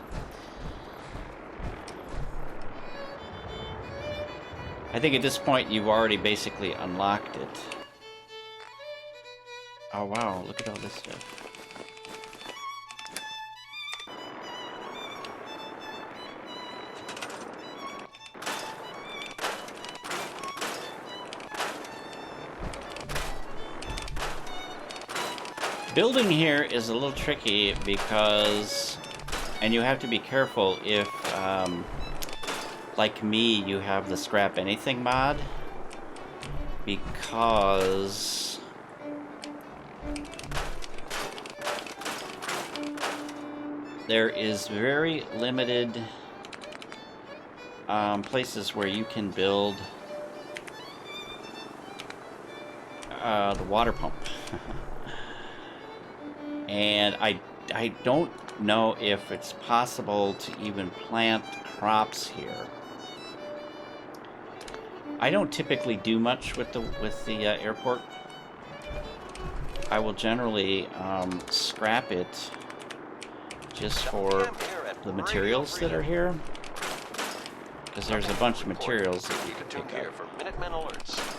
I think at this point you've already basically unlocked it. Oh wow, look at all this stuff. Building here is a little tricky because, and you have to be careful if, like me, you have the scrap anything mod, because there is very limited places where you can build the water pump. And I don't know if it's possible to even plant crops here. I don't typically do much with the airport. I will generally scrap it just for the materials that are here, because there's a bunch of materials that you can pick up. For Minutemen alerts.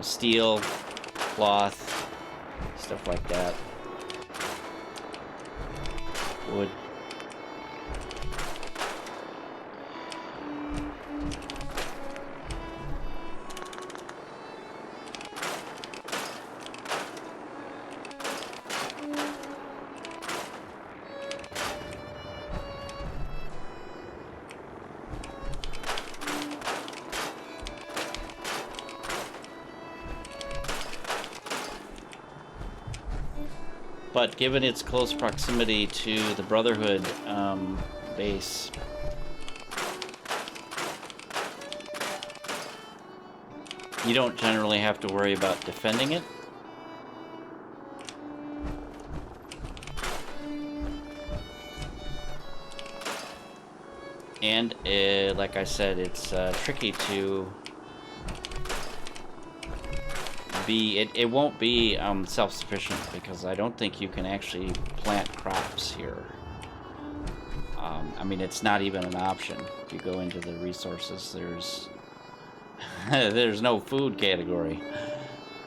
Steel, cloth, stuff like that. Wood. But given its close proximity to the Brotherhood base, you don't generally have to worry about defending it. And like I said, it's tricky to be, it won't be self-sufficient, because I don't think you can actually plant crops here. I mean, it's not even an option. If you go into the resources, there's there's no food category,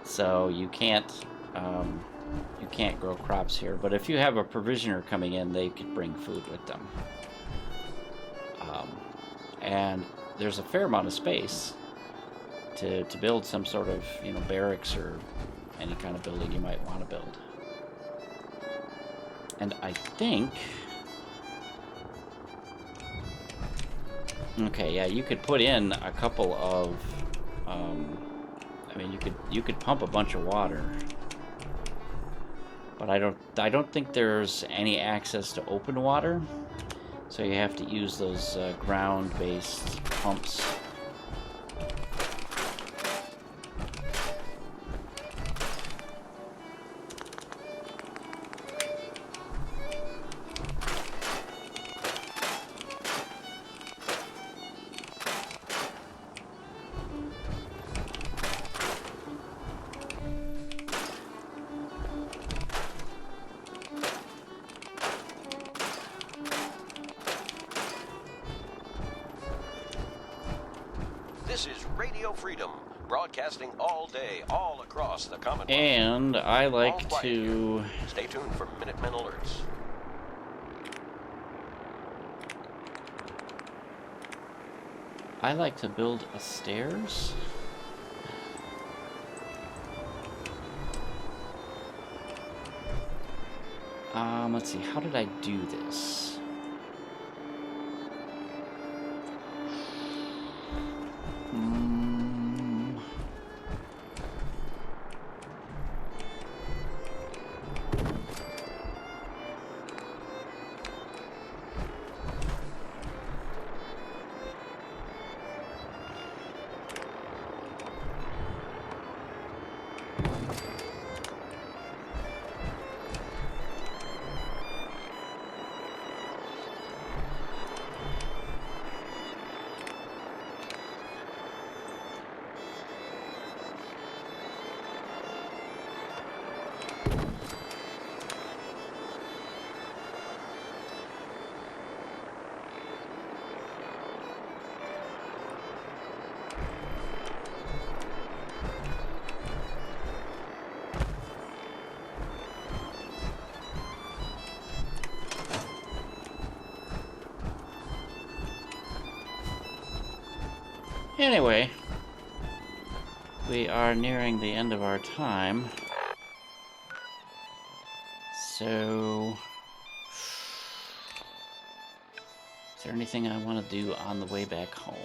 so you can't you can't grow crops here. But if you have a provisioner coming in, they could bring food with them. And there's a fair amount of space to build some sort of, you know, barracks or any kind of building you might want to build. And I think... Okay, yeah, you could put in a couple of... I mean, you could pump a bunch of water. But I don't think there's any access to open water. So you have to use those ground-based pumps. This is Radio Freedom, broadcasting all day, all across the Commonwealth. And I like to... Stay tuned for Minutemen alerts. I like to build a stairs. Let's see, how did I do this? Anyway, we are nearing the end of our time. So, is there anything I want to do on the way back home?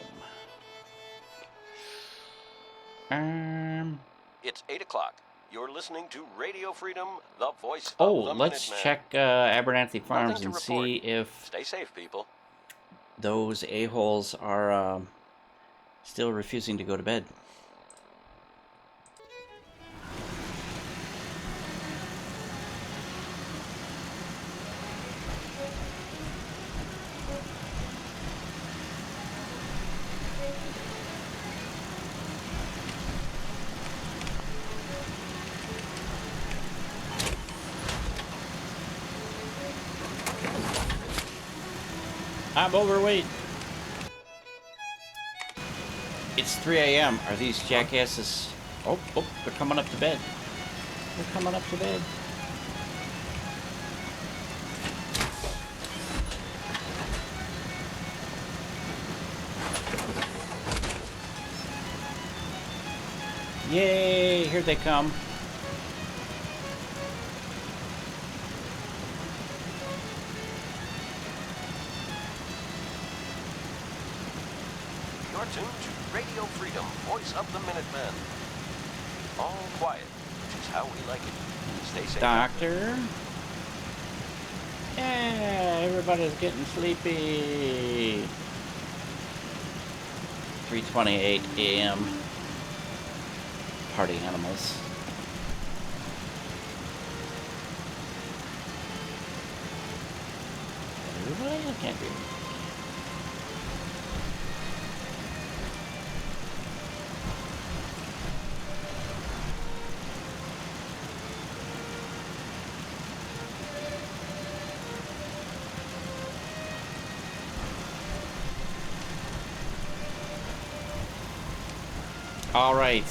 It's 8 o'clock. You're listening to Radio Freedom, the voice Oh, of the let's Minutemen. check Abernathy Farms Nothing and to see report. if Stay safe, people. those a-holes are still refusing to go to bed. I'm overweight. It's 3 a.m. Are these jackasses... Oh, they're coming up to bed. They're coming up to bed. Yay, here they come. You're tuned to Radio Freedom, voice of the Minutemen. All quiet, which is how we like it. Stay safe. Doctor? Yeah, everybody's getting sleepy. 3:28 a.m. Party animals. Everybody? I can't do it. All right.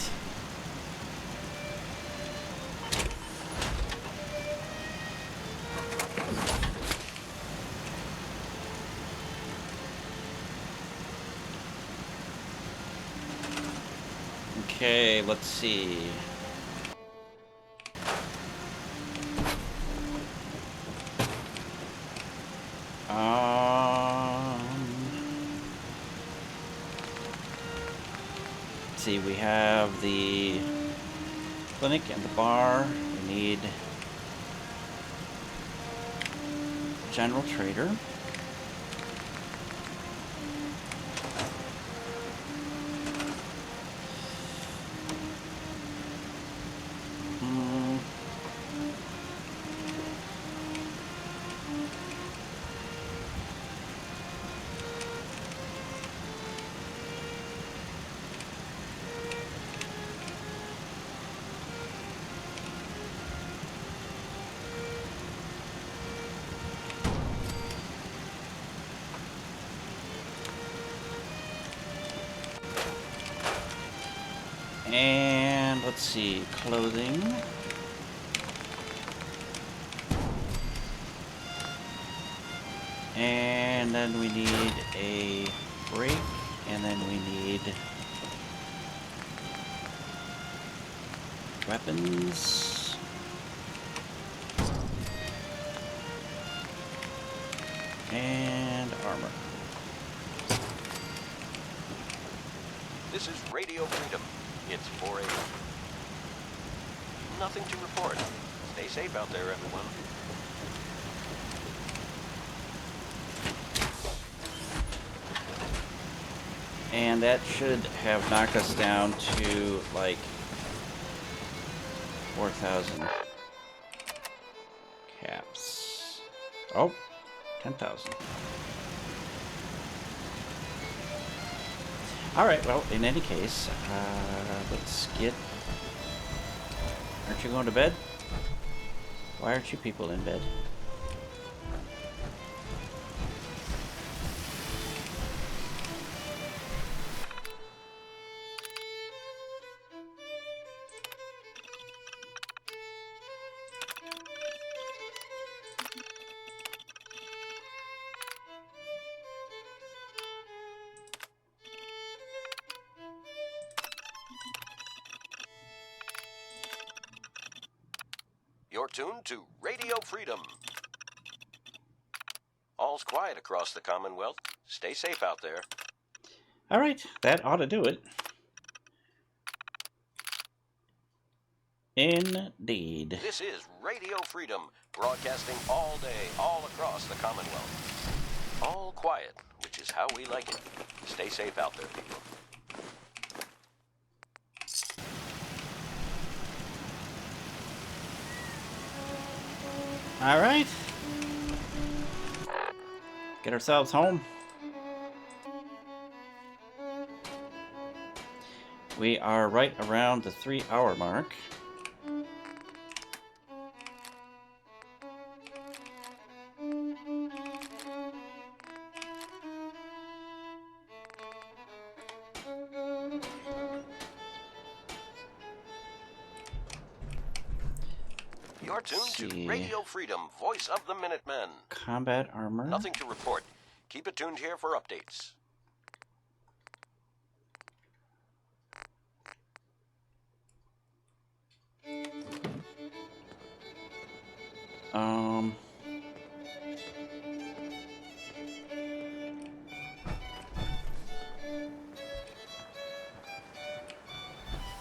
Okay, let's see. Let's see, we have the clinic and the bar. We need general trader. And let's see, clothing. And then we need a break, and then we need weapons. And armor. This is Radio Freedom. It's 4 a.m. Nothing to report. Stay safe out there, everyone. And that should have knocked us down to, like, 4,000 caps. Oh, 10,000. Alright, well, in any case, let's get... Aren't you going to bed? Why aren't you people in bed? You're tuned to Radio Freedom. All's quiet across the Commonwealth. Stay safe out there. Alright, that ought to do it. Indeed. This is Radio Freedom, broadcasting all day, all across the Commonwealth. All quiet, which is how we like it. Stay safe out there, people. All right. Get ourselves home. We are right around the 3-hour mark. You're tuned to Radio Freedom, voice of the Minutemen. Combat armor. Nothing to report. Keep it tuned here for updates.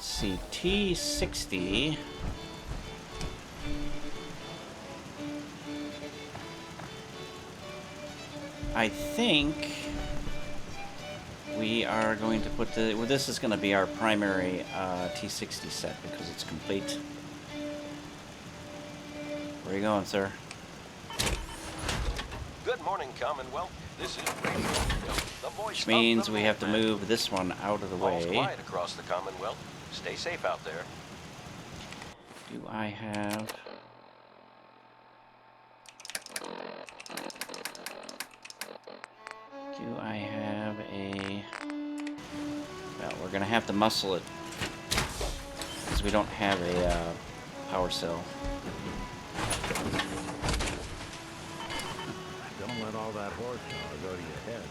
See, T60. I think we are going to put the... Well, this is going to be our primary T60 set because it's complete. Where are you going, sir? Good morning, Commonwealth. This is Radio Freedom, the voice Which means of the we have to Minutemen. move this one out of the All's way. quiet across the Commonwealth. Stay safe out there. Do I have... Do I have a... Well, we're going to have to muscle it. Because we don't have a power cell. Don't let all that horsepower go to your head.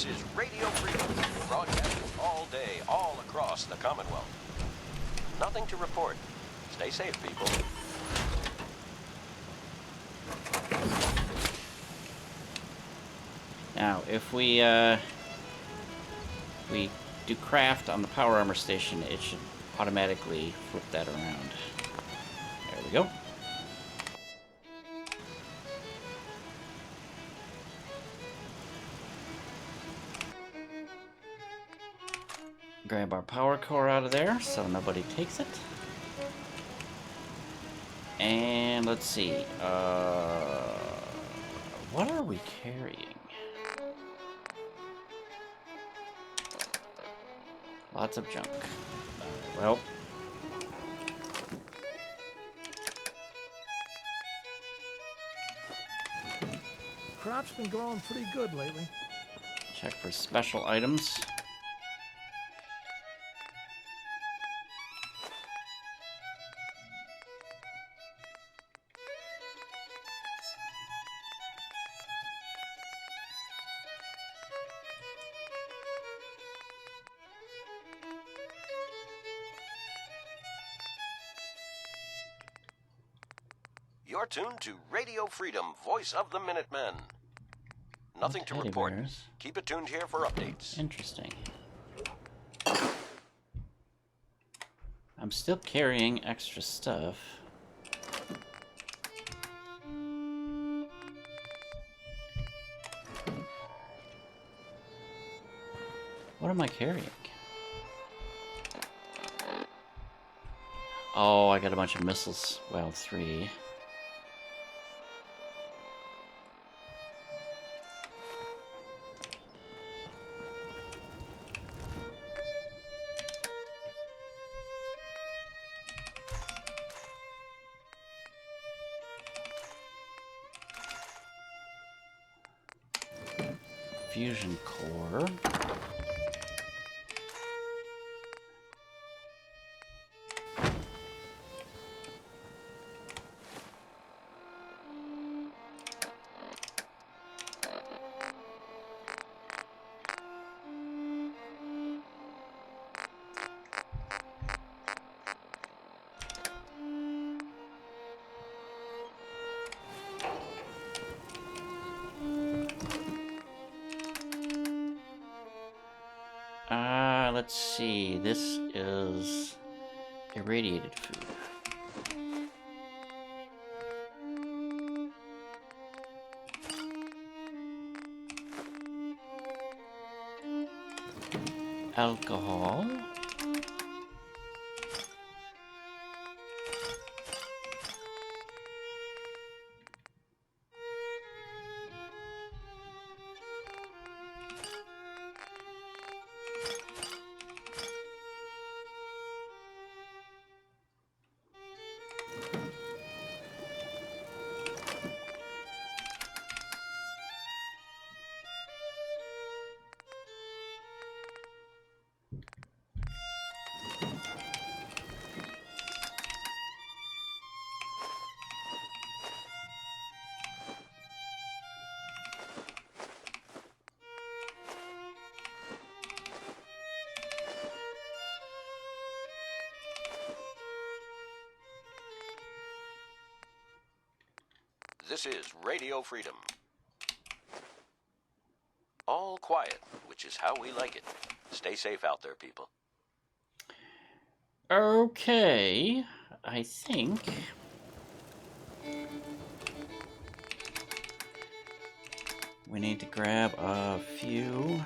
This is Radio Freedom, broadcasting all day, all across the Commonwealth. Nothing to report. Stay safe, people. Now, if we do craft on the power armor station, it should automatically flip that around. There we go. Grab our power core out of there so nobody takes it. And let's see. What are we carrying? Lots of junk. Well. Crop's been growing pretty good lately. Check for special items. You're tuned to Radio Freedom, voice of the Minutemen. Nothing to report. Bears. Keep it tuned here for updates. Interesting. I'm still carrying extra stuff. What am I carrying? Oh, I got a bunch of missiles. Well, 3. Fusion core. Let's see, this is irradiated food. Alcohol. This is Radio Freedom. All quiet, which is how we like it. Stay safe out there, people. Okay, I think we need to grab a few.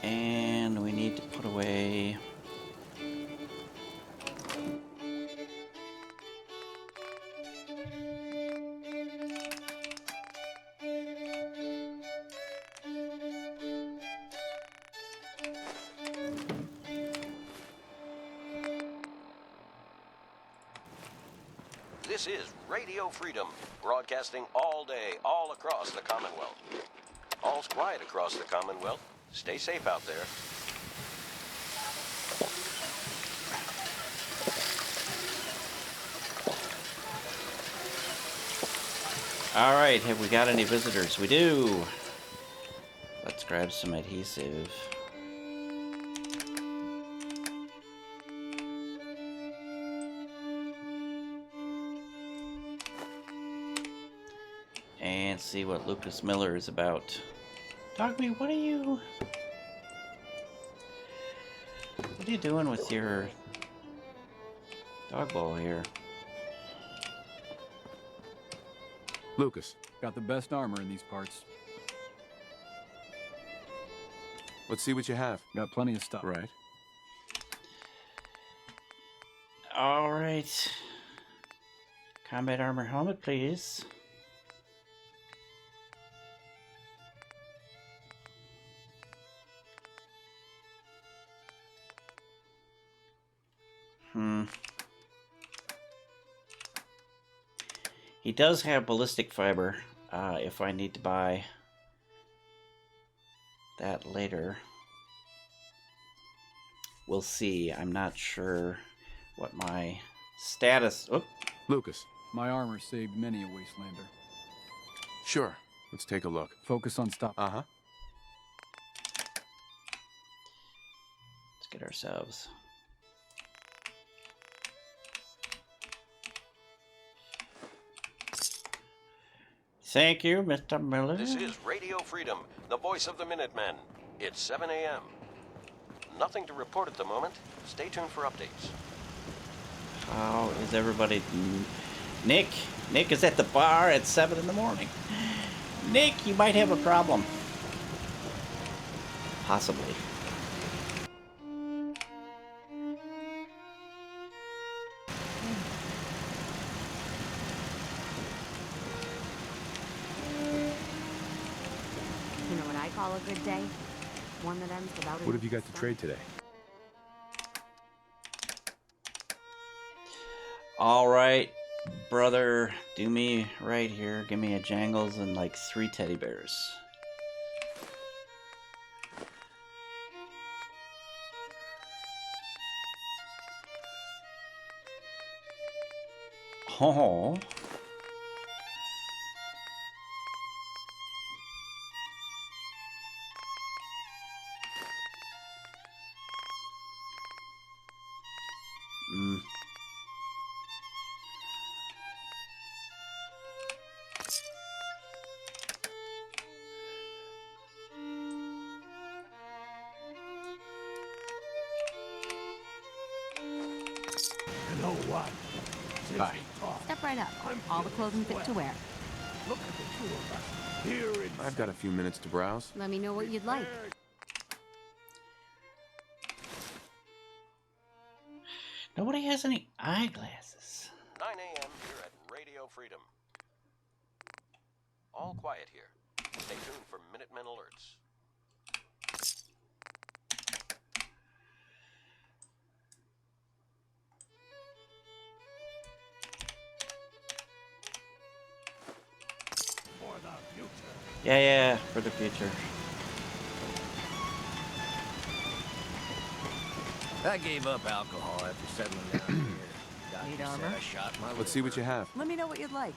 And we need to put away This is Radio Freedom, broadcasting all day, all across the Commonwealth. All's quiet across the Commonwealth. Stay safe out there. Alright, have we got any visitors? We do! Let's grab some adhesive. And see what Lucas Miller is about. Dogby, what are you doing with your dog bowl here? Lucas. Got the best armor in these parts. Let's see what you have. Got plenty of stuff. Right. Alright. Combat armor helmet, please. He does have ballistic fiber, if I need to buy that later. We'll see. I'm not sure what my status... Oh. Lucas. My armor saved many a wastelander. Sure. Let's take a look. Focus on stop. Uh-huh. Let's get ourselves... Thank you, Mr. Miller. This is Radio Freedom, the voice of the Minutemen. It's 7 a.m. Nothing to report at the moment. Stay tuned for updates. How is everybody? Nick is at the bar at 7 in the morning. Nick, you might have a problem. Possibly. Call a good day. One that ends without. What have you got to trade today? All right, brother, do me right here. Give me a Jangles and like 3 teddy bears. Oh. You know what? Hi. Step right up. All the clothing fit to wear. Look at the two of us. Here in... I've got a few minutes to browse. Let me know what you'd like. Nobody has any eyeglasses. 9 a.m. here at Radio Freedom. All quiet here. Stay tuned for Minutemen alerts. For the future. Yeah, for the future. I gave up alcohol after settling down here. Need Doctor said armor? I shot my Let's see what you have. Let me know what you'd like.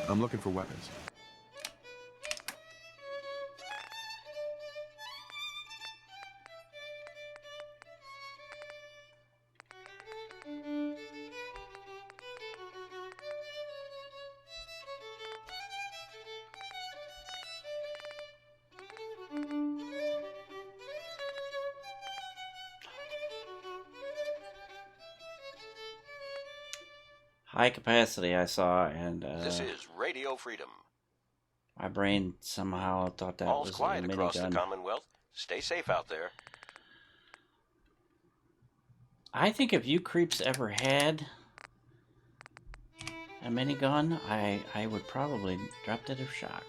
I'm looking for weapons. High capacity, I saw, and This is Radio Freedom. my brain somehow thought that All's was a quiet across the minigun. Commonwealth. Stay safe out there. I think if you creeps ever had a minigun, I would probably drop dead of shock.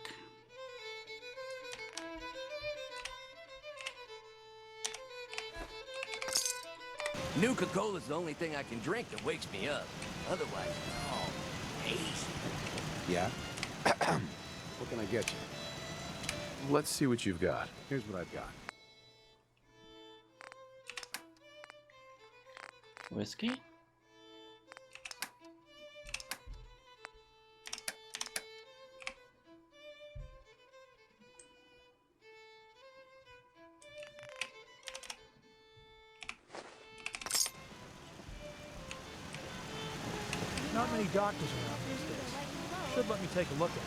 Nuka-Cola's the only thing I can drink that wakes me up. Otherwise, it's all hazy. Yeah? What can I get you? Let's see what you've got. Here's what I've got. Whiskey? Not many doctors around these days. Should let me take a look at it.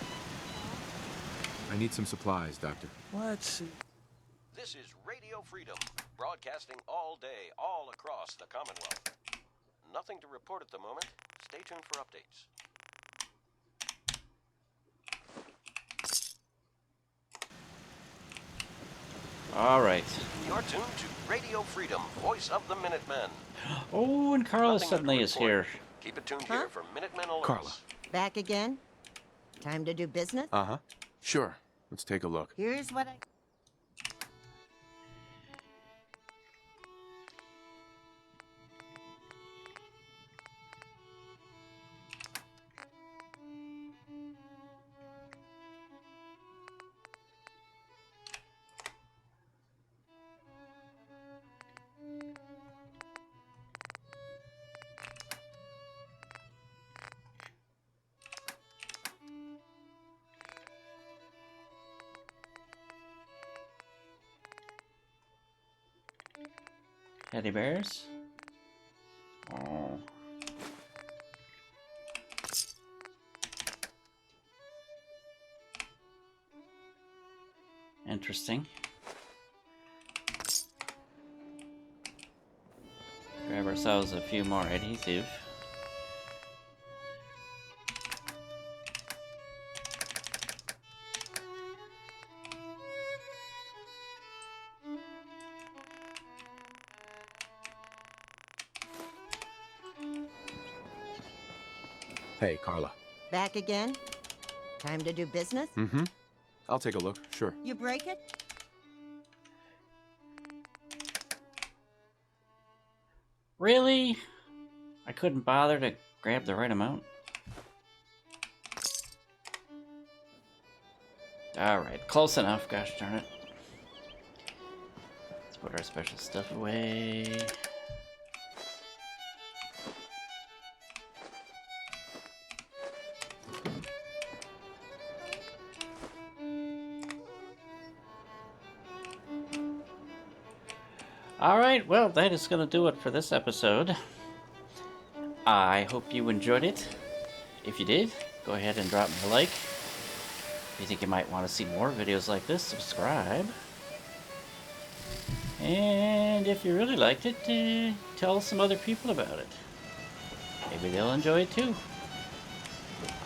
I need some supplies, Doctor. Let's see. This is Radio Freedom, broadcasting all day, all across the Commonwealth. Nothing to report at the moment. Stay tuned for updates. All right. You're tuned to Radio Freedom, voice of the Minutemen. Oh, and Carla Nothing suddenly to is report. here. Keep it tuned here for Minutemen alerts. Carla. Back again? Time to do business? Uh-huh. Sure. Let's take a look. Here's what I... Teddy bears? Oh. Interesting. Grab ourselves a few more adhesive. Hey, Carla. Back again? Time to do business? Mm-hmm. I'll take a look, sure. You break it? Really? I couldn't bother to grab the right amount? Alright, close enough, gosh darn it. Let's put our special stuff away. Alright, well, that is going to do it for this episode. I hope you enjoyed it. If you did, go ahead and drop me a like. If you think you might want to see more videos like this, subscribe. And if you really liked it, tell some other people about it. Maybe they'll enjoy it too.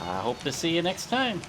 I hope to see you next time.